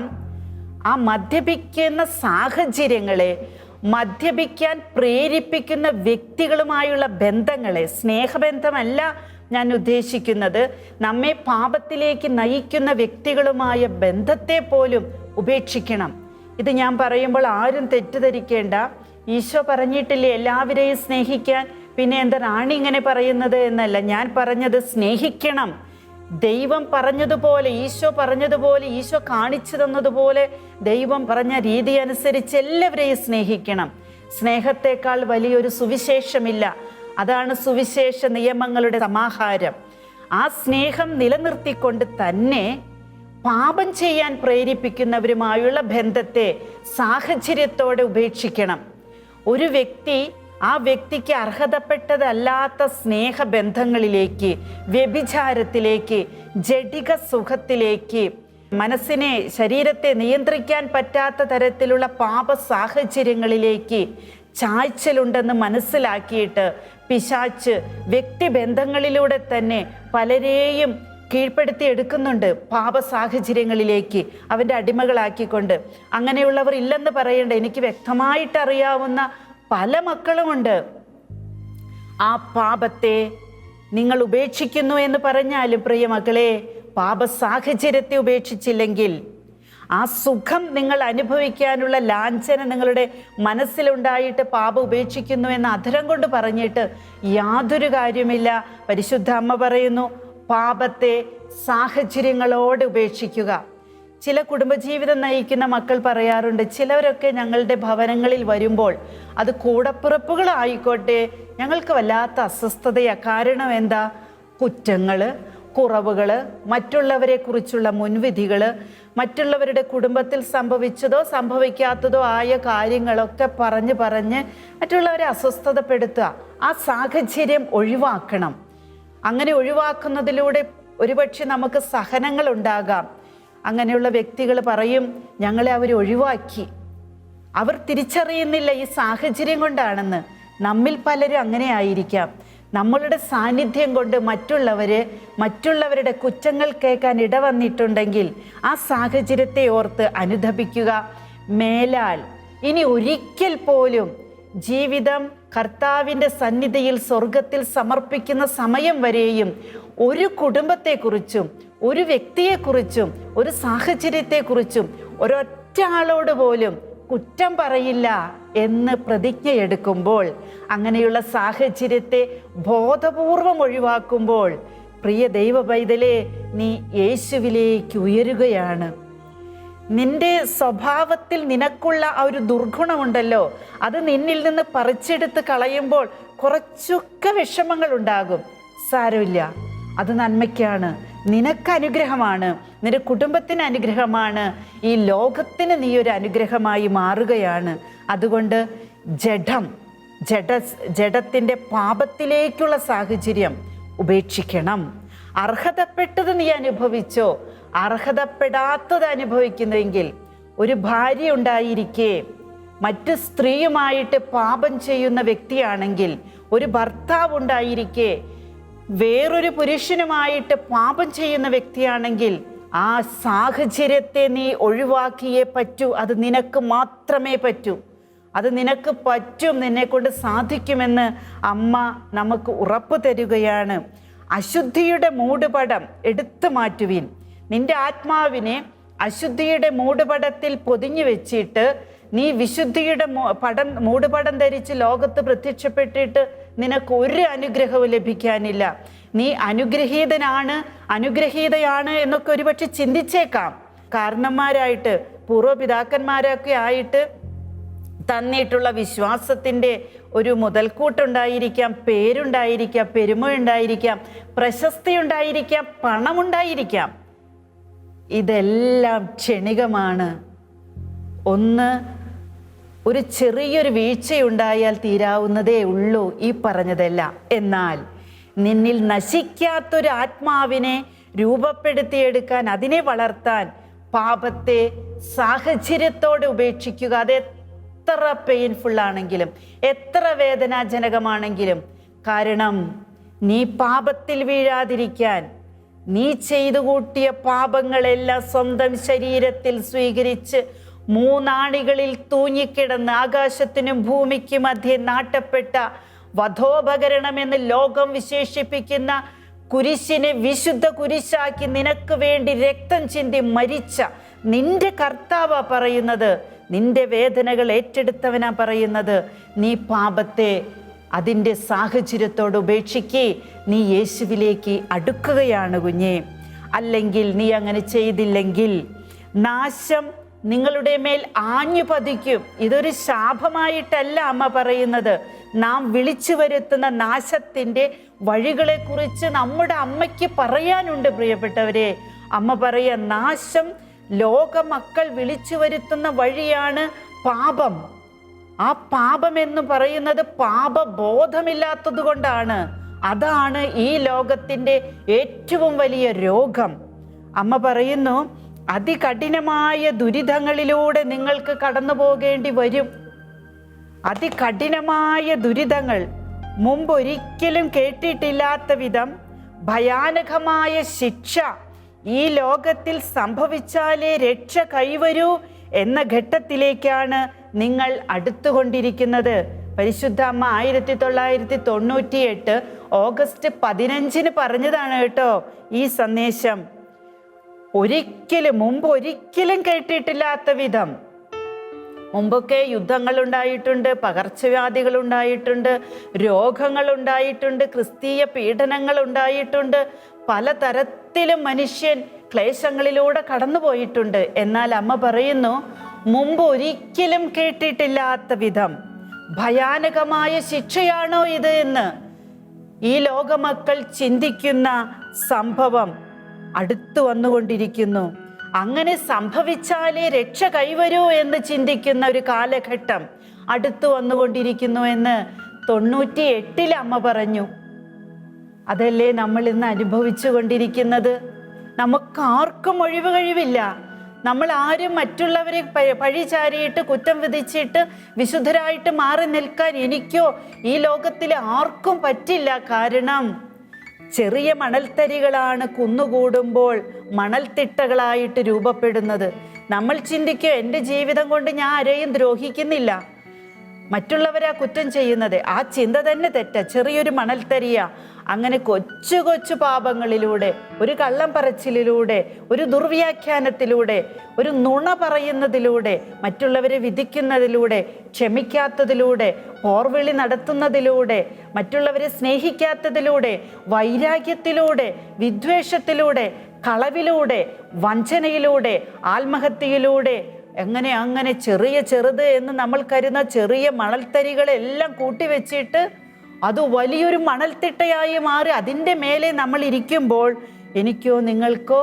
Speaker 3: ആ മദ്യപിക്കുന്ന സാഹചര്യങ്ങളെ, മദ്യപിക്കാൻ പ്രേരിപ്പിക്കുന്ന വ്യക്തികളുമായുള്ള ബന്ധങ്ങളെ, സ്നേഹബന്ധമല്ല ഞാൻ ഉദ്ദേശിക്കുന്നത്, നമ്മെ പാപത്തിലേക്ക് നയിക്കുന്ന വ്യക്തികളുമായ ബന്ധത്തെ പോലും ഉപേക്ഷിക്കണം. ഇത് ഞാൻ പറയുമ്പോൾ ആരും തെറ്റിദ്ധരിക്കേണ്ട. ഈശോ പറഞ്ഞിട്ടില്ലേ എല്ലാവരെയും സ്നേഹിക്കാൻ? പിന്നെ എന്താ റാണി ഇങ്ങനെ പറയുന്നത് എന്നല്ല. ഞാൻ പറഞ്ഞത് സ്നേഹിക്കണം. ദൈവം പറഞ്ഞതുപോലെ, ഈശോ പറഞ്ഞതുപോലെ, ഈശോ കാണിച്ചു തന്നതുപോലെ, ദൈവം പറഞ്ഞ രീതി അനുസരിച്ച് എല്ലാവരെയും സ്നേഹിക്കണം. സ്നേഹത്തെക്കാൾ വലിയൊരു സുവിശേഷമില്ല. അതാണ് സുവിശേഷ നിയമങ്ങളുടെ സമാഹാരം. ആ സ്നേഹം നിലനിർത്തിക്കൊണ്ട് തന്നെ പാപം ചെയ്യാൻ പ്രേരിപ്പിക്കുന്നവരുമായുള്ള ബന്ധത്തെ സാഹചര്യത്തോടെ ഉപേക്ഷിക്കണം. ഒരു വ്യക്തി ആ വ്യക്തിക്ക് അർഹതപ്പെട്ടതല്ലാത്ത സ്നേഹബന്ധങ്ങളിലേക്ക്, വ്യഭിചാരത്തിലേക്ക്, ജഡിക സുഖത്തിലേക്ക്, മനസ്സിനെ, ശരീരത്തെ നിയന്ത്രിക്കാൻ പറ്റാത്ത തരത്തിലുള്ള പാപ സാഹചര്യങ്ങളിലേക്ക് ചായ്ച്ചലുണ്ടെന്ന് മനസ്സിലാക്കിയിട്ട് പിശാച് വ്യക്തിബന്ധങ്ങളിലൂടെ തന്നെ പലരെയും കീഴ്പ്പെടുത്തി എടുക്കുന്നുണ്ട് പാപ സാഹചര്യങ്ങളിലേക്ക്, അവൻ്റെ അടിമകളാക്കിക്കൊണ്ട്. അങ്ങനെയുള്ളവർ ഇല്ലെന്ന് പറയേണ്ട, എനിക്ക് വ്യക്തമായിട്ട് അറിയാവുന്ന പല മക്കളുമുണ്ട്. ആ പാപത്തെ നിങ്ങൾ ഉപേക്ഷിക്കുന്നു എന്ന് പറഞ്ഞാലും പ്രിയ മക്കളെ, പാപ സാഹചര്യത്തെ ഉപേക്ഷിച്ചില്ലെങ്കിൽ, ആ സുഖം നിങ്ങൾ അനുഭവിക്കാനുള്ള ലാഞ്ചന നിങ്ങളുടെ മനസ്സിലുണ്ടായിട്ട് പാപം ഉപേക്ഷിക്കുന്നു എന്ന് അധരം കൊണ്ട് പറഞ്ഞിട്ട് യാതൊരു കാര്യമില്ല. പരിശുദ്ധ അമ്മ പറയുന്നു, പാപത്തെ സാഹചര്യങ്ങളോടെ ഉപേക്ഷിക്കുക. ചില കുടുംബജീവിതം നയിക്കുന്ന മക്കൾ പറയാറുണ്ട്, ചിലവരൊക്കെ ഞങ്ങളുടെ ഭവനങ്ങളിൽ വരുമ്പോൾ അത് കൂടപ്പിറപ്പുകളായിക്കോട്ടെ, ഞങ്ങൾക്ക് വല്ലാത്ത അസ്വസ്ഥതയാണ്. കാരണം എന്താ? കുറ്റങ്ങൾ, കുറവുകൾ, മറ്റുള്ളവരെ കുറിച്ചുള്ള മുൻവിധികൾ, മറ്റുള്ളവരുടെ കുടുംബത്തിൽ സംഭവിച്ചതോ സംഭവിക്കാത്തതോ ആയ കാര്യങ്ങളൊക്കെ പറഞ്ഞ് മറ്റുള്ളവരെ അസ്വസ്ഥതപ്പെടുത്തുക. ആ സാഹചര്യം ഒഴിവാക്കണം. അങ്ങനെ ഒഴിവാക്കുന്നതിലൂടെ ഒരുപക്ഷെ നമുക്ക് സഹനങ്ങൾ ഉണ്ടാകാം. അങ്ങനെയുള്ള വ്യക്തികൾ പറയും, ഞങ്ങളെ അവർ ഒഴിവാക്കി, അവർ തിരിച്ചറിയുന്നില്ല ഈ സാഹചര്യം കൊണ്ടാണെന്ന്. നമ്മിൽ പലരും അങ്ങനെ ആയിരിക്കാം. നമ്മളുടെ സാന്നിധ്യം കൊണ്ട് മറ്റുള്ളവരുടെ കുറ്റങ്ങൾ കേൾക്കാൻ ഇടവന്നിട്ടുണ്ടെങ്കിൽ ആ സാഹചര്യത്തെ ഓർത്ത് അനുതപിക്കുക. മേലാൽ ഇനി ഒരിക്കൽ പോലും ജീവിതം കർത്താവിൻ്റെ സന്നിധിയിൽ സ്വർഗത്തിൽ സമർപ്പിക്കുന്ന സമയം വരെയും ഒരു കുടുംബത്തെക്കുറിച്ചും ഒരു വ്യക്തിയെക്കുറിച്ചും ഒരു സാഹചര്യത്തെക്കുറിച്ചും ഒരൊറ്റ ആളോട് പോലും കുറ്റം പറയില്ല എന്ന് പ്രതിജ്ഞയെടുക്കുമ്പോൾ, അങ്ങനെയുള്ള സാഹചര്യത്തെ ബോധപൂർവം ഒഴിവാക്കുമ്പോൾ, പ്രിയ ദൈവ പൈതലേ, നീ യേശുവിലേക്ക് ഉയരുകയാണ്. നിന്റെ സ്വഭാവത്തിൽ നിനക്കുള്ള ആ ഒരു ദുർഗുണമുണ്ടല്ലോ, അത് നിന്നിൽ നിന്ന് പറിച്ചെടുത്ത് കളയുമ്പോൾ കുറച്ചൊക്കെ വിഷമങ്ങൾ ഉണ്ടാകും. സാരമില്ല, അത് നന്മയ്ക്കാണ്, നിനക്ക് അനുഗ്രഹമാണ്, നിന്റെ കുടുംബത്തിന് അനുഗ്രഹമാണ്, ഈ ലോകത്തിന് നീ ഒരു അനുഗ്രഹമായി മാറുകയാണ്. അതുകൊണ്ട് ജഡത്തിൻ്റെ പാപത്തിലേക്കുള്ള സാഹചര്യം ഉപേക്ഷിക്കണം. അർഹതപ്പെട്ടത് നീ അനുഭവിച്ചോ, അർഹതപ്പെടാത്തത് അനുഭവിക്കുന്നുവെങ്കിൽ, ഒരു ഭാര്യ ഉണ്ടായിരിക്കെ മറ്റ് സ്ത്രീയുമായിട്ട് പാപം ചെയ്യുന്ന വ്യക്തിയാണെങ്കിൽ, ഒരു ഭർത്താവ് ഉണ്ടായിരിക്കെ വേറൊരു പുരുഷനുമായിട്ട് പാപം ചെയ്യുന്ന വ്യക്തിയാണെങ്കിൽ, ആ സാഹചര്യത്തെ നീ ഒഴിവാക്കിയേ പറ്റൂ. അത് നിനക്ക് മാത്രമേ പറ്റൂ. അത് നിനക്ക് പറ്റും, നിന്നെക്കൊണ്ട് സാധിക്കുമെന്ന് അമ്മ നമുക്ക് ഉറപ്പ് തരികയാണ്. അശുദ്ധിയുടെ മൂടുപടം എടുത്തു മാറ്റുവിൻ. നിന്റെ ആത്മാവിനെ അശുദ്ധിയുടെ മൂടുപടത്തിൽ പൊതിഞ്ഞു വെച്ചിട്ട് നീ വിശുദ്ധിയുടെ മൂടുപടം ധരിച്ച് ലോകത്ത് പ്രത്യക്ഷപ്പെട്ടിട്ട് നിനക്ക് ഒരു അനുഗ്രഹവും ലഭിക്കാനില്ല. നീ അനുഗ്രഹീതനാണ്, അനുഗ്രഹീതയാണ് എന്നൊക്കെ ഒരുപക്ഷെ ചിന്തിച്ചേക്കാം. കാരണന്മാരായിട്ട് പൂർവ്വപിതാക്കന്മാരൊക്കെ ആയിട്ട് തന്നിട്ടുള്ള വിശ്വാസത്തിൻ്റെ ഒരു മുതൽക്കൂട്ടുണ്ടായിരിക്കാം, പേരുണ്ടായിരിക്കാം, പെരുമയുണ്ടായിരിക്കാം, പ്രശസ്തി ഉണ്ടായിരിക്കാം, പണമുണ്ടായിരിക്കാം. ഇതെല്ലാം ക്ഷണികമാണ്. ഒരു ചെറിയൊരു വീഴ്ചയുണ്ടായാൽ തീരാവുന്നതേ ഉള്ളൂ ഈ പറഞ്ഞതെല്ലാം. എന്നാൽ നിന്നിൽ നശിക്കാത്തൊരു ആത്മാവിനെ രൂപപ്പെടുത്തിയെടുക്കാൻ, അതിനെ വളർത്താൻ പാപത്തെ സാഹചര്യത്തോടെ ഉപേക്ഷിക്കുക. അത് എത്ര പെയിൻഫുൾ ആണെങ്കിലും, എത്ര വേദനാജനകമാണെങ്കിലും, കാരണം നീ പാപത്തിൽ വീഴാതിരിക്കാൻ നീ ചെയ്തു കൂട്ടിയ പാപങ്ങളെല്ലാം സ്വന്തം ശരീരത്തിൽ സ്വീകരിച്ച് മൂന്നാണികളിൽ തൂങ്ങിക്കിടന്ന് ആകാശത്തിനും ഭൂമിക്കും മധ്യേ നാട്ടപ്പെട്ട വധോപകരണമെന്ന് ലോകം വിശേഷിപ്പിക്കുന്ന കുരിശിനെ വിശുദ്ധ കുരിശാക്കി നിനക്ക് വേണ്ടി രക്തം ചിന്തി മരിച്ച നിന്റെ കർത്താവാ പറയുന്നത്. നിന്റെ വേദനകൾ ഏറ്റെടുത്തവനാ പറയുന്നത്. നീ പാപത്തെ അതിൻ്റെ സാഹചര്യത്തോട് ഉപേക്ഷിക്ക്. നീ യേശുവിലേക്ക് അടുക്കുകയാണ് കുഞ്ഞേ. അല്ലെങ്കിൽ നീ അങ്ങനെ ചെയ്തില്ലെങ്കിൽ നാശം നിങ്ങളുടെ മേൽ ആഞ്ഞു പതിക്കും. ഇതൊരു ശാപമായിട്ടല്ല അമ്മ പറയുന്നത്. നാം വിളിച്ചു വരുത്തുന്ന നാശത്തിൻ്റെ വഴികളെക്കുറിച്ച് നമ്മുടെ അമ്മയ്ക്ക് പറയാനുണ്ട് പ്രിയപ്പെട്ടവരെ. അമ്മ പറയുക, നാശം ലോകമക്കൾ വിളിച്ചു വരുത്തുന്ന വഴിയാണ് പാപം. ആ പാപം എന്ന് പറയുന്നത് പാപബോധമില്ലാത്തത് കൊണ്ടാണ്. അതാണ് ഈ ലോകത്തിൻ്റെ ഏറ്റവും വലിയ രോഗം. അമ്മ പറയുന്നു, അതികഠിനമായ ദുരിതങ്ങളിലൂടെ നിങ്ങൾക്ക് കടന്നു പോകേണ്ടി വരും. അതികഠിനമായ ദുരിതങ്ങൾ, മുമ്പൊരിക്കലും കേട്ടിട്ടില്ലാത്ത വിധം ഭയാനകമായ ശിക്ഷ ഈ ലോകത്തിൽ സംഭവിച്ചാലേ രക്ഷ കൈവരൂ എന്ന ഘട്ടത്തിലേക്കാണ് നിങ്ങൾ അടുത്തുകൊണ്ടിരിക്കുന്നത്. പരിശുദ്ധ അമ്മ 1998 ഓഗസ്റ്റ് 15 പറഞ്ഞതാണ് കേട്ടോ ഈ സന്ദേശം. മുമ്പൊരിക്കലും കേട്ടിട്ടില്ലാത്ത വിധം. മുമ്പൊക്കെ യുദ്ധങ്ങളുണ്ടായിട്ടുണ്ട്, പകർച്ചവ്യാധികളുണ്ടായിട്ടുണ്ട്, രോഗങ്ങളുണ്ടായിട്ടുണ്ട്, ക്രിസ്തീയ പീഡനങ്ങൾ ഉണ്ടായിട്ടുണ്ട്, പലതരത്തിലും മനുഷ്യൻ ക്ലേശങ്ങളിലൂടെ കടന്നുപോയിട്ടുണ്ട്. എന്നാൽ അമ്മ പറയുന്നു, മുമ്പ് ഒരിക്കലും കേട്ടിട്ടില്ലാത്ത വിധം ഭയാനകമായ ശിക്ഷയാണോ ഇത് എന്ന് ഈ ലോകമക്കൾ ചിന്തിക്കുന്ന സംഭവം അടുത്തു വന്നുകൊണ്ടിരിക്കുന്നു. അങ്ങനെ സംഭവിച്ചാലേ രക്ഷ കൈവരൂ എന്ന് ചിന്തിക്കുന്ന ഒരു കാലഘട്ടം അടുത്തു വന്നുകൊണ്ടിരിക്കുന്നു എന്ന് 98 അമ്മ പറഞ്ഞു. അതല്ലേ നമ്മൾ ഇന്ന് അനുഭവിച്ചു കൊണ്ടിരിക്കുന്നത്. നമുക്കാർക്കും ഒഴിവ് കഴിവില്ല. നമ്മൾ ആരും മറ്റുള്ളവരെ പഴിചാരിയിട്ട് കുറ്റം വിധിച്ചിട്ട് വിശുദ്ധരായിട്ട് മാറി നിൽക്കാൻ എനിക്കോ ഈ ലോകത്തിലെ ആർക്കും പറ്റില്ല. കാരണം ചെറിയ മണൽത്തരികളാണ് കുന്നുകൂടുമ്പോൾ മണൽത്തിട്ടകളായിട്ട് രൂപപ്പെടുന്നത്. നമ്മൾ ചിന്തിക്കുക, എൻ്റെ ജീവിതം കൊണ്ട് ഞാൻ ആരെയും ദ്രോഹിക്കുന്നില്ല, മറ്റുള്ളവരാ കുറ്റം ചെയ്യുന്നത്. ആ ചിന്ത തന്നെ തെറ്റ. ചെറിയൊരു മണൽത്തരിയ. അങ്ങനെ കൊച്ചു കൊച്ചു പാപങ്ങളിലൂടെ, ഒരു കള്ളം പറച്ചിലിലൂടെ, ഒരു ദുർവ്യാഖ്യാനത്തിലൂടെ, ഒരു നുണ പറയുന്നതിലൂടെ, മറ്റുള്ളവരെ വിധിക്കുന്നതിലൂടെ, ക്ഷമിക്കാത്തതിലൂടെ, പോർവിളി നടത്തുന്നതിലൂടെ, മറ്റുള്ളവരെ സ്നേഹിക്കാത്തതിലൂടെ, വൈരാഗ്യത്തിലൂടെ, വിദ്വേഷത്തിലൂടെ, കളവിലൂടെ, വഞ്ചനയിലൂടെ, ആത്മഹത്യയിലൂടെ, അങ്ങനെ ചെറുത് എന്ന് നമ്മൾ കരുതുന്ന ചെറിയ മണൽത്തരികളെല്ലാം കൂട്ടിവെച്ചിട്ട് അത് വലിയൊരു മണൽത്തിട്ടയായി മാറി അതിൻ്റെ മേലെ നമ്മൾ ഇരിക്കുമ്പോൾ എനിക്കോ നിങ്ങൾക്കോ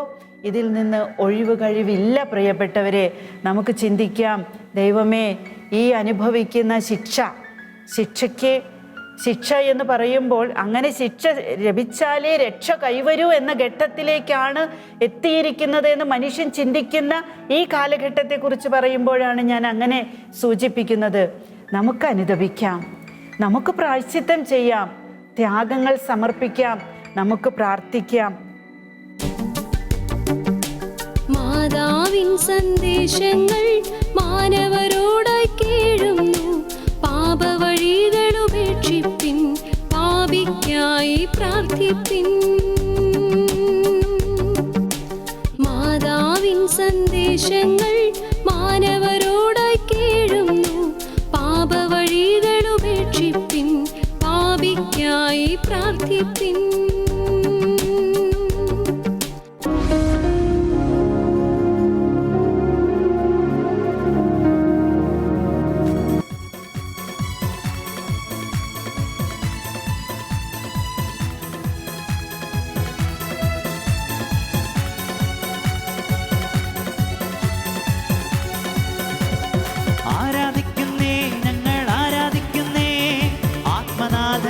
Speaker 3: ഇതിൽ നിന്ന് ഒഴിവ് കഴിവില്ല. പ്രിയപ്പെട്ടവരെ, നമുക്ക് ചിന്തിക്കാം, ദൈവമേ, ഈ അനുഭവിക്കുന്ന ശിക്ഷ എന്ന് പറയുമ്പോൾ അങ്ങനെ ശിക്ഷ ലഭിച്ചാലേ രക്ഷ കൈവരൂ എന്ന ഘട്ടത്തിലേക്കാണ് എത്തിയിരിക്കുന്നത് എന്ന് മനുഷ്യൻ ചിന്തിക്കുന്ന ഈ കാലഘട്ടത്തെക്കുറിച്ച് പറയുമ്പോഴാണ് ഞാൻ അങ്ങനെ സൂചിപ്പിക്കുന്നത്. നമുക്ക് അനുതപിക്കാം, നമുക്ക് പ്രായശ്ചിത്തം ചെയ്യാം, ത്യാഗങ്ങൾ സമർപ്പിക്കാം, നമുക്ക് പ്രാർത്ഥിക്കാം.
Speaker 4: മാതാവിൻ സന്ദേശങ്ങൾ മാനവരോടായി കേഴുന്നു. പാപവഴികളുപേക്ഷിപ്പിൻ, പാപിക്കായി പ്രാർത്ഥിപ്പിൻ. മാതാവിൻ സന്ദേശങ്ങൾ മാനവരോടായി കേഴുന്നു. പാപവഴികളുപേക്ഷിപ്പിൻ, പാപിക്കായി പ്രാർത്ഥിപ്പിൻ.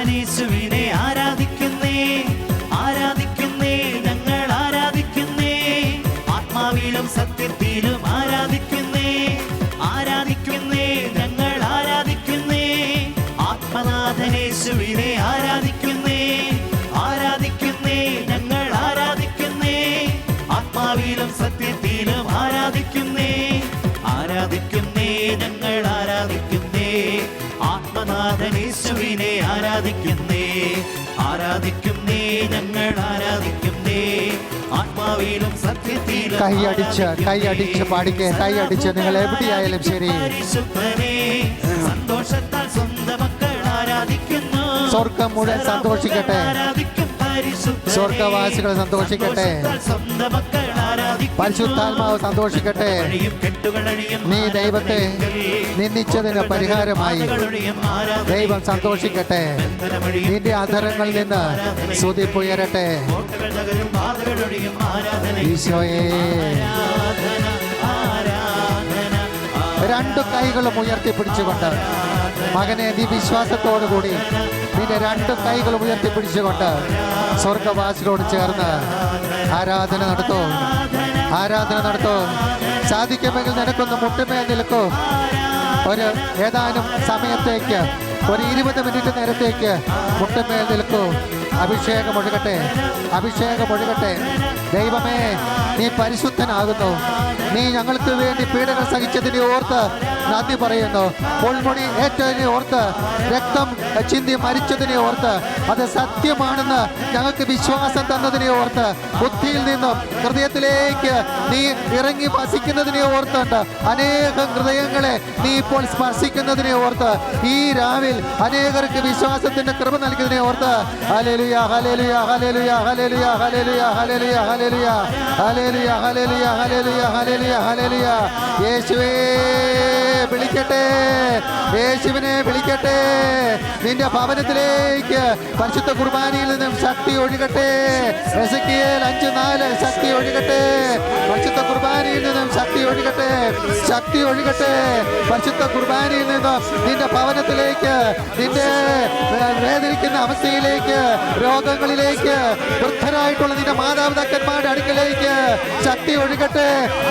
Speaker 2: യേശുവിനെ ആരാധിക്കുന്നേ, ഞങ്ങൾ ആരാധിക്കുന്നേ, ആത്മാവിലും സത്യത്തിലും ആരാധിക്കുന്നേ, ഞങ്ങൾ ആരാധിക്കുന്നേ, ആത്മനാഥൻ യേശുവിനെ ആരാധിക്കുന്നേ, ഞങ്ങൾ ആരാധിക്കുന്നേ, ആത്മാവിലും സത്യത്തിലും ആരാധിക്കുന്നേ, ഞങ്ങൾ ആരാധിക്കുന്നേ, ആത്മനാഥൻ യേശുവിനെ ആരാധിക്കുന്നേ, ഞങ്ങൾ ആരാധിക്കുന്നേ, ആത്മാവിലും സത്യത്തിലും.
Speaker 1: കൈയടിച്ച് പാടിക്കേ, കൈയടിച്ച്. നിങ്ങൾ എവിടെയായാലും ശരി,
Speaker 2: സന്തോഷത്താൽ സ്വന്തം മക്കൾ ആരാധിക്കുന്നു.
Speaker 1: സ്വർഗം മുഴുവൻ സന്തോഷിക്കട്ടെ, സ്വർഗവാസികൾ സന്തോഷിക്കട്ടെ, പരിശുദ്ധാത്മാവ് സന്തോഷിക്കട്ടെ. നീ ദൈവത്തെ നിന്ദിച്ചതിന് പരിഹാരമായി ദൈവം സന്തോഷിക്കട്ടെ. നിന്റെ അധരങ്ങളിൽ നിന്ന് സ്തുതിപ്പുയരട്ടെ. ഈശോയേ, രണ്ടു കൈകളും ഉയർത്തിപ്പിടിച്ചുകൊണ്ട് മകനെ, നീ വിശ്വാസത്തോടുകൂടി നിന്റെ രണ്ട് കൈകളും ഉയർത്തിപ്പിടിച്ചുകൊണ്ട് സ്വർഗവാസികളോട് ചേർന്ന് ആരാധന നടത്തൂ. സാധിക്കുമെങ്കിൽ നിനക്കൊന്ന് മുട്ടുമേൽ നിൽക്കൂ. ഒരു ഏതാനും സമയത്തേക്ക്, ഒരു 20 മിനിറ്റ് നേരത്തേക്ക് മുട്ടുമേൽ നിൽക്കൂ. അഭിഷേകം ഒഴുകട്ടെ. ദൈവമേ, നീ പരിശുദ്ധനാകുന്നു. നീ ഞങ്ങൾക്ക് വേണ്ടി പീഡകൾ സഹിച്ചതിനെ ഓർത്ത് നന്ദി പറയുന്നു. പൊൾമുടി ഏറ്റതിനെ ഓർത്ത്, രക്തം ചിന്തി മരിച്ചതിനെ ഓർത്ത്, അത് സത്യമാണെന്ന് ഞങ്ങൾക്ക് വിശ്വാസം തന്നതിനെ ഓർത്ത്, ബുദ്ധിയിൽ നിന്നും ഹൃദയത്തിലേക്ക് നീ ഇറങ്ങി വസിക്കുന്നതിനെ ഓർത്തുണ്ട്. അനേകം ഹൃദയങ്ങളെ നീ ഇപ്പോൾ സ്പർശിക്കുന്നതിനെ ഓർത്ത്, ഈ രാവിൽ അനേകർക്ക് വിശ്വാസത്തിന്റെ കൃപ നൽകുന്നതിനെ ഓർത്ത് ഹല്ലേലൂയ, ഹല്ലേലൂയ, ഹല്ലേലൂയ, ഹല്ലേലൂയ, ഹല്ലേലൂയ, ഹല്ലേലൂയ, ഹല്ലേലൂയ, ഹല്ലേലൂയ, ഹല്ലേലൂയ, ഹല്ലേലൂയ, ഹല്ലേലൂയ, ഹല്ലേലൂയ. യേശുവേ വിളിക്കട്ടെ, യേശുവിനെ വിളിക്കട്ടെ. നിന്റെ ഭവനത്തിലേക്ക് പരിശുദ്ധ കുർബാനയിൽ നിന്നും ശക്തി ഒഴുകട്ടെ. എസെക്കിയേൽ 5:4 ശക്തി ഒഴുകട്ടെ. പരിശുദ്ധ കുർബാനയിൽ നിന്നും ശക്തി ഒഴുകട്ടെ. പരിശുദ്ധ കുർബാനയിൽ നിന്നും നിന്റെ ഭവനത്തിലേക്ക്, നിന്റെ വേദനിക്കുന്ന അവസ്ഥയിലേക്ക്, രോഗങ്ങളിലേക്ക്, വൃദ്ധരായിട്ടുള്ള നിന്റെ മാതാപിതാക്കന്മാരുടെ അടുക്കലേക്ക് ശക്തി ഒഴുകട്ടെ.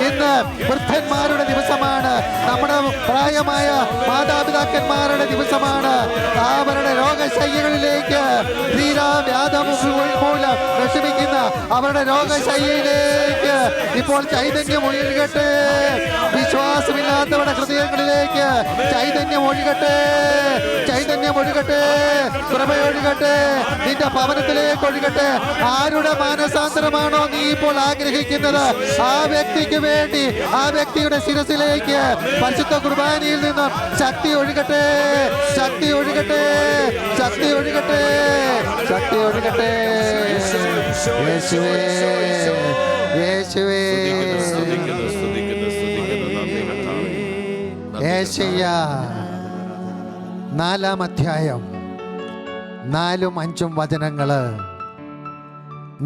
Speaker 1: ഇന്ന് വൃദ്ധന്മാരുടെ ദിവസമാണ്, നമ്മുടെ പ്രായമായ മാതാപിതാക്കന്മാരുടെ ദിവസമാണ്. അവരുടെ രോഗശയ്യകളിലേക്ക്, മൂലം വിഷമിക്കുന്ന അവരുടെ രോഗശയ്യയിലേക്ക് ഇപ്പോൾ ചൈതന്യം ചൈതന്യം ഒഴുകട്ടെ. വിശ്വാസമില്ലാത്തവരുടെ ഹൃദയങ്ങളിലേക്ക് ചൈതന്യം ഒഴുകട്ടെ, ചൈതന്യം ഒഴുകട്ടെ, കൃപയൊഴുകട്ടെ, നിന്റെ ഭവനത്തിലേക്ക് ഒഴുകട്ടെ. ആരുടെ മാനസാന്തരമാണോ നീ ഇപ്പോൾ ആഗ്രഹിക്കുന്നത്, ആ വ്യക്തിക്ക് വേണ്ടി, ആ വ്യക്തിയുടെ ശിരസിലേക്ക് പരിശുദ്ധ കുർബാനയിൽ നിന്നും ശക്തി ഒഴുകട്ടെ, ശക്തി ഒഴുകട്ടെ, ശക്തി ഒഴുകട്ടെ, ശക്തി ഒഴുകട്ടെ. യേശുവേ, യേശുവേ. യേശയ്യ 4-ാം അധ്യായം 4-5 വചനങ്ങള്.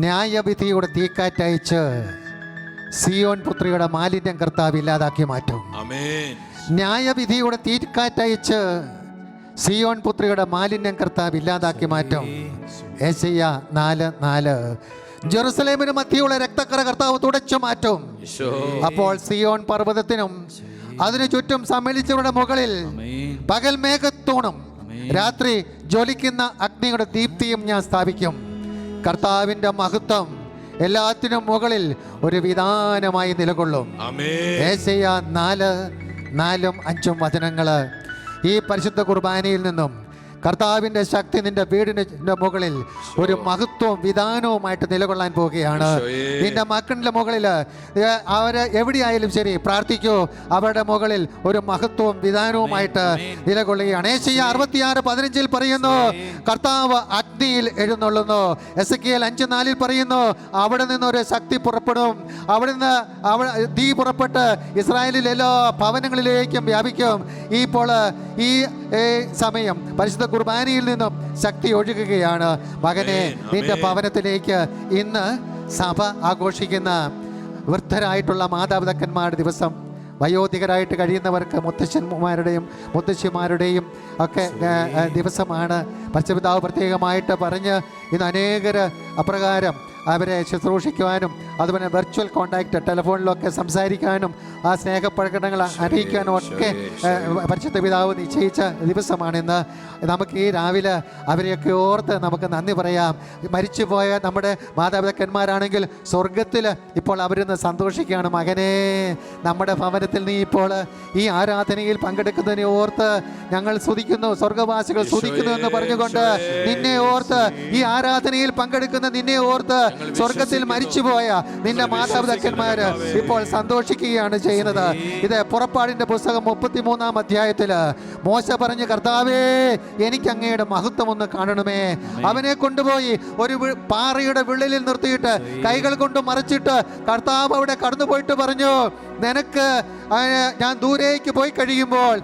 Speaker 1: ന്യായവിധിയുടെ തീക്കാറ്റയച്ച് സിയോൻ പുത്രിയുടെ മാലിന്യം കർത്താവ് ഇല്ലാതാക്കി മാറ്റും. ന്യായവിധിയുടെ തീക്കാറ്റയച്ച് സിയോൻ പുത്രിയുടെ മാലിന്യം കർത്താവ് ഇല്ലാതാക്കി മാറ്റും. യേശയ്യ 4:4. ജെറുസലേമിന് മധ്യയുള്ള രക്തക്കറ കർത്താവ് തുടച്ചു മാറ്റും. അപ്പോൾ സിയോൻ പർവ്വതത്തിനും അതിനു ചുറ്റും സമ്മേളിച്ചവരുടെ മുകളിൽ പകൽ മേഘത്തൂണും രാത്രി ജ്വലിക്കുന്ന അഗ്നിയുടെ ദീപ്തിയും ഞാൻ സ്ഥാപിക്കും. കർത്താവിന്റെ മഹത്വം എല്ലാത്തിനും മുകളിൽ ഒരു വിധാനമായി നിലകൊള്ളും. യേശയ്യ 4:4-5 വചനങ്ങള്. ഈ പരിശുദ്ധ കുർബാനയിൽ നിന്നും കർത്താവിൻ്റെ ശക്തി നിന്റെ വീടിൻ്റെ മുകളിൽ ഒരു മഹത്വവും വിധാനവുമായിട്ട് നിലകൊള്ളാൻ പോവുകയാണ്. നിന്റെ മക്കളുടെ മുകളിൽ അവര് എവിടെയായാലും ശരി പ്രാർത്ഥിക്കൂ, അവരുടെ മുകളിൽ ഒരു മഹത്വവും വിധാനവുമായിട്ട് നിലകൊള്ളുകയാണ്. യേശയ്യ 66:15 പറയുന്നു, കർത്താവ് അഗ്നിയിൽ എഴുന്നള്ളുന്നു. എസെക്കിയേൽ 5:4 പറയുന്നു, അവിടെ നിന്നൊരു ശക്തി പുറപ്പെടും, അവിടെ തീ പുറപ്പെട്ട് ഇസ്രായേലിൽ എല്ലാ ഭവനങ്ങളിലേക്കും വ്യാപിക്കും. ഇപ്പോൾ ഈ സമയം പരിശുദ്ധ കുർബാനയിൽ നിന്നും ശക്തി ഒഴുകുകയാണ്. മകനെ, നിന്റെ ഭവനത്തിലേക്ക് ഇന്ന് സഭ ആഘോഷിക്കുന്ന വൃദ്ധരായിട്ടുള്ള മാതാപിതാക്കന്മാരുടെ ദിവസം, വയോധികരായിട്ട് കഴിയുന്നവർക്ക് മുത്തശ്ശന്മാരുടെയും മുത്തശ്ശിമാരുടെയും ഒക്കെ ദിവസമാണ്. പരിശുദ്ധപിതാവ് പ്രത്യേകമായിട്ട് പറഞ്ഞ് ഇന്ന് അനേകർ അപ്രകാരം അവരെ ശുശ്രൂഷിക്കുവാനും അതുപോലെ വെർച്വൽ കോണ്ടാക്റ്റ് ടെലിഫോണിലൊക്കെ സംസാരിക്കാനും ആ സ്നേഹപ്രകടനങ്ങൾ അറിയിക്കാനും ഒക്കെ പരിശുദ്ധ പിതാവ് നിശ്ചയിച്ച ദിവസമാണിന്ന്. നമുക്ക് ഈ രാവിലെ അവരെയൊക്കെ ഓർത്ത് നമുക്ക് നന്ദി പറയാം. മരിച്ചുപോയ നമ്മുടെ മാതാപിതാക്കന്മാരാണെങ്കിൽ സ്വർഗത്തിൽ ഇപ്പോൾ അവരിന്ന് സന്തോഷിക്കുകയാണ്. മകനെ, നമ്മുടെ ഭവനത്തിൽ നീ ഇപ്പോൾ ഈ ആരാധനയിൽ പങ്കെടുക്കുന്നതിനെ ഓർത്ത് ഞങ്ങൾ സ്തുതിക്കുന്നു, സ്വർഗവാസികൾ സ്തുതിക്കുന്നു എന്ന് പറഞ്ഞുകൊണ്ട് നിന്നെ ഓർത്ത്, ഈ ആരാധനയിൽ പങ്കെടുക്കുന്ന നിന്നെ ഓർത്ത് സ്വർഗത്തിൽ മരിച്ചുപോയ നിന്റെ മാതാപിതാക്കന്മാര് ഇപ്പോൾ സന്തോഷിക്കുകയാണ് ചെയ്യുന്നത്. ഇത് പുറപ്പാടിന്റെ പുസ്തകം 33-ാം അധ്യായത്തില് മോശ പറഞ്ഞു, കർത്താവേ, എനിക്ക് അങ്ങയുടെ മഹത്വം ഒന്ന് കാണണമേ. അവനെ കൊണ്ടുപോയി ഒരു പാറയുടെ വിള്ളലിൽ നിർത്തിയിട്ട് കൈകൾ കൊണ്ട് മറച്ചിട്ട് കർത്താവ് അവിടെ കടന്നുപോയിട്ട് പറഞ്ഞു, നിനക്ക് ഞാൻ ദൂരേക്ക് പോയി കഴിയുമ്പോൾ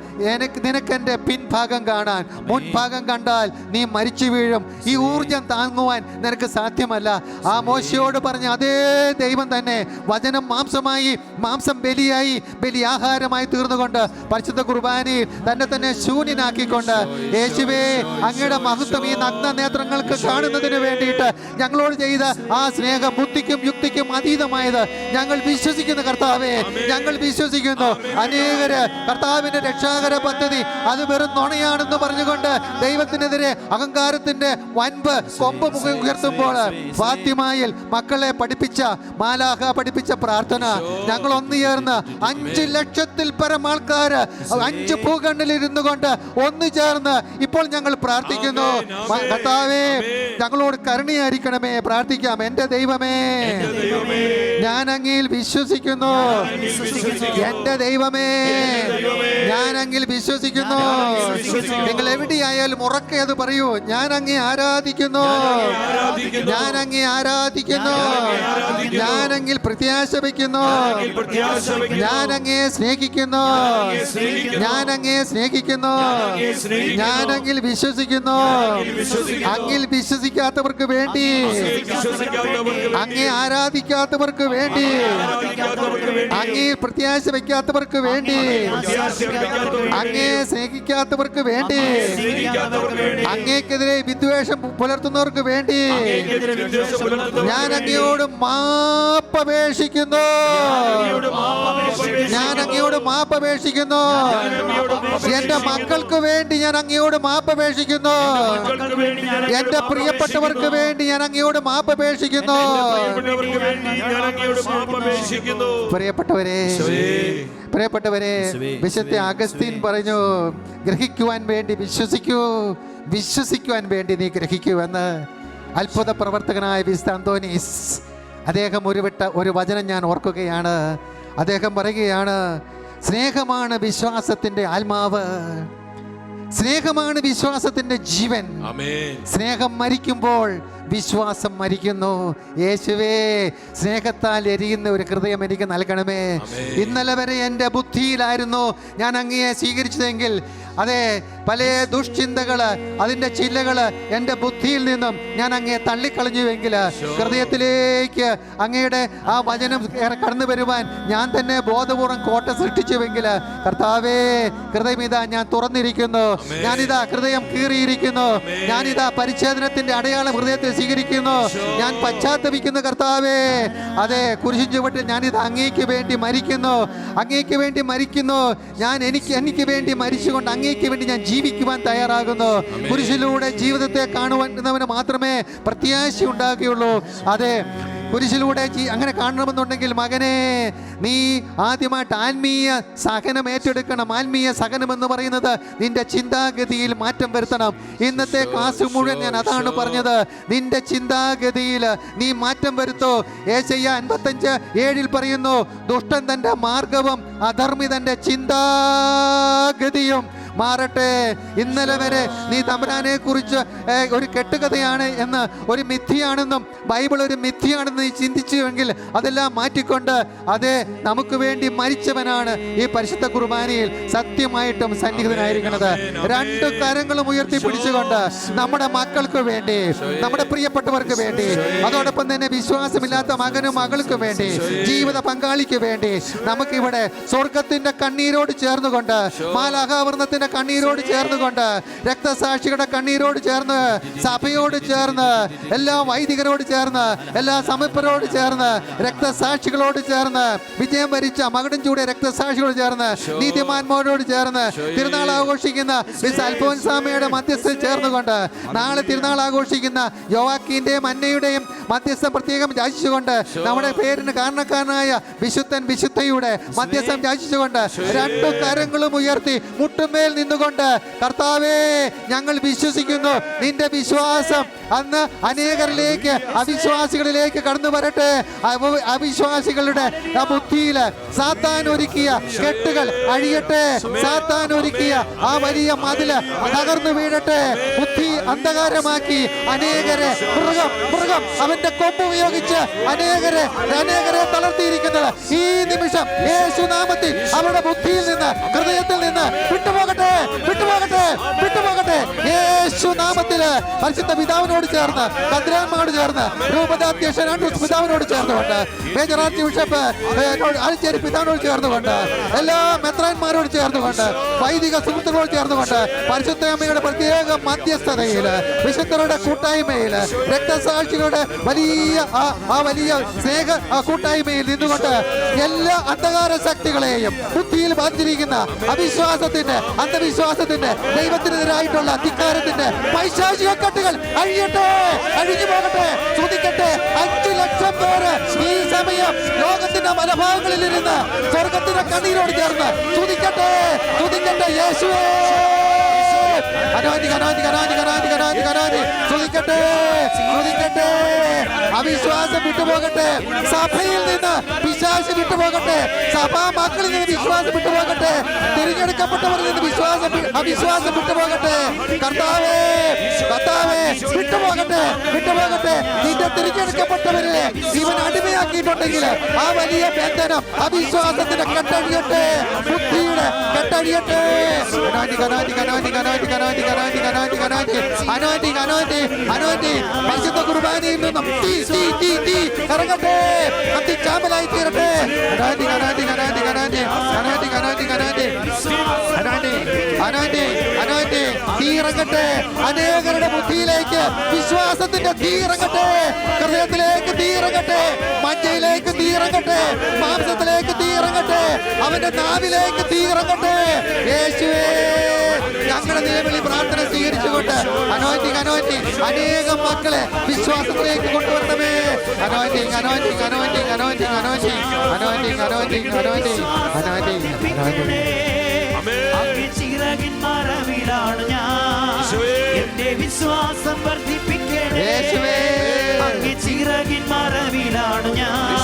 Speaker 1: നിനക്ക് എൻ്റെ പിൻഭാഗം കാണാൻ, മുൻഭാഗം കണ്ടാൽ നീ മരിച്ചു വീഴും. ഈ ഊർജം താങ്ങുവാൻ നിനക്ക് സാധ്യമല്ല. ആ മോശയോട് പറഞ്ഞ അതേ ദൈവം തന്നെ വചനം മാംസമായി, മാംസം ബലിയായി, ബലിയാഹാരമായി തീർന്നുകൊണ്ട് പരിശുദ്ധ കുർബാനയിൽ തന്നെ ശൂന്യനാക്കിക്കൊണ്ട്, യേശുവേ, അങ്ങയുടെ മഹത്വം ഈ നഗ്ന നേത്രങ്ങൾക്ക് കാണുന്നതിന് വേണ്ടിയിട്ട് ഞങ്ങളോട് ചെയ്ത ആ സ്നേഹം ബുദ്ധിക്കും യുക്തിക്കും അതീതമായത് ഞങ്ങൾ വിശ്വസിക്കുന്ന കർത്താവേ, ഞങ്ങൾ വിശ്വസിക്കുന്നു. അനേകര് കർത്താവിന്റെ രക്ഷാകര പദ്ധതി അത് വെറും നുണയാണെന്ന് പറഞ്ഞുകൊണ്ട് ദൈവത്തിനെതിരെ അഹങ്കാരത്തിന്റെ വൻപ് കൊമ്പ് ഉയർത്തുമ്പോൾ ഫാത്തിമയിൽ മക്കളെ പഠിപ്പിച്ച മാലാഖ പഠിപ്പിച്ച പ്രാർത്ഥന ഞങ്ങൾ ഒന്നു ചേർന്ന് 5 ലക്ഷത്തിൽ പരം ആൾക്കാര് 5 ഭൂഖണ്ഡിലിരുന്നു കൊണ്ട് ഒന്നു ചേർന്ന് ഇപ്പോൾ ഞങ്ങൾ പ്രാർത്ഥിക്കുന്നു. കർത്താവേ, ഞങ്ങളോട് കരുണയായിരിക്കണമേ. പ്രാർത്ഥിക്കാം. എൻ്റെ ദൈവമേ, ഞാൻ അങ്ങയിൽ വിശ്വസിക്കുന്നു. എൻ്റെ ദൈവമേ, ഞാൻ അങ്ങിൽ വിശ്വസിക്കുന്നു. നിങ്ങൾ എവിടെയായാലും ഉറക്കെ അത് പറയൂ. ഞാൻ അങ്ങേ ആരാധിക്കുന്നു, ഞാൻ അങ്ങേ ആരാധിക്കുന്നു, ഞാൻ അങ്ങിൽ പ്രത്യാശ വയ്ക്കുന്നു, ഞാൻ അങ്ങേ സ്നേഹിക്കുന്നു, ഞാൻ അങ്ങേ സ്നേഹിക്കുന്നു, ഞാൻ അങ്ങിൽ വിശ്വസിക്കുന്നു. അങ്ങിൽ വിശ്വസിക്കാത്തവർക്ക് വേണ്ടി, അങ്ങേ ആരാധിക്കാത്തവർക്ക് വേണ്ടി, അങ്ങേ പ്രത്യാശ വയ്ക്കാത്ത സ്നേഹിക്കാത്തവർക്ക് വേണ്ടി, അങ്ങേ സ്നേഹിക്കാത്തവർക്ക് വേണ്ടി, അങ്ങേക്കെതിരെ വിദ്വേഷം പുലർത്തുന്നവർക്ക് വേണ്ടി ഞാൻ അങ്ങയോട് മാപ്പപേക്ഷിക്കുന്നു. ഞാൻ അങ്ങയോട് മാപ്പപേക്ഷിക്കുന്നു. എന്റെ മക്കൾക്ക് വേണ്ടി ഞാൻ അങ്ങയോട് മാപ്പപേക്ഷിക്കുന്നു. എന്റെ പ്രിയപ്പെട്ടവർക്ക് വേണ്ടി ഞാൻ അങ്ങയോട് മാപ്പപേക്ഷിക്കുന്നു. പ്രിയപ്പെട്ടവരെ, വിശുദ്ധ അഗസ്തീൻ പറഞ്ഞു, ഗ്രഹിക്കുവാൻ വേണ്ടി വിശ്വസിക്കൂ, വിശ്വസിക്കുവാൻ വേണ്ടി നീ ഗ്രഹിക്കൂ എന്ന്. അത്ഭുത പ്രവർത്തകനായ വിശുദ്ധ അന്തോനീസ് അദ്ദേഹം ഒരു വചനം ഞാൻ ഓർക്കുകയാണ്. അദ്ദേഹം പറയുകയാണ്, സ്നേഹമാണ് വിശ്വാസത്തിൻ്റെ ആത്മാവ്, സ്നേഹമാണ് വിശ്വാസത്തിൻ്റെ ജീവൻ. സ്നേഹം മരിക്കുമ്പോൾ വിശ്വാസം മരിക്കുന്നു. യേശുവേ, സ്നേഹത്താൽ എരിയുന്ന ഒരു ഹൃദയം എനിക്ക് നൽകണമേ. ഇന്നലെ വരെ എൻ്റെ ബുദ്ധിയിലായിരുന്നു ഞാൻ അങ്ങയെ സ്വീകരിച്ചതെങ്കിൽ, അതെ, പല ദുഷ്ചിന്തകള്, അതിൻ്റെ ചില്ലകള് എൻ്റെ ബുദ്ധിയിൽ നിന്നും ഞാൻ അങ്ങയെ തള്ളിക്കളഞ്ഞുവെങ്കിൽ, ഹൃദയത്തിലേക്ക് അങ്ങയുടെ ആ വചനം കടന്നു വരുവാൻ ഞാൻ തന്നെ ബോധപൂർവം കോട്ട സൃഷ്ടിച്ചുവെങ്കിൽ, കർത്താവേ, ഹൃദയം ഇതാ ഞാൻ തുറന്നിരിക്കുന്നു, ഞാനിതാ ഹൃദയം കീറിയിരിക്കുന്നു, ഞാനിതാ പരിച്ഛേദനത്തിന്റെ അടയാളം ഹൃദയത്തിൽ സ്വീകരിക്കുന്നു, ഞാൻ പശ്ചാത്തപിക്കുന്നു കർത്താവേ. അതെ, കുരിശിൻ ചുവട്ടിൽ ഞാനിത് അങ്ങേക്ക് വേണ്ടി മരിക്കുന്നു, അങ്ങേക്ക് വേണ്ടി മരിക്കുന്നു. ഞാൻ എനിക്ക് വേണ്ടി മരിച്ചുകൊണ്ട് അങ്ങേക്ക് വേണ്ടി ഞാൻ ജീവിക്കുവാൻ തയ്യാറാകുന്നു. കുരിശിലൂടെ ജീവിതത്തെ കാണുവാൻ മാത്രമേ പ്രത്യാശ ഉണ്ടാകുകയുള്ളൂ. അതെ, കുരിശിലൂടെ അങ്ങനെ കാണണമെന്നുണ്ടെങ്കിൽ മകനെ, നീ ആദ്യമായിട്ട് ആത്മീയ സഹനം ഏറ്റെടുക്കണം. ആത്മീയ സഹനം എന്ന് പറയുന്നത് നിന്റെ ചിന്താഗതിയിൽ മാറ്റം വരുത്തണം. ഇന്നത്തെ ക്ലാസ് മുഴുവൻ ഞാൻ അതാണ് പറഞ്ഞത്. നിന്റെ ചിന്താഗതിയിൽ നീ മാറ്റം വരുത്തൂ. യേശയ്യ 55:7 പറയുന്നു, ദുഷ്ടൻ തൻ്റെ മാർഗവും അധർമ്മി തൻ്റെ ചിന്താഗതിയും മാറട്ടെ. ഇന്നലെ വരെ നീ തമ്പുരാനെ കുറിച്ച് ഒരു കെട്ടുകഥയാണ് എന്ന്, ഒരു മിഥ്യയാണെന്നും ബൈബിൾ ഒരു മിഥ്യയാണെന്ന് നീ ചിന്തിച്ചുവെങ്കിൽ അതെല്ലാം മാറ്റിക്കൊണ്ട്, അതെ, നമുക്ക് വേണ്ടി മരിച്ചവനാണ് ഈ പരിശുദ്ധ കുർബാനയിൽ സത്യമായിട്ടും സന്നിഹിതനായിരിക്കുന്നത്. രണ്ട് കരങ്ങളും ഉയർത്തിപ്പിടിച്ചുകൊണ്ട് നമ്മുടെ മക്കൾക്ക് വേണ്ടി, നമ്മുടെ പ്രിയപ്പെട്ടവർക്ക് വേണ്ടി, അതോടൊപ്പം തന്നെ വിശ്വാസമില്ലാത്ത മകനും മകൾക്ക് വേണ്ടി, ജീവിത പങ്കാളിക്ക് വേണ്ടി നമുക്കിവിടെ സ്വർഗത്തിന്റെ കണ്ണീരോട് ചേർന്നുകൊണ്ട്, മാലാഖാവർണ്ണത്തിന്റെ കണ്ണീരോട് ചേർന്നുകൊണ്ട്, രക്തസാക്ഷികളുടെ കണ്ണീരോട് ചേർന്ന്, സഭയോട് ചേർന്ന്, എല്ലാ വൈദികരോട് ചേർന്ന്, എല്ലാ സമർപ്പരോട് ചേർന്ന്, രക്തസാക്ഷികളോട് ചേർന്ന്, വിജയം വരിച്ച മകുടം ചൂടിയ രക്തസാക്ഷികളോട് ചേർന്ന്, നീതിമാന്മാരോട് ചേർന്ന്, തിരുനാൾ ആഘോഷിക്കുന്ന അൽഫോൻസാമയുടെ മധ്യസ്ഥയിൽ ചേർന്നുകൊണ്ട്, നാളെ തിരുനാൾ ആഘോഷിക്കുന്ന യോവാക്കിന്റെയും അന്നയുടെയും മധ്യസ്ഥം പ്രത്യേകം യാചിച്ചുകൊണ്ട്, നമ്മുടെ പേരിന് കാരണക്കാരനായ വിശുദ്ധയുടെ മധ്യസ്ഥം യാചിച്ചുകൊണ്ട്, രണ്ടു കരങ്ങളും ഉയർത്തി മുട്ടുമേൽ നിന്നുകൊണ്ട്, കർത്താവേ, ഞങ്ങൾ വിശ്വസിക്കുന്നു. നിന്റെ വിശ്വാസം അന്ന് അനേകരിലേക്ക്, അവിശ്വാസികളിലേക്ക് കടന്നു വരട്ടെ. അവിശ്വാസികളുടെ ബുദ്ധിയിൽ സാത്താൻ ഒരുക്കിയ കെട്ടുകൾ അഴിയട്ടെ. സാത്താൻ ഒരുക്കിയ ആ വലിയ മതില് തകർന്നു വീഴട്ടെ. ബുദ്ധി അന്ധകാരമാക്കി അനേകരെ മൃഗം അവന്റെ കൊമ്പ് ഉപയോഗിച്ച് അനേകരെ തളർത്തിയിരിക്കുന്നത് ഈ നിമിഷം യേശുനാമത്തിൽ അവരുടെ ബുദ്ധിയിൽ നിന്ന്, ഹൃദയത്തിൽ നിന്ന് വിട്ടുപോകട്ടെ. യേശുനാമത്തില് പരിശുദ്ധ പിതാവിനോട് ചേർന്ന്, കദ്രാന്മാരോട് ചേർന്ന്, രൂപതാധ്യക്ഷൻ ആൻഡ്രൂസ് പിതാവിനോട് ചേർന്നുകൊണ്ട്, മേജർ ആർച്ച് ബിഷപ്പ് ആലിച്ചേരി പിതാവിനോട് ചേർന്നുകൊണ്ട്, എല്ലാ മെത്രാന്മാരോട് ചേർന്നുകൊണ്ട്, വൈദിക സുഹൃത്തുക്കളോട് ചേർന്നുകൊണ്ട്, പരിശുദ്ധ അമ്മയുടെ പ്രത്യേക മധ്യസ്ഥതയിൽ, വിശുദ്ധരുടെ കൂട്ടായ്മയിൽ, രക്തസാക്ഷികളുടെ വലിയ സ്നേഹ കൂട്ടായ്മയിൽ നിന്നുകൊണ്ട് എല്ലാ അന്ധകാര ശക്തികളെയും, ബുദ്ധിയിൽ ബാധിച്ചിരിക്കുന്ന അവിശ്വാസത്തിന്റെ, അന്ധവിശ്വാസത്തിന്റെ, ദൈവത്തിനെതിരായിട്ടുള്ള അധികാരത്തിന്റെ പൈശാചിക കെട്ടുകൾ അഴിയട്ടെ, അഴിഞ്ഞു പോകട്ടെ. സ്തുതിക്കട്ടെ. 5 ലക്ഷം പേര് ഈ സമയം ലോകത്തിന്റെ പലഭാഗങ്ങളിൽ ഇരുന്ന് സ്വർഗത്തിന്റെ കണ്ണീരോട് ചേർന്ന് സ്തുതിക്കട്ടെ. യേശുവേ, സ്തുതിക്കട്ടെ. അവിശ്വാസം വിട്ടുപോകട്ടെ. സഭയിൽ നിന്ന് പിശാച് വിട്ടുപോകട്ടെ. സഭാ മക്കളിൽ നിന്ന് വിശ്വാസം വിട്ടുപോകട്ടെ. തിരഞ്ഞെടുക്കപ്പെട്ടവരിൽ നിന്ന് അവിശ്വാസം വിട്ടുപോകട്ടെ. കർത്താവേ, വിട്ടുപോകട്ടെ. നിന്റെ തിരഞ്ഞെടുക്കപ്പെട്ടവരെ ഇവൻ അടിമയാക്കിയിട്ടുണ്ടെങ്കിൽ ആ വലിയ ബന്ധനം അവിശ്വാസത്തിന്റെ കെട്ടഴിയട്ടെ, ബുദ്ധിയുടെ കെട്ടഴിയട്ടെ. പരിശുദ്ധ കുർബാനയിൽ നിന്നും തീ ഇറങ്ങട്ടെ, കത്തിച്ചാമ്പലായി തീരട്ടെ. തീ ഇറങ്ങട്ടെ, അനേകരുടെ ബുദ്ധിയിലേക്ക് വിശ്വാസത്തിന്റെ തീ ഇറങ്ങട്ടെ, ഹൃദയത്തിലേക്ക് തീ ഇറങ്ങട്ടെ, മജ്ജയിലേക്ക് തീ ഇറങ്ങട്ടെ, മാംസത്തിലേക്ക് തീ ഇറങ്ങട്ടെ, അവന്റെ നാവിലേക്ക് തീ ഇറങ്ങട്ടെ. യേശുവേ, ഞങ്ങളുടെ നിലവിളി പ്രാർത്ഥന സ്വീകരിച്ചുകൊണ്ട് അനോയിന്റിങ് അനേകം മക്കളെ വിശ്വാസത്തിലേക്ക് കൊണ്ടുവരണമേ. അനോയിന്റിങ്
Speaker 2: ചിറകിൻ മറവിലാണ് ഞാൻ, എന്റെ വിശ്വാസം വർദ്ധിപ്പിക്കണേ. ചിറകിൻ മറവിലാണ് ഞാൻ,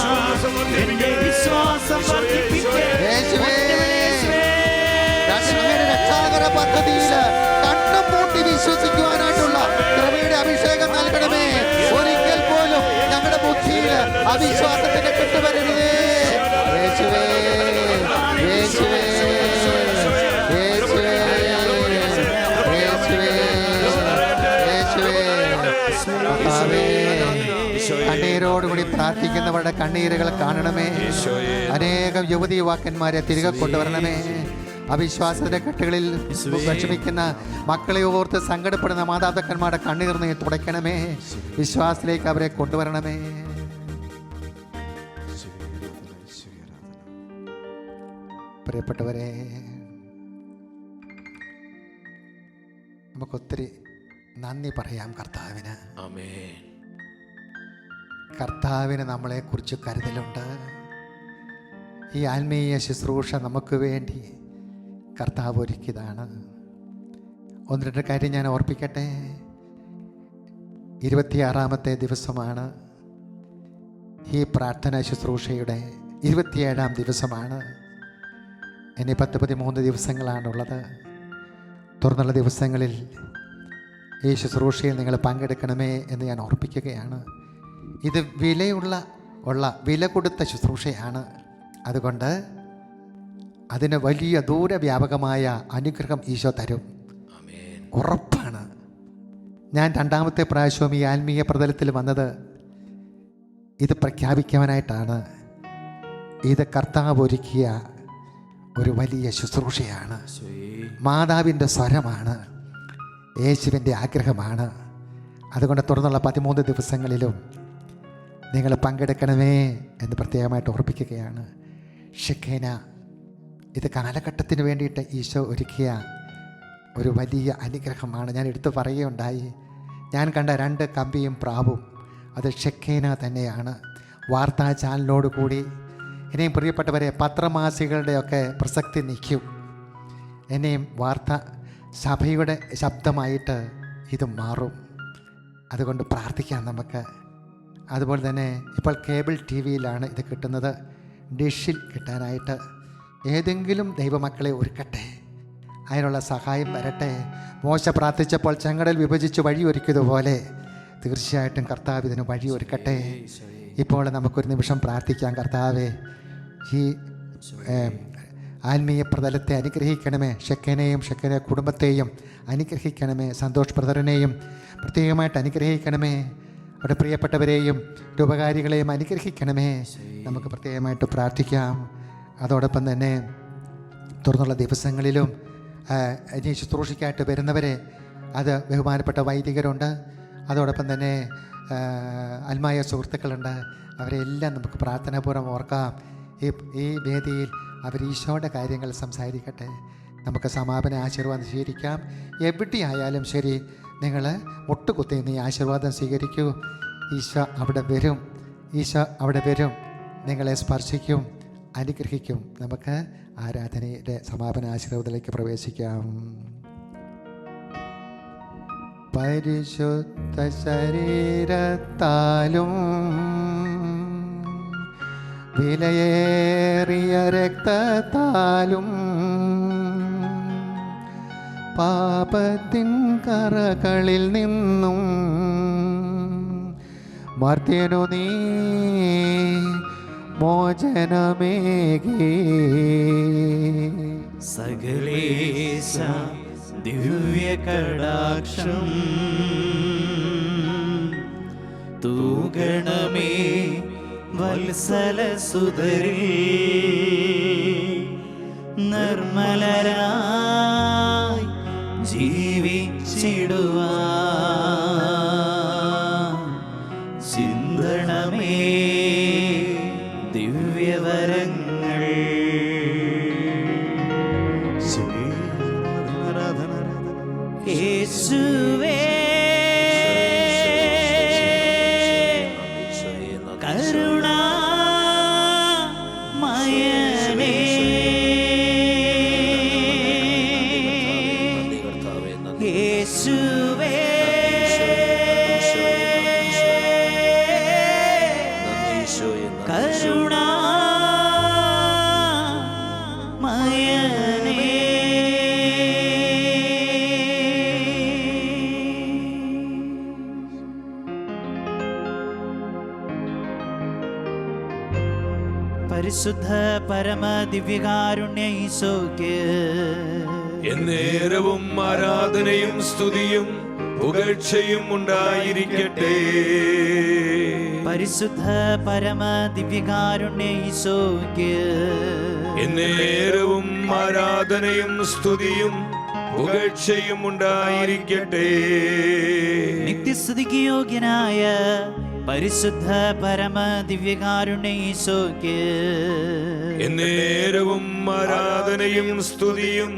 Speaker 2: എന്റെ വിശ്വാസം വർദ്ധിപ്പിക്കണേ.
Speaker 1: രക്ഷാകര പദ്ധതിയിൽ കണ്ണും പൂട്ടി വിശ്വസിക്കുവാനായിട്ടുള്ള കൃപയുടെ അഭിഷേകം നൽകണമേ. ഒരിക്കൽ പോലും ഞങ്ങളുടെ ബുദ്ധിയിൽ അവിശ്വാസത്തിന്റെ കെട്ടുവരരുതേ. യേശുവേ, യേശുവേ, യേശുവേ, യേശുവേ, യേശുവേ. കണ്ണീരോടുകൂടി പ്രാർത്ഥിക്കുന്നവരുടെ കണ്ണീരുകൾ കാണണമേ. അനേകം യുവതി യുവാക്കന്മാരെ തിരികെ കൊണ്ടുവരണമേ. അവിശ്വാസത്തിന്റെ കെട്ടുകളിൽ വിഷമിക്കുന്ന മക്കളെ ഓർത്ത് സങ്കടപ്പെടുന്ന മാതാപിതാക്കന്മാരുടെ കണ്ണീർ നീ തുടയ്ക്കണമേ. വിശ്വാസത്തിലേക്ക് അവരെ കൊണ്ടുവരണമേ. പ്രിയപ്പെട്ടവരെ, നമുക്കൊത്തിരി നന്ദി പറയാം കർത്താവിന്. കർത്താവിന് നമ്മളെക്കുറിച്ച് കരുതലുണ്ട്. ഈ ആത്മീയ ശുശ്രൂഷ നമുക്ക് വേണ്ടി കർത്താവ് ഒരുക്കിയതാണ്. ഒന്ന് രണ്ട് കാര്യം ഞാൻ ഓർപ്പിക്കട്ടെ. 26ാമത്തെ ദിവസമാണ്. ഈ പ്രാർത്ഥന ശുശ്രൂഷയുടെ 27ാം ദിവസമാണ്. ഇനി 10-13 ദിവസങ്ങളാണുള്ളത്. തുറന്നുള്ള ദിവസങ്ങളിൽ ഈ ശുശ്രൂഷയിൽ നിങ്ങൾ പങ്കെടുക്കണമേ എന്ന് ഞാൻ ഓർപ്പിക്കുകയാണ്. ഇത് വില കൊടുത്ത ശുശ്രൂഷയാണ്. അതുകൊണ്ട് അതിന് വലിയ ദൂരവ്യാപകമായ അനുഗ്രഹം ഈശോ തരും, ഉറപ്പാണ്. ഞാൻ 2ാമത്തെ പ്രാവശ്യവും ഈ ആത്മീയ പ്രതലത്തിൽ വന്നത് ഇത് പ്രഖ്യാപിക്കുവാനായിട്ടാണ്. ഇത് കർത്താവ് ഒരുക്കിയ ഒരു വലിയ ശുശ്രൂഷയാണ്. മാതാവിൻ്റെ സ്വരമാണ്, യേശുവിൻ്റെ ആഗ്രഹമാണ്. അതുകൊണ്ട് തുടർന്നുള്ള 13 ദിവസങ്ങളിലും നിങ്ങൾ പങ്കെടുക്കണമേ എന്ന് പ്രത്യേകമായിട്ട് ഓർപ്പിക്കുകയാണ്. ഷെഖേന, ഇത് കാലഘട്ടത്തിന് വേണ്ടിയിട്ട് ഈശോ ഒരുക്കിയ ഒരു വലിയ അനുഗ്രഹമാണ്. ഞാൻ എടുത്തു പറയുകയുണ്ടായി. ഞാൻ കണ്ട 2 കമ്പിയും പ്രാവും അത് ഷെഖേന തന്നെയാണ്. വാർത്താ ചാനലിനോട് കൂടി ഇനിയും പ്രിയപ്പെട്ടവരെ, പത്രമാസികളുടെയൊക്കെ പ്രസക്തി നിൽക്കും. ഇനിയും വാർത്ത സഭയുടെ ശബ്ദമായിട്ട് ഇത് മാറും. അതുകൊണ്ട് പ്രാർത്ഥിക്കാം നമുക്ക്. അതുപോലെ തന്നെ ഇപ്പോൾ കേബിൾ TV-യിലാണ് ഇത് കിട്ടുന്നത്. ഡിഷിൽ കിട്ടാനായിട്ട് ഏതെങ്കിലും ദൈവമക്കളെ ഒരുക്കട്ടെ, അതിനുള്ള സഹായം വരട്ടെ. മോശ പ്രാർത്ഥിച്ചപ്പോൾ ചെങ്കടൽ വിഭജിച്ച് വഴി ഒരുക്കിയതുപോലെ തീർച്ചയായിട്ടും കർത്താവ് ഇതിന് വഴി ഒരുക്കട്ടെ. ഇപ്പോൾ നമുക്കൊരു നിമിഷം പ്രാർത്ഥിക്കാം. കർത്താവേ, ഈ ആത്മീയ പ്രതലത്തെ അനുഗ്രഹിക്കണമേ. ഷെക്കനെയും ഷെക്കനെ കുടുംബത്തെയും അനുഗ്രഹിക്കണമേ. സന്തോഷ് ബ്രദറിനെയും പ്രത്യേകമായിട്ട് അനുഗ്രഹിക്കണമേ. അവിടെ പ്രിയപ്പെട്ടവരെയും ഉപകാരികളെയും അനുഗ്രഹിക്കണമേ. നമുക്ക് പ്രത്യേകമായിട്ട് പ്രാർത്ഥിക്കാം. അതോടൊപ്പം തന്നെ തുറന്നുള്ള ദിവസങ്ങളിലും ഇനി ശുശ്രൂഷയ്ക്കായിട്ട് വരുന്നവരെ, അത് ബഹുമാനപ്പെട്ട വൈദികരുണ്ട്, അതോടൊപ്പം തന്നെ ആത്മായ സുഹൃത്തുക്കളുണ്ട്. അവരെല്ലാം നമുക്ക് പ്രാർത്ഥനാപൂർവ്വം ഓർക്കാം. ഈ വേദിയിൽ അവർ ഈശോയുടെ കാര്യങ്ങൾ സംസാരിക്കട്ടെ. നമുക്ക് സമാപന ആശീർവാദം സ്വീകരിക്കാം. എവിടെയായാലും ശരി, നിങ്ങൾ മുട്ടുകുത്തി നീ ആശീർവാദം സ്വീകരിക്കൂ. ഈശോ അവിടെ വരും, ഈശോ അവിടെ വരും, നിങ്ങളെ സ്പർശിക്കും, അനുഗ്രഹിക്കും. നമുക്ക് ആരാധനയുടെ സമാപന ആശീർവാദത്തിലേക്ക് പ്രവേശിക്കാം. പരിശുദ്ധ ശരീരത്താലും വിലയേറിയ രക്തത്താലും പാപത്തിൻ കറകളിൽ നിന്നും മർത്യനു നീ മോചനമേകി.
Speaker 2: സകലേശ ദിവ്യകടാക്ഷം തൂകണമേ വത്സലസുതരിൽ നിർമ്മലരായി ജീവിച്ചിടുവാൻ ചിന്തണമേ ദിവ്യവരങ്ങൾ. യേശുവേ കരുണാമയനേ യേശുവേ കരുണാമയനേ. പരിശുദ്ധ പരമ ദിവ്യകാരുണ്യ ഈശോയ്ക്ക്
Speaker 5: എന്നേരവും ആരാധനയും സ്തുതിയും പുകഴ്ചയും ഉണ്ടായിരിക്കട്ടെ.
Speaker 2: പരിശുദ്ധ പരമ ദിവ്യകാരുണ്യ ഈശോയ്ക്ക്
Speaker 5: എന്നേരവും ആരാധനയും സ്തുതിയും പുകഴ്ചയും ഉണ്ടായിരിക്കട്ടെ.
Speaker 2: നിത്യസ്തുതിക്ക് യോഗ്യനായ പരിശുദ്ധ പരമ ദിവ്യകാരുണ്യ ഈശോയ്ക്ക്
Speaker 5: എന്നേരവും ആരാധനയും സ്തുതിയും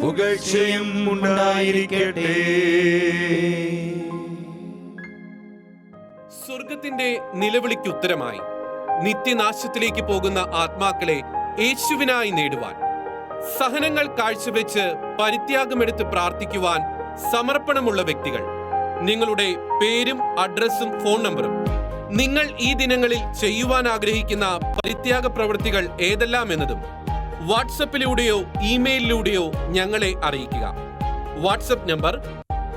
Speaker 5: പുകഴ്ചയും ഉണ്ടായിരിക്കട്ടെ.
Speaker 6: സ്വർഗത്തിന്റെ നിലവിളിക്ക് ഉത്തരമായി നിത്യനാശത്തിലേക്ക് പോകുന്ന ആത്മാക്കളെ യേശുവിനായി നേടുവാൻ, സഹനങ്ങൾ കാഴ്ചവെച്ച് പരിത്യാഗമെടുത്ത് പ്രാർത്ഥിക്കുവാൻ സമർപ്പണമുള്ള വ്യക്തികൾ, നിങ്ങളുടെ പേരും അഡ്രസ്സും ഫോൺ നമ്പറും, നിങ്ങൾ ഈ ദിനങ്ങളിൽ ചെയ്യുവാൻ ആഗ്രഹിക്കുന്ന പരിത്യാഗ പ്രവൃത്തികൾ ഏതെല്ലാം എന്നതും വാട്സപ്പിലൂടെയോ ഇമെയിലിലൂടെയോ ഞങ്ങളെ അറിയിക്കുക. WhatsApp number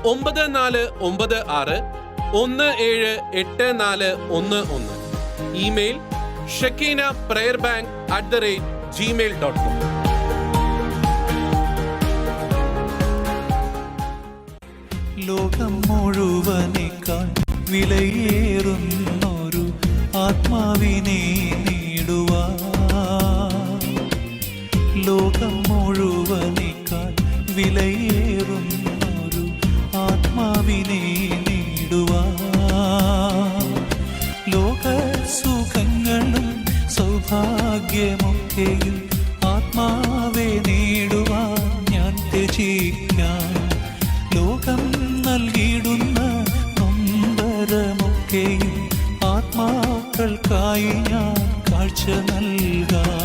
Speaker 6: 9456178411. Email shekinaprayerbank@gmail.com.
Speaker 7: ലോകം മുഴുവനേക്കാൾ വിലയേറുന്നൊരു ആത്മാവിനെ നേടുവാൻ, ലോകം മുഴുവനേക്കാൾ വിലയേറുന്നൊരു ആത്മാവിനെ നേടുവാൻ, ലോക സുഖങ്ങളും സൗഭാഗ്യമൊക്കെയും ആത്മാവെ നേടുവാൻ ഞാൻ ത്യജിക്കാം. ലോകം നൽകിയിടുന്ന നൊമ്പരമൊക്കെയും ആത്മാക്കൾക്കായി ഞാൻ കാഴ്ച നൽകാം.